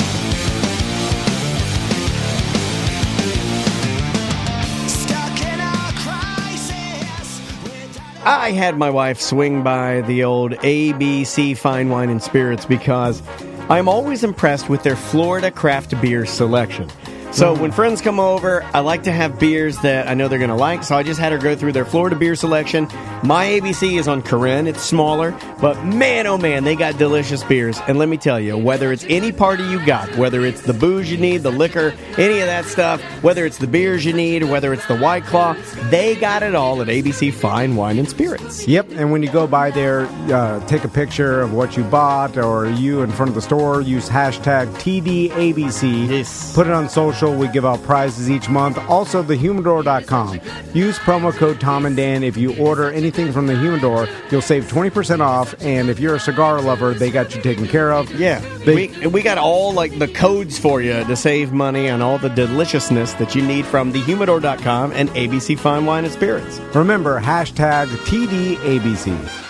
I had my wife swing by the old ABC Fine Wine and Spirits because I'm always impressed with their Florida craft beer selection. So when friends come over, I like to have beers that I know they're going to like, so I just had her go through their Florida beer selection. My ABC is on Corinne. It's smaller, but man, oh man, they got delicious beers. And let me tell you, whether it's any party you got, whether it's the booze you need, the liquor, any of that stuff, whether it's the beers you need, or whether it's the White Claw, they got it all at ABC Fine Wine and Spirits. Yep, and when you go by there, take a picture of what you bought, or you in front of the store, use hashtag TDABC. Yes. Put it on social. We give out prizes each month. Also, thehumidor.com. Use promo code Tom and Dan. If you order anything from the Humidor, you'll save 20% off, and if you're a cigar lover, they got you taken care of. Yeah, we got all like the codes for you to save money on all the deliciousness that you need from thehumidor.com and ABC Fine Wine and Spirits. Remember, hashtag TDABC.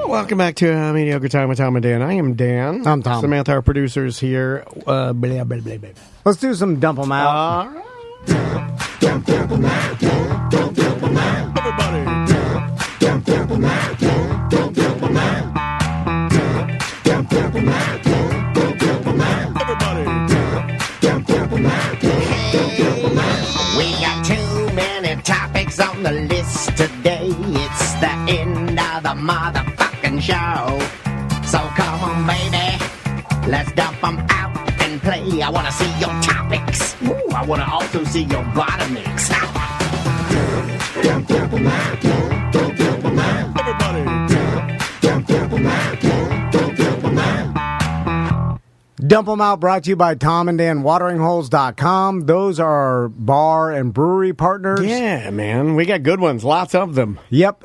Welcome back to Mediocre Time with Tom and Dan. I am Dan. I'm Tom. Samantha, our producer's here. Blah, blah, blah, blah, blah. Let's do some dump 'em out. All right. We got too many topics on the list today. It's the end of the motherfucking show. So come on, baby, let's dump 'em out and play. I wanna see your topics. Ooh, I wanna also see your bottomics. Dump 'em out, brought to you by Tom and Dan wateringholes.com. Those are our bar and brewery partners. Yeah, man. We got good ones. Lots of them. Yep,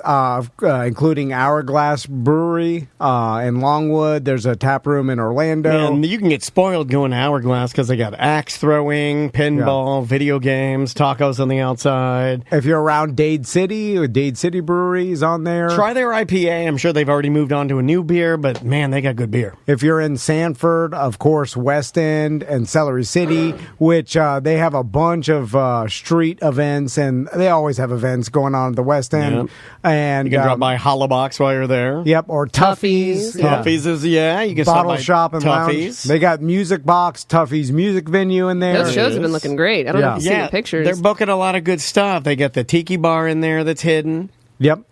including Hourglass Brewery in Longwood. There's a tap room in Orlando. Man, you can get spoiled going to Hourglass because they got axe throwing, pinball, video games, tacos on the outside. If you're around Dade City, Dade City Brewery is on there. Try their IPA. I'm sure they've already moved on to a new beer, but man, they got good beer. If you're in Sanford, of course, West End and Celery City, which they have a bunch of street events, and they always have events going on at the West End. Yep. And You can drop by Hollabox while you're there. Yep, or Tuffy's. Tuffy's is, you can Bottle stop by Shop and Lounge. Tuffy's. They got Music Box, Tuffy's Music Venue in there. Those shows have been looking great. I don't know if you've seen the pictures. They're booking a lot of good stuff. They got the Tiki Bar in there that's hidden. Yep.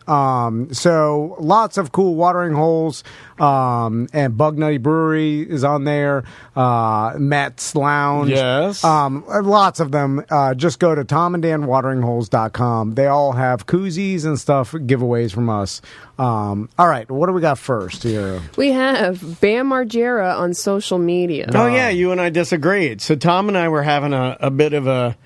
So lots of cool watering holes. And Bug Nutty Brewery is on there. Matt's Lounge. Yes. Lots of them. Just go to tomanddanwateringholes.com. They all have koozies and stuff, giveaways from us. All right. What do we got first here? We have Bam Margera on social media. Oh, yeah. You and I disagreed. So Tom and I were having a bit of a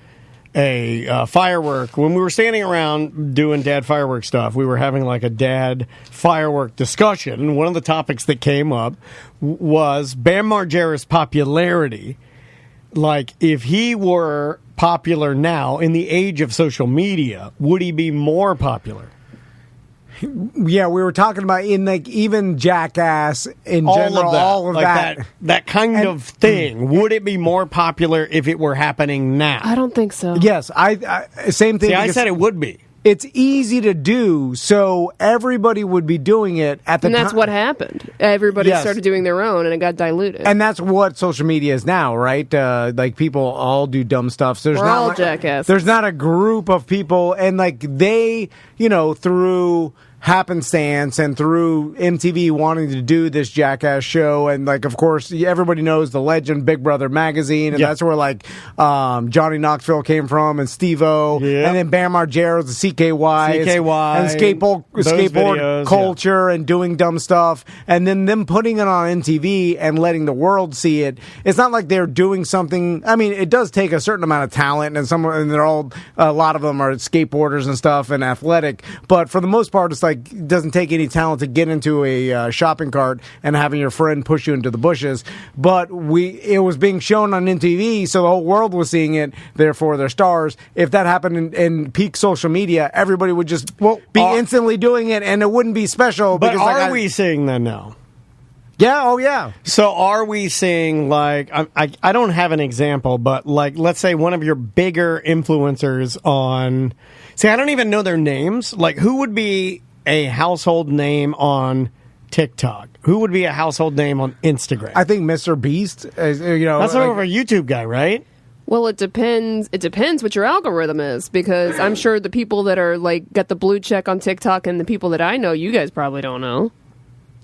firework. When we were standing around doing dad firework stuff, we were having like a dad firework discussion. And one of the topics that came up was Bam Margera's popularity. Like, if he were popular now in the age of social media, would he be more popular? Yeah, we were talking about in like even Jackass in general, all of that. That kind of thing. Would it be more popular if it were happening now? I don't think so. Yes, I same thing. See, I said it would be. It's easy to do, so everybody would be doing it at the time. And that's what happened. Everybody Yes. started doing their own, and it got diluted. And that's what social media is now, right? Like people all do dumb stuff. So there's We're not all like, jackasses. There's not a group of people, and like they, through happenstance and through MTV wanting to do this Jackass show, and like of course everybody knows the legend Big Brother magazine, and that's where like Johnny Knoxville came from, and Steve-O, and then Bam Margera's the CKY and skateboard videos, culture and doing dumb stuff, and then them putting it on MTV and letting the world see it. It's not like they're doing something. I mean, it does take a certain amount of talent, and they're all, a lot of them are skateboarders and stuff and athletic, but for the most part it's like it doesn't take any talent to get into a shopping cart and having your friend push you into the bushes. But it was being shown on MTV, so the whole world was seeing it. Therefore, they're stars. If that happened in peak social media, everybody would just be instantly doing it, and it wouldn't be special. But because are we seeing that now? Yeah, oh yeah. So are we seeing, like, I don't have an example, but, like, let's say one of your bigger influencers on, see, I don't even know their names. Like, who would be a household name on TikTok? Who would be a household name on Instagram? I think Mr. Beast, is, That's like, more of a YouTube guy, right? Well, it depends. It depends what your algorithm is, because I'm sure the people that are like got the blue check on TikTok and the people that I know, you guys probably don't know.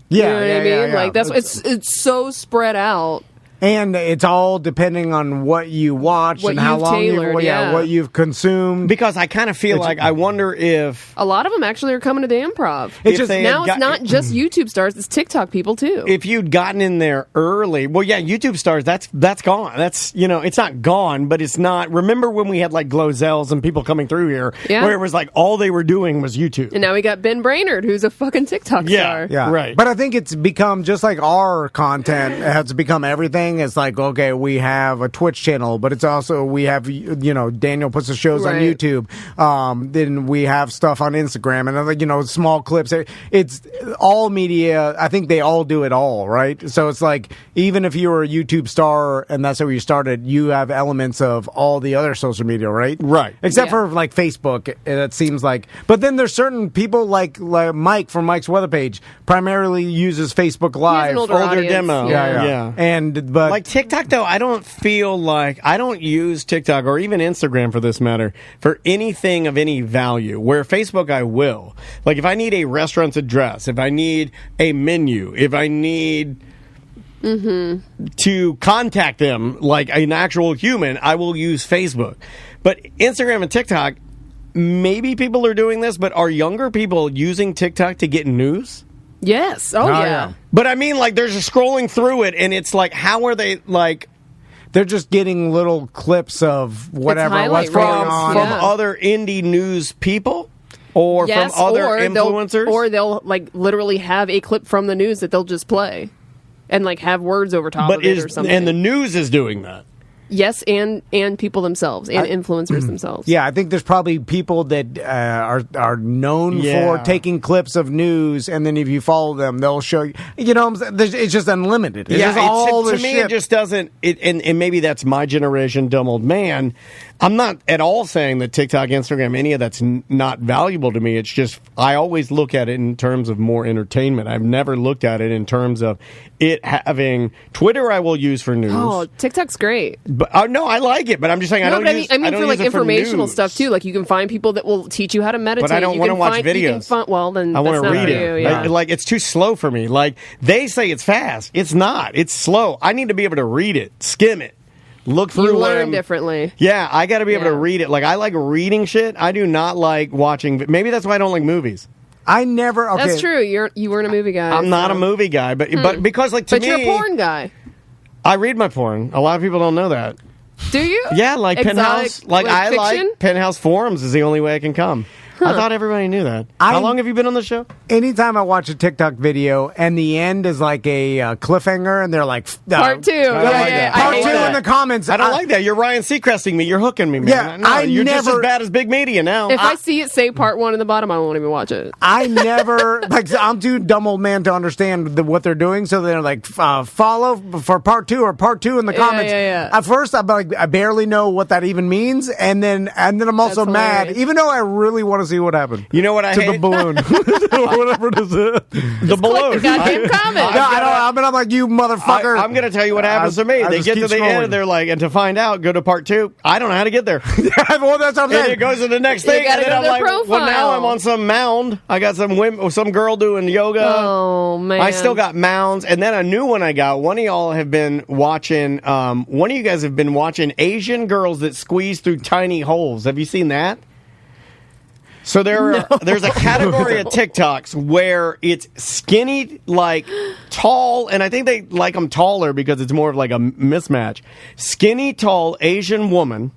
Yeah, You know what I mean? yeah. Like it's so spread out. And it's all depending on what you watch What and how you've long tailored, yeah. what you've consumed. Because I kind of feel like, I wonder if A lot of them actually are coming to the Improv. It's just- they had now it's got- not just YouTube stars; it's TikTok people too. if you'd gotten in there early, well, yeah, YouTube stars, that's gone. That's, it's not gone, but it's not. Remember when we had like Glozels and people coming through here, Yeah. where it was like all they were doing was YouTube. And now we got Ben Brainerd, who's a fucking TikTok star. Yeah, right. But I think it's become just like our content has become everything. It's like, okay, we have a Twitch channel, but it's also we have Daniel puts the shows on Right. YouTube. Then we have stuff on Instagram and other small clips. It's all media. I think they all do it all, right? So it's like even if you were a YouTube star and that's how you started, you have elements of all the other social media, right? Right. Except Yeah. for like Facebook, it seems like. But then there's certain people like Mike from Mike's Weather Page primarily uses Facebook Live. an older audience. demo. Yeah. But Like TikTok, though, I don't feel like I don't use TikTok or even Instagram for this matter for anything of any value. Where Facebook, I will. Like if I need a restaurant's address, if I need a menu, if I need to contact them like an actual human, I will use Facebook. But Instagram and TikTok, maybe people are doing this, but are younger people using TikTok to get news? Yes. Oh, yeah. But I mean, like, they're just scrolling through it, and it's like, how are they, like... they're just getting little clips of whatever highlight what's going reels. on. from Yeah. other indie news people? Or Yes, from other or influencers? or they'll like literally have a clip from the news that they'll just play, and like have words over top of it or something. and the news is doing that. Yes, and people themselves and influencers themselves. Yeah, I think there's probably people that are known Yeah. for taking clips of news, and then if you follow them, they'll show you. It's just unlimited. It's just all to the me, shit. it just doesn't. And maybe that's my generation, dumb old man. I'm not at all saying that TikTok, Instagram, any of that's not valuable to me. It's just I always look at it in terms of more entertainment. I've never looked at it in terms of it having Twitter. I will use for news. Oh, TikTok's great. But no, I like it, but I'm just saying I No, don't but use. I mean don't for like use it for informational news. stuff too. Like you can find people that will teach you how to meditate. But I don't You want to can watch find- you can videos. find- well, then I want to read it. You, yeah. Like it's too slow for me. Like they say it's fast. It's not. It's slow. I need to be able to read it, skim it, look through. You what learn I'm- differently. Yeah, I got to be able to Yeah. read it. Like I like reading shit. I do not like watching. Maybe that's why I don't like movies. I never. Okay, That's true. You weren't a movie guy. I'm not so- a movie guy, but because like to But me, you're a porn guy. I read my porn. A lot of people don't know that. Do you? Yeah, like Exotic, Penthouse. Like I fiction? like Penthouse forums is the only way I can come. I thought everybody knew that. How long have you been on the show? Anytime I watch a TikTok video and the end is like a cliffhanger, and they're like Part two. I don't like that. part I hate two that. in the comments. I don't like that. You're Ryan Seacresting me. You're hooking me, man. Yeah, No, I you're just as never- bad as Big Media now. If I see it say part one in the bottom, I won't even watch it. I never like. I'm too dumb old man to understand what they're doing. So they're like, follow for part two or part two in the Yeah, comments. yeah. At first, I'm like, I barely know what that even means, and then I'm also That's mad, hilarious. even though I really want to see what happened. You know what I to hate? the balloon, whatever it is. The balloon. the goddamn comment. No, I don't. I'm like, you motherfucker. I'm going to tell you what happens to me. I They just get keep to the scrolling. end, they're like, and to find out, go to part two. I don't know how to get there. Well, that's what I'm And saying. it goes to the next You thing, gotta and then go I'm to like, their well, now profile. I'm on some mound. I got some girl doing yoga. Oh, man. I still got mounds, and then a new one I got. One of y'all have been watching. One of you guys have been watching Asian girls that squeeze through tiny holes. Have you seen that? So there's a category of TikToks where it's skinny, like tall, and I think they like them taller because it's more of like a mismatch. Skinny, tall Asian woman,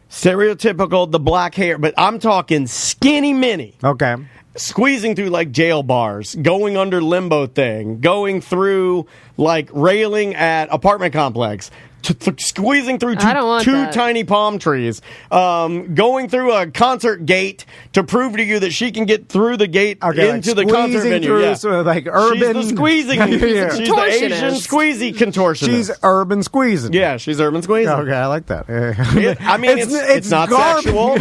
stereotypical, the black hair, but I'm talking skinny mini. Okay. Squeezing through like jail bars, going under limbo thing, going through like railing at apartment complex, squeezing through I don't want two that. tiny palm trees, going through a concert gate to prove to you that she can get through the gate into the concert squeezing venue. through, Yeah. so like urban. She's the squeezing. Yeah. She's the Contortionist. Asian squeezy contortionist. She's urban squeezing. Yeah, she's urban squeezing. Okay, I like that. I mean, it's not garbage. sexual.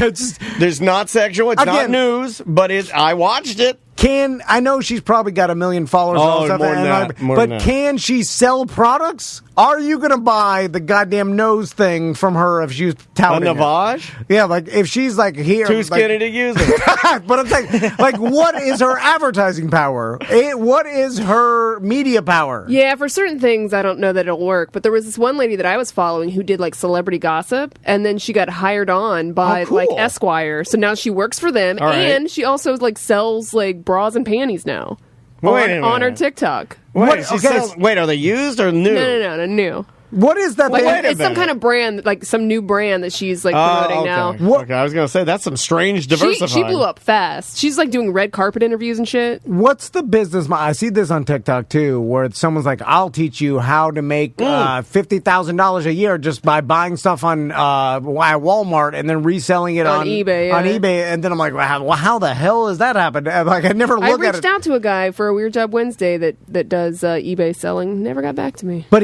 There's not sexual. It's not Again- news, but I watched it. I know she's probably got 1 million followers and all Oh, stuff, more than that, more than but that. can she sell products? Are you going to buy the goddamn nose thing from her if she's A touting it? Navage? Yeah, like if she's like here, Too like- skinny to use it. but it's like what is her advertising power? What is her media power? Yeah, for certain things, I don't know that it'll work. But there was this one lady that I was following who did like celebrity gossip, and then she got hired on by Oh, cool. like Esquire. So now she works for them, All right. and she also like sells like bras and panties now Wait a on her minute. TikTok. Wait, are they used or new? No, new. What is that? Like thing? it's some kind of brand, like some new brand that she's like promoting now. Okay, I was going to say, that's some strange diversifying. She blew up fast. She's like doing red carpet interviews and shit. What's the business? I see this on TikTok too, where someone's like, "I'll teach you how to make $50,000 a year just by buying stuff on Walmart and then reselling it On eBay, yeah. On eBay." And then I'm like, "Well, how the hell has that happened?" And, like, I never I look at reached it. out to a guy for a Weird Job Wednesday that does eBay selling. Never got back to me. But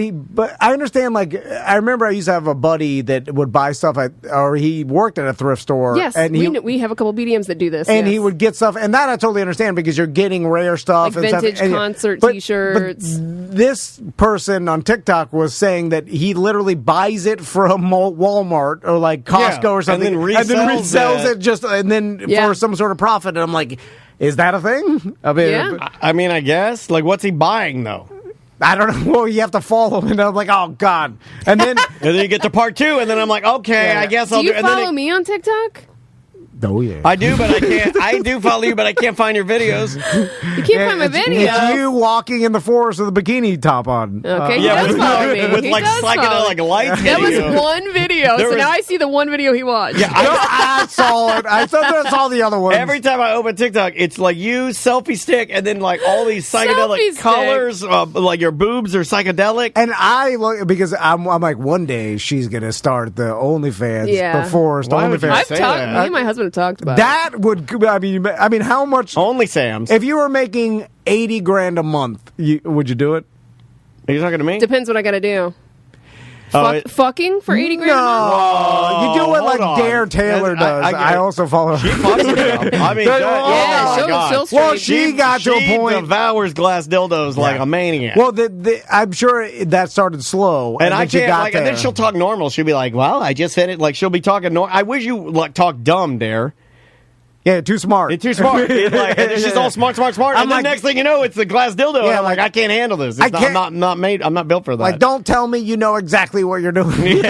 I understand. Like, I remember I used to have a buddy that would buy stuff or he worked at a thrift store. Yes, and we have a couple BDMs that do this. And yes. he would get stuff, and that I totally understand because you're getting rare stuff, Like and vintage stuff. And- concert but- T-shirts. But this person on TikTok was saying that he literally buys it from Walmart or like Costco or something, and then resells it just for some sort of profit. And I'm like, is that a thing? I mean, Yeah. I guess. Like, what's he buying, though? I don't know. Well, you have to follow him, and I'm like, oh god. And then And then you get to part 2, and then I'm like, okay, Yeah. I guess Do I'll do you and then follow me on TikTok? oh yeah, I do, but I can't. I do follow you, but I can't find your videos. You can't find my video. It's you walking in the forest with a bikini top on. Okay, he Yeah, does with- follow me. with, He like, does follow me. psychedelic lights That was hitting you. one video, There so was- now I see the one video he watched. Yeah, I saw it. I thought I saw the other one. Every time I open TikTok, it's like you, selfie stick, and then like all these psychedelic Selfie stick. colors, like your boobs are psychedelic. And I look because I'm like, one day she's gonna start the OnlyFans Yeah. before Why would you OnlyFans. I've say talked. that? Me and my husband have talked about it. That would, I mean, how much? Only Sam's. If you were making $80,000 a month, would you do it? Are you talking to me? Depends what I got to do. Oh, Fucking for $80,000 a month? No, you do it hold like on. Dare Taylor does. I I, get it. also follow. She fucks it up. I mean, Yeah, Yeah, oh my God. she'll Well, stream. she got to a She point. devours glass dildos like a maniac. Well, I'm sure that started slow, and I then she can't, got like, there. and then she'll talk normal. She'll be like, well, I just hit it. Like, she'll be talking normal. I wish you, like, talk dumb, Dare. Yeah, too smart. You're too smart. It's like, and then she's all smart. I'm And then like- next thing you know, it's the glass dildo. Yeah, and I'm like, like, I can't handle this. I It's can't- I'm not made. I'm not built for that. Like, don't tell me you know exactly what you're doing. I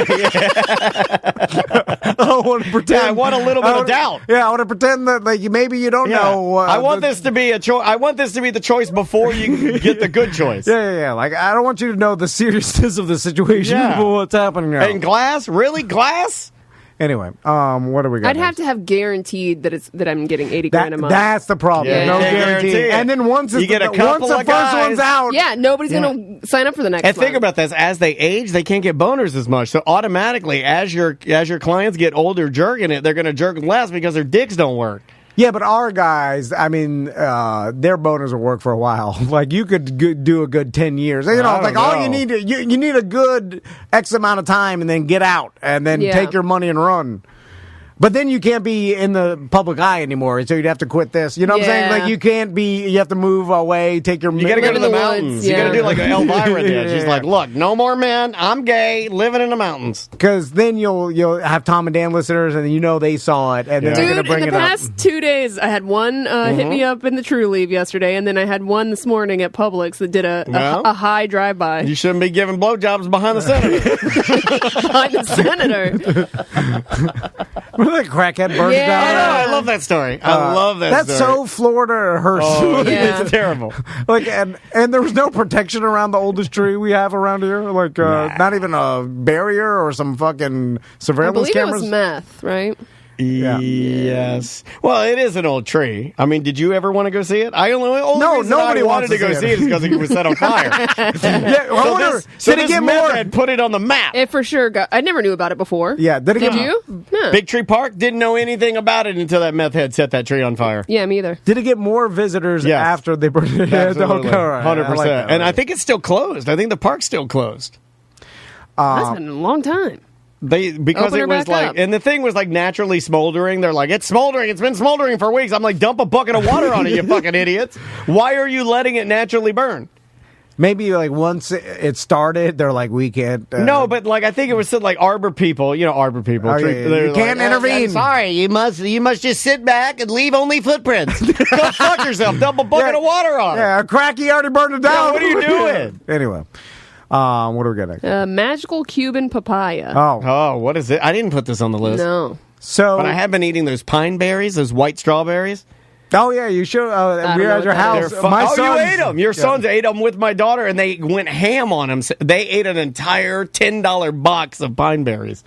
don't want to pretend. Yeah, I want a little bit of doubt. Yeah, I want to pretend that like maybe you don't Yeah. know. I want this to be a choice. I want this to be the choice before you get the good choice. Yeah. Like, I don't want you to know the seriousness of the situation Yeah. of what's happening now. And glass, really glass? Anyway, what do we got? I'd have to have guaranteed that I'm getting $80,000 a month. That's the problem. Yeah, no you can't guarantee. guarantee it. And then once You get a couple the of first guys. one's out, Yeah, nobody's going to sign up for the next And think month. about this: as they age, they can't get boners as much. So automatically, as your clients get older, jerking it, they're going to jerk less because their dicks don't work. Yeah, but our guys, I mean, their boners will work for a while. Like, you could do a good 10 years. You know, I don't like, all know. you need to, you need a good X amount of time and then get out and then Yeah. take your money and run. But then you can't be in the public eye anymore, so you'd have to quit this. You know what I'm saying? Yeah. Like, you have to move away, take your... You got to go Live to in the the mountains. woods, You got yeah. to do like Elvira did. She's Yeah. like, "Look, no more men. I'm gay, living in the mountains." Because then you'll have Tom and Dan listeners, and you know they saw it, and then they're going to Dude, bring in it the up. past 2 days, I had one hit me up in the True Leave yesterday, and then I had one this morning at Publix that did Well, a high drive-by You shouldn't be giving blowjobs behind the senator. behind the senator. Remember that crackhead burned Yeah. down? I know. I love that story. I love that That's story. so Florida Hearst. Oh, Yeah. it's terrible. Like, and there was no protection around the oldest tree we have around here. Like, not even a barrier or some fucking I surveillance believe cameras. it was meth, right? Yes. Well, it is an old tree. I mean, did you ever want to go see it? Only No, reason nobody I wants wanted to go to see see it is because it was set on fire. Yeah, I wonder, So did it this get meth more? head put it on the map. It for sure got. I never knew about it before. Yeah, did it Did get you? No. Big Tree Park didn't know anything about it until that meth head set that tree on fire. Yeah, me either. Did it get more visitors Yes. after they burned it? Absolutely. Okay, all right. 100%. I like that. And I think it's still closed. I think the park's still closed. That's been a long time. Because Open it her was back like, up. and the thing was like naturally smoldering. They're like, it's smoldering. It's been smoldering for weeks. I'm like, dump a bucket of water on it, you fucking idiots. Why are you letting it naturally burn? Maybe like once it started, they're like, we can't. No, but like I think it was said like arbor people. Oh, yeah, you can't intervene. I'm sorry, you must just sit back and leave only footprints. Go fuck yourself. Dump a bucket of water on it. Yeah, Cracky already burned it down. Yeah, what are you doing? Anyway, what do we got next? Magical Cuban papaya. Oh, what is it? I didn't put this on the list. No. So, But I have been eating those Pineberries, those white strawberries. oh yeah, you should. don't We were know at your what that house. is. My you sons- ate them. Your sons ate them with my daughter, and they went ham on them. They ate an entire $10 box of Pineberries.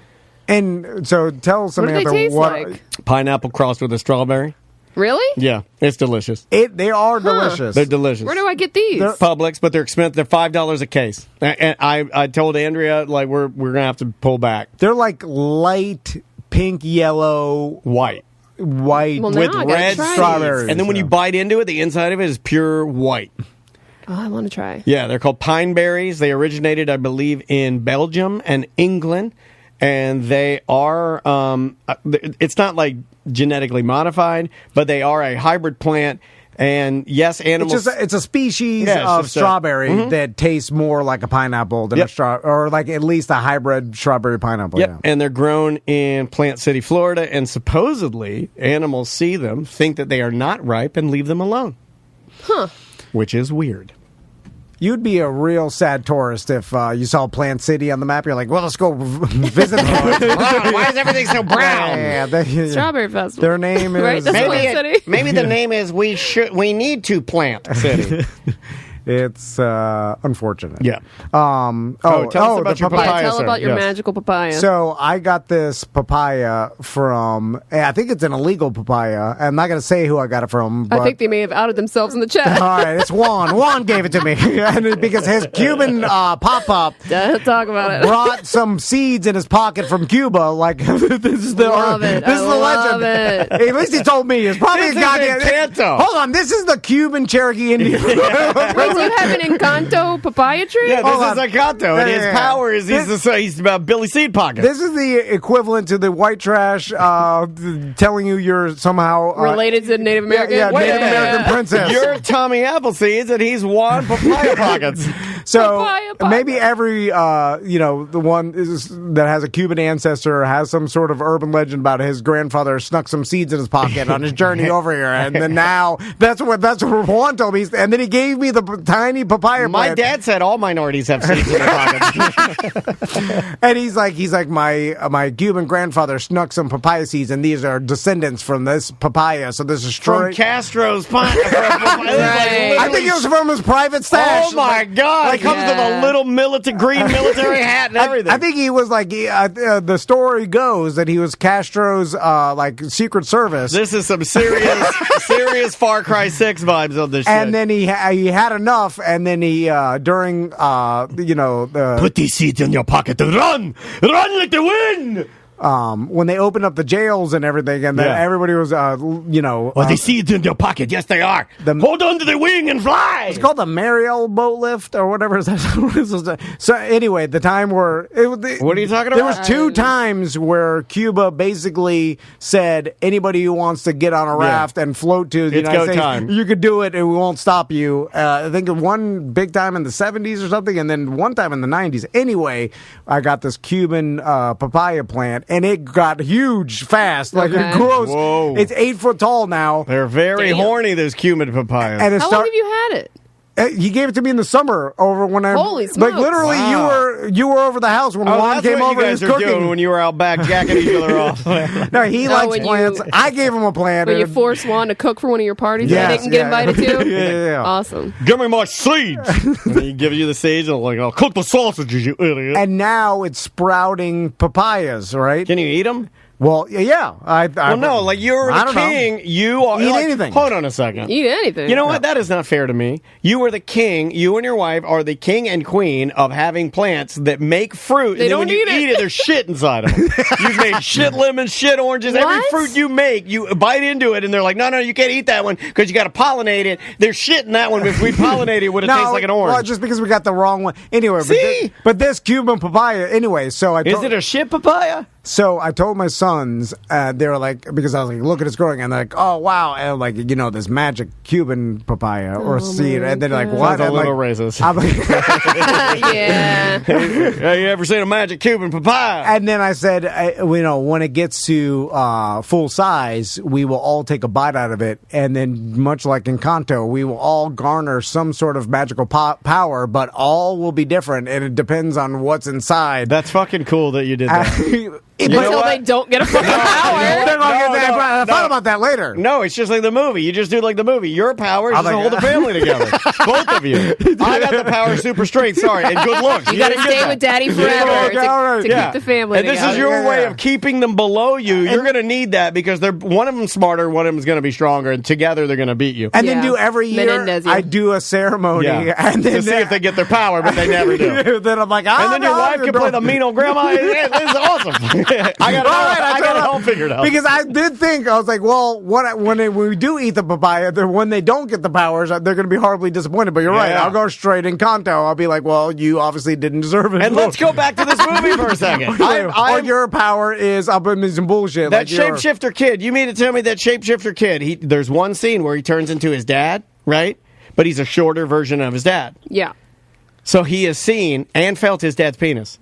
And so, tell What do Samantha they taste what like? Pineapple crossed with a strawberry. Really? Yeah, it's delicious. they are delicious. They're delicious. Where do I get these? Publix, but they're expensive. They're $5 a case. And I told Andrea like we're gonna have to pull back. They're like light pink, yellow, White white Well, now with I gotta red try strawberries. and then when you bite into it, the inside of it is pure white. Oh, I want to try. Yeah, they're called Pineberries. They originated, I believe, in Belgium and England, and they are. It's not like genetically modified, but they are a hybrid plant. And yes, animals. It's a species Yeah, it's of just a- strawberry that tastes more like a pineapple than Yep. a straw, or like at least a hybrid strawberry pineapple. Yep, Yeah. and they're grown in Plant City, Florida, and supposedly animals see them, think that they are not ripe, and leave them alone. Huh. Which is weird. You'd be a real sad tourist if you saw Plant City on the map. You're like, well, let's go visit. Why is everything so brown? Yeah, Strawberry Festival. Their name is Right, that's Plant City. Maybe the name is we need to plant city. It's unfortunate. Yeah. Tell us about the your papaya. Yeah, tell sir. about your Yes. magical papaya. So I got this papaya from. I think it's an illegal papaya. I'm not going to say who I got it from. But I think they may have outed themselves in the chat. all right, it's Juan. Juan gave it to me and because his Cuban pop-up Don't talk about it. brought some seeds in his pocket from Cuba. Like this is the Love it. this is I the love legend. it. At least he told me. It's probably This a is goddamn. Encanto. Hold on, this is the Cuban Cherokee Indian. Wait, do you have an Encanto papaya tree? Yeah, Hold this on. is Encanto, and Yeah, his yeah, power is he's about Billy Seed Pocket. This is the equivalent to the white trash telling you you're somehow Related to Native American? Yeah, Wait a Native minute. American princess. You're Tommy Appleseeds, and he's Juan Papaya Pockets. So Papaya pocket. maybe every the one that has a Cuban ancestor has some sort of urban legend about his grandfather snuck some seeds in his pocket on his journey over here, and then now that's what Juan told me, and then he gave me the tiny papaya My plant. dad said all minorities have seeds in their pockets. And he's like my Cuban grandfather snuck some papaya seeds, and these are descendants from this papaya. So this is From straight. Castro's pine. I think it was from his private stash. Oh my God! It comes with a little green military hat and everything. I think he was like the story goes that he was Castro's like Secret Service. This is some serious Far Cry 6 vibes on this shit. And then he had enough, and then he during the put these seeds in your pocket and run like the wind. when they opened up the jails and everything, and then Yeah. everybody was the seeds in your pocket? Yes, they are. Hold on to the wing and fly. It's called the Mariel boat lift or whatever. So anyway, the time where What are you talking There about? was 2 times where Cuba basically said anybody who wants to get on a raft and float to the It's United go States, time. you could do it and we won't stop you. I think one big time in the 70s or something, and then one time in the 90s. Anyway, I got this Cuban papaya plant, and it got huge fast. Like Okay. it grows. Whoa. It's 8 foot tall now. They're very Damn. horny, those Cuban papayas. And it How long have you had it? He gave it to me in the summer over when I Holy like smokes. literally Wow. you were over the house when Juan that's came what over you and guys was are cooking. doing when you were out back jacking each other off. No, he likes when plants. you- I gave him a plant. When you and- force Juan to cook for one of your parties that Yes, they didn't get yeah. invited to? Yeah. Awesome. Give me my seeds. And then he gives you the seeds and like, I'll cook the sausages, you idiot. and now it's sprouting papayas, right? Can you eat them? Well, yeah. Well, no, like you're I the don't know. king. You are Eat like, anything. Hold on a second. Eat anything. You know what? That is not fair to me. You are the king. You and your wife are the king and queen of having plants that make fruit. They and then when don't you eat it. eat it, there's shit inside of them. You've made shit lemons, shit oranges. Every What? fruit you make, you bite into it, and they're like, no, you can't eat that one because you got to pollinate it. There's shit in that one. If we pollinate it, would it taste like an orange? Well, just because we got the wrong one. Anyway, See? but this Cuban papaya, anyway, so I Is it a shit papaya? So I told my sons, they were like, because I was like, look at it's growing, and they're like, oh wow, and I'm like, this magic Cuban papaya or seed, and they're like, what? Sounds a I'm little like, racist. I'm like, Yeah. Have you ever seen a magic Cuban papaya? and then I said, when it gets to full size, we will all take a bite out of it, and then much like in Kanto, we will all garner some sort of magical power, but all will be different, and it depends on what's inside. That's fucking cool that you did that. Until they don't get a fucking power. They're gonna get that, no, I thought about that later. No, it's just like the movie. You just do like the movie. Your power is I'm just to like- hold the family together. Both of you. I got the power of super strength, sorry, and good looks. You got to didn't get stay that. with daddy Yeah, forever okay, all right. to keep the family And this together. is your Yeah, way yeah. of keeping them below you. You're going to need that because they're one of them smarter, one of them's going to be stronger, and together they're going to beat you. And then Yeah. do every year, Menendez, yeah. I do a ceremony, Yeah. and then to see if they get their power, but they never do. then I'm like, And then your wife can play the mean old grandma. This is awesome. I got it all figured out. Because I did think, I was like, well, when we do eat the papaya, when they don't get the powers, they're going to be horribly disappointed. But you're right, Yeah. I'll go straight in Kanto. I'll be like, well, you obviously didn't deserve it. And let's go back to this movie for a second. Or your power is up in some bullshit. That like you're- shapeshifter kid. You mean to tell me that shapeshifter kid? There's one scene where he turns into his dad, right? But he's a shorter version of his dad. Yeah. So he has seen and felt his dad's penis.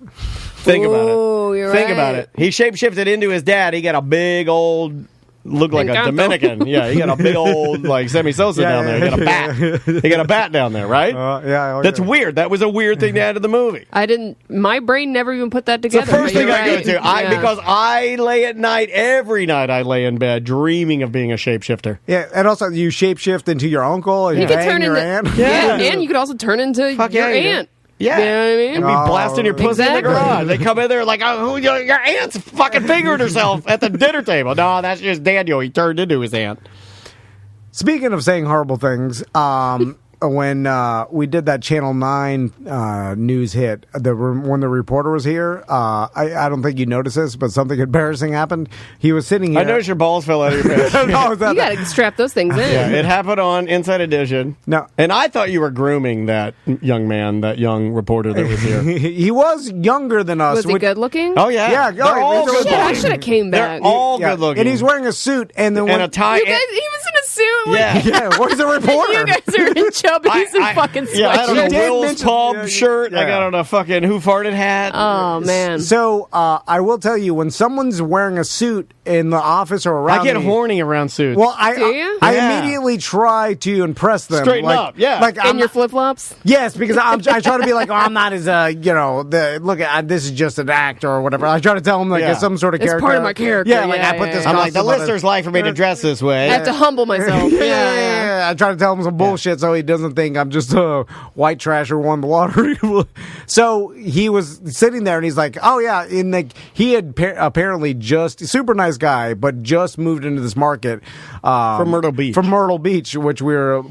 Think about Ooh, it. you're Think right. about it. He shapeshifted into his dad. He got a big old, looked like a Encanto. Dominican. Yeah, he got a big old like Sammy Sosa Yeah, down there. He got a bat. He got a bat down there, right? yeah, That's weird. That was a weird thing to add to the movie. My brain never even put that It's the together. first but thing you're I go right. to. Yeah. Because I lay at night, every night I lay in bed dreaming of being a shapeshifter. Yeah, and also you shapeshift into your uncle and You could bang turn your into aunt. yeah, and you could also turn into Fuck your yeah, you do. aunt. Yeah. You know what I mean? And be blasting your pussy in the Exactly. garage. They come in there like, oh, your aunt's fucking fingered herself at the dinner table. No, that's just Daniel. He turned into his aunt. Speaking of saying horrible things, when we did that Channel 9 news hit, when the reporter was here, I don't think you noticed this, but something embarrassing happened. He was sitting here. I noticed your balls fell out of your pants. No, is that- You got to strap those things in. Yeah, it happened on Inside Edition. No. And I thought you were grooming that young man, that young reporter that was here. he was younger than us. Was he good looking? Oh, yeah. Yeah, They're oh, all he's good Shit, I looking. should have came They're back. all Yeah, good looking. and he's wearing a suit and then and a tie. you guys, he was in a suit. Like, Yeah. yeah, where's the reporter? You guys are in chubbies and fucking yeah, I had on a She did Will's mention- Pub yeah, shirt. I yeah. got on a fucking Who Farted hat. Oh man. So I will tell you, when someone's wearing a suit in the office or around, I get me- horny around suits. Well, Do you? I Yeah. immediately try to impress them. Straighten like, up, yeah. Like In I'm, your flip flops? yes, because I try to be like, oh, I'm not as look at this is just an act or whatever. I try to tell them like Yeah. it's some sort of It's character. part of my character. Yeah, like Yeah, I put yeah, this. yeah. I'm like, the costume on it. listeners like for me to dress this way. I have to humble myself. Yeah. I try to tell him some bullshit so he doesn't think I'm just a white trash who won the lottery. So he was sitting there and he's like, oh yeah, he had apparently just super nice guy, but just moved into this market From Myrtle Beach. From Myrtle Beach, which we were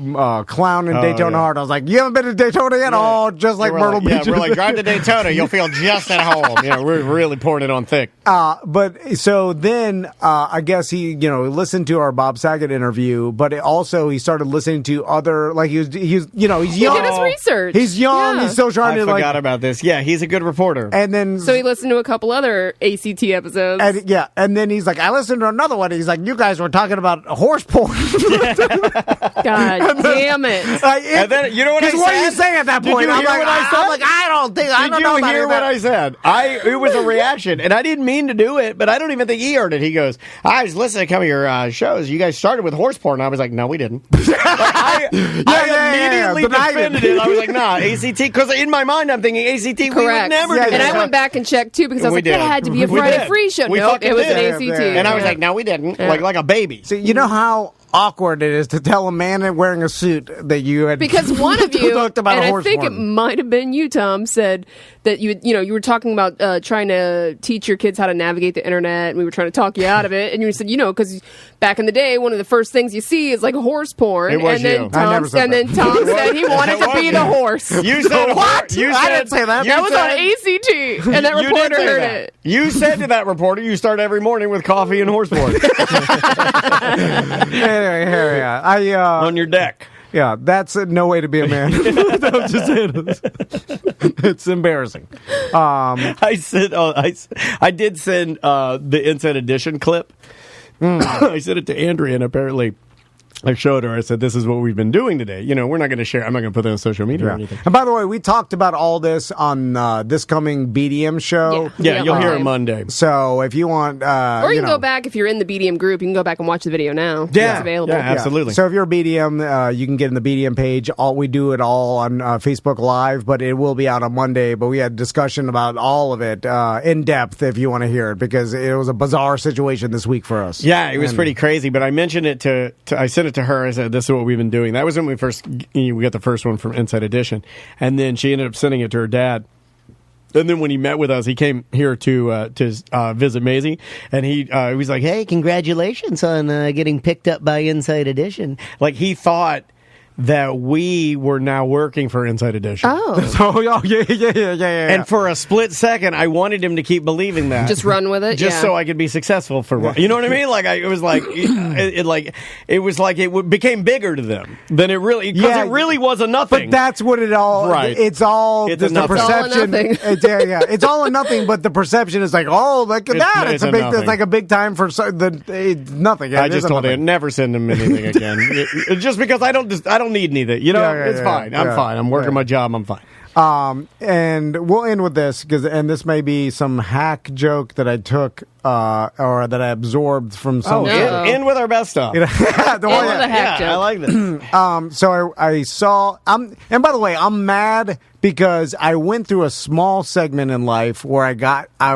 clowning Daytona yeah. Hard. I was like, you haven't been to Daytona yet? Oh, just like We're Myrtle like, Beach. Yeah, we're like, drive to Daytona. You'll feel just at home. Yeah, we're really pouring it on thick. But so then I guess he listened to our Bob Saget interview, but also he started listening to other, like he's young. He did his research. He's young. Yeah. He's still trying I to forgot about this. Yeah, he's a good reporter. and then So he listened to a couple other ACT episodes. and then he's like, I listened to another one. He's like, you guys were talking about horse porn. God damn it. And then, you know what I said? What are you saying at that Did point? you I'm hear like, what I said? I'm like, I don't think. I Did don't know you about hear any of what that. I said? It was a reaction, and I didn't mean to do it, but I don't even think he heard it. He goes, I was listening to some of your shows. You guys started with horse porn. I was like, no, we didn't. I immediately denied defended it. I was like, nah, ACT, because in my mind I'm thinking ACT, we would Correct. never Yeah, do And that. I went back and checked too because I was We like, did. that had to be a We Friday did. free show. We Nope, fucking it was did. an ACT. Yeah. And I was like, no, we didn't. Yeah. Like a baby. So you know how awkward it is to tell a man wearing a suit that you had Because one of you, talked about and a I horse think it porn. might have been you, Tom, said that you were talking about trying to teach your kids how to navigate the internet, and we were trying to talk you out of it, and you said, because back in the day, one of the first things you see is like horse porn, It was and then you. I never said that. Tom said he wanted to be the horse. You said What? You I said, didn't say that. you That was said- on ACT, and that you did reporter say heard that. it. You said to that reporter, you start every morning with coffee and horse porn Anyway, here, yeah. on your deck. Yeah, that's no way to be a man. I'm just saying. It's embarrassing. I did send the Inside Edition clip. I sent it to Andrea, and apparently I showed her. I said, "This is what we've been doing today." We're not going to share. I'm not going to put that on social media or anything. And by the way, we talked about all this on this coming BDM show. Yeah, you'll hear it Monday. So if you want, Or you can go back if you're in the BDM group. You can go back and watch the video now. Yeah. It's available. Yeah, absolutely. So if you're a BDM, you can get in the BDM page. We do it all on Facebook Live, but it will be out on Monday. But we had discussion about all of it in depth if you want to hear it, because it was a bizarre situation this week for us. Yeah, it was pretty crazy. But I mentioned it to I sent it to her. I said, "This is what we've been doing." That was when we got the first one from Inside Edition, and then she ended up sending it to her dad. And then when he met with us, he came here to visit Maisie, and he was like, "Hey, congratulations on getting picked up by Inside Edition." Like he thought that we were now working for Inside Edition. Oh, So yeah. And for a split second, I wanted him to keep believing that. just run with it. Just yeah. so I could be successful for what, you know what I mean? Like it was like it became bigger to them than it really, because Yeah, it really was a nothing. But that's what it all. Right. It's all It's just a the nothing. It's all or perception. nothing. It's all or nothing. But the perception is like, oh, look at that! it's It's a a big. nothing. It's like a big time for nothing. I It is just a told nothing. him never send him anything again. Just because I don't need anything. It's fine. I'm fine. I'm working my job. I'm fine. And we'll end with this and this may be some hack joke that I took or that I absorbed from some. In with our best stuff. The one with that- a hack joke. I like this. So I saw. And by the way, I'm mad because I went through a small segment in life where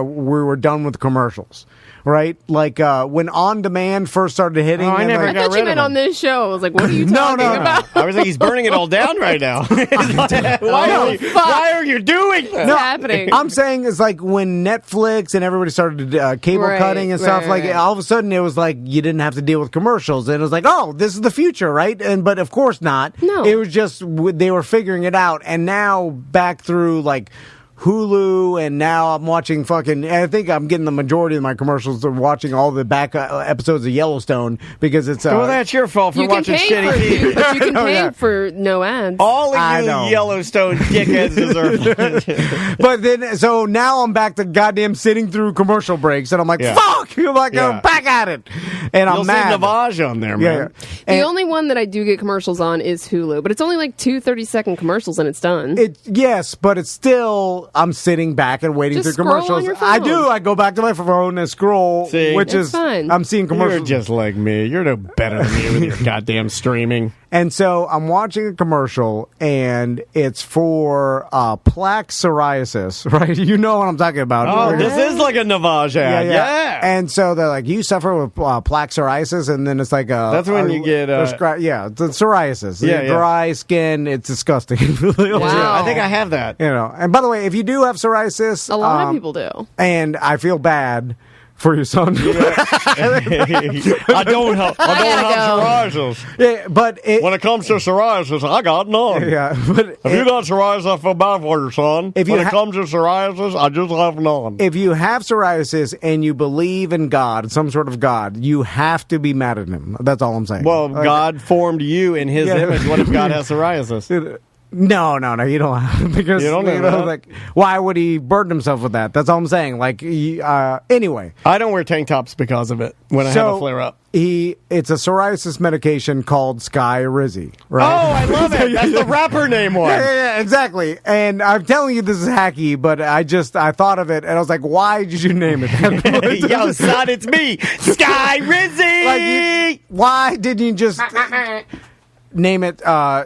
we were done with commercials. Right, like when On Demand first started hitting. I never I got thought rid you meant of on this show. I was like, what are you No, talking no. about? I was like, he's burning it all down right now. Why are you doing that? What's happening? I'm saying it's like when Netflix and everybody started cable Right, cutting and stuff. right. All of a sudden, it was like you didn't have to deal with commercials, and it was like, oh, this is the future, right? But of course not. No. It was just they were figuring it out, and now back through like Hulu, and now I'm watching I think I'm getting the majority of my commercials of watching all the back episodes of Yellowstone because it's. Well, that's your fault for You can watching pay shitty TV. but you can pay yeah. for no ads. All I of you know. Yellowstone dickheads deserve. But then, so now I'm back to goddamn sitting through commercial breaks, and I'm like, Yeah. fuck! I'm like, Yeah. I'm back at it, and I'm You'll mad. see Navage on there, Yeah, man. yeah. The And only one that I do get commercials on is Hulu, but it's only like 2 30-second commercials and it's done. Yes, but it's still I'm sitting back and waiting Just through scroll on commercials. your phone. I do. I go back to my phone and scroll, See? which It's is fine. I'm seeing You're commercials. just like me. You're no better than me with your goddamn streaming. And so I'm watching a commercial, and it's for plaque psoriasis, right? You know what I'm talking about. Oh, this is like a Navage ad. Yeah. And so they're like, you suffer with plaque psoriasis, and then it's like That's when you get, it's psoriasis. Yeah, yeah. Dry skin. It's disgusting. Wow. I think I have that. You know. And by the way, if you do have psoriasis, a lot of people do. and I feel bad for your son. I don't have psoriasis. Yeah, but When it comes to psoriasis, I got none. yeah, but If you got psoriasis, I feel bad for your son. If you when it ha- comes to psoriasis, I just have none. if you have psoriasis and you believe in God, some sort of God, you have to be mad at him. That's all I'm saying. Well, Like, God formed you in His Yeah. image. What if God has psoriasis? No, you don't have because You don't know that. like why would he burden himself with that? That's all I'm saying. Like anyway. I don't wear tank tops because of it when I have a flare up. It's a psoriasis medication called Skyriz, Oh, right? I love it. That's the rapper name one. Yeah, exactly. And I'm telling you this is hacky, but I thought of it and I was like, why did you name it that? Yo, son, it's me, Skyriz. Why didn't you just name it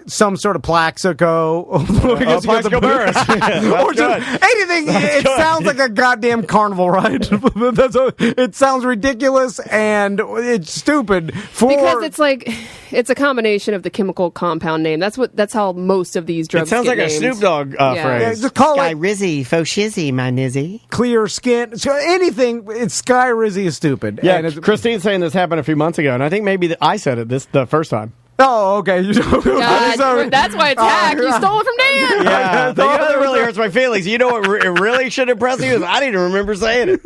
some sort of Plaxico. Plaxico Burris. Or just anything. It sounds like a goddamn carnival ride. It sounds ridiculous and it's stupid. Because it's a combination of the chemical compound name. That's how most of these drugs It sounds get like named. a Snoop Dogg phrase. Yeah, just call it Skyrizzy, faux shizzy, my nizzy. clear skin. So anything. It's Skyriz is stupid. Yeah, And it's, Christine's saying this happened a few months ago, and I think maybe I said it the first time. Oh, okay. God, that's why it's hack. You stole it from Dan. Yeah, that really hurts my feelings. You know what really should impress you is I didn't remember saying it.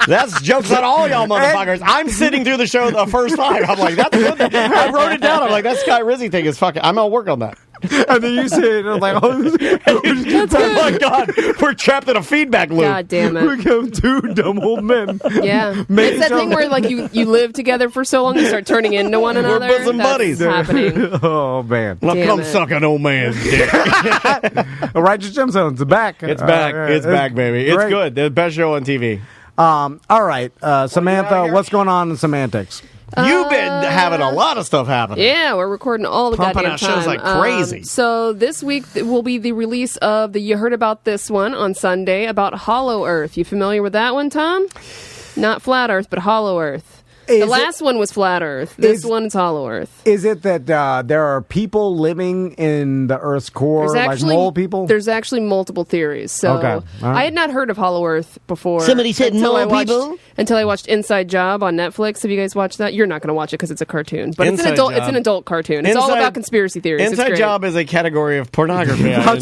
That's jokes on all y'all motherfuckers. I'm sitting through the show the first time. I'm like, that's good. I wrote it down. I'm like, that Sky Rizzy thing is fucking. I'm gonna work on that. And then you say it, and I'm like, oh my god, we're trapped in a feedback loop. God damn it. We become two dumb old men. Yeah, it's that thing where like you live together for so long, you start turning into one another. We're bosom buddies. Happening. Oh man! Well, Damn come it. suck an old man's dick. Righteous Gemstones, it's back. It's back. It's back, baby. It's great. good. The best show on TV. All right, Samantha, what's going on in semantics? You've been having a lot of stuff happening. Yeah, we're recording all the Pumping goddamn out time. shows like crazy. So this week will be the release of you heard about this one on Sunday about Hollow Earth. You familiar with that one, Tom? Not Flat Earth, but Hollow Earth. The last one was Flat Earth. This one's Hollow Earth. Is it that there are people living in the Earth's core, like mole people? There's actually multiple theories. So Okay. All right. I had not heard of Hollow Earth before. Somebody said mole people? Until I watched Inside Job on Netflix. Have you guys watched that? You're not going to watch it because it's a cartoon. But it's Inside an adult cartoon. It's all about conspiracy theories. It's Inside great. Job is a category of pornography. I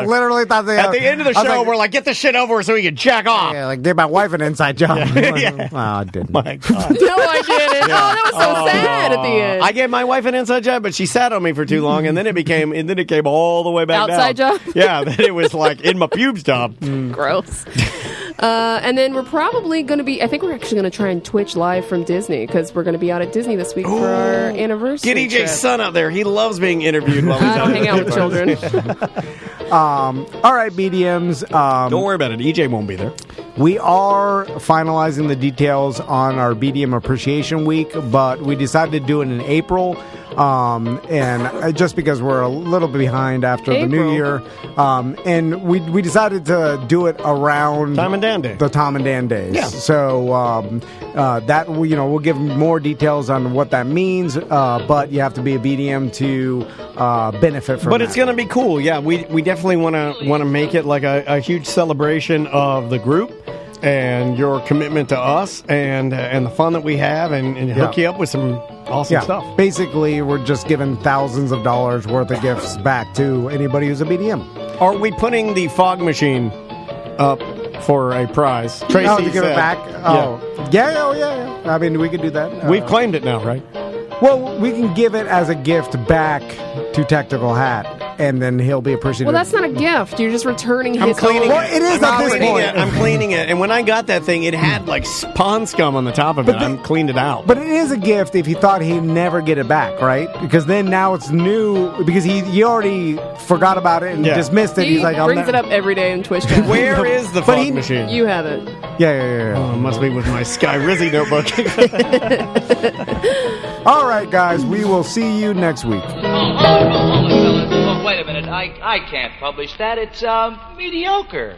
literally thought they At the end of the I was show, like, we're like, get the shit over so we can jack off. yeah, like did my wife an inside job? Yeah. Oh, I didn't. My God. No, I didn't. Oh, that was so sad at the end. I gave my wife an inside job, but she sat on me for too long, and then it came all the way back Outside down. job? Yeah, then it was like in my pubes job. Gross. And then we're probably going to be, I think we're actually going to try and Twitch live from Disney because we're going to be out at Disney this week for our anniversary. Get EJ's trip. son out there. He loves being interviewed while he's I don't hang out with children. All right, mediums. Don't worry about it. EJ won't be there. We are finalizing the details on our BDM Appreciation Week, but we decided to do it in April. And just because we're a little behind after the new year, and we decided to do it around Tom and Dan Day. the Tom and Dan days. Yeah. So that we'll give more details on what that means. But you have to be a BDM to benefit from. But that. it's going to be cool. Yeah, we definitely want to make it like a huge celebration of the group and your commitment to us and the fun that we have and hook you up with some awesome stuff. Basically, we're just giving thousands of dollars worth of gifts back to anybody who's a BDM. Are we putting the fog machine up for a prize? Tracy to give said- it back? Yeah. I mean, we could do that. We've claimed it now, right? Well, we can give it as a gift back to Technical Hat, and then he'll be appreciative. Well, that's not a gift. You're just returning his I'm cleaning own. Well, it is I'm at this cleaning point. it. I'm cleaning it. And when I got that thing, it had like pond scum on the top of it. I cleaned it out. But it is a gift if he thought he'd never get it back, right? Because then now it's new, because he already forgot about it and dismissed it. He He's like, I'll brings it up every day in Twitch chat. Where is the fog machine? You have it. Yeah. Oh, it must be with my Sky Rizzy notebook. All right, guys, we will see you next week. Hold it, fellas. Oh, wait a minute. I can't publish that. It's mediocre.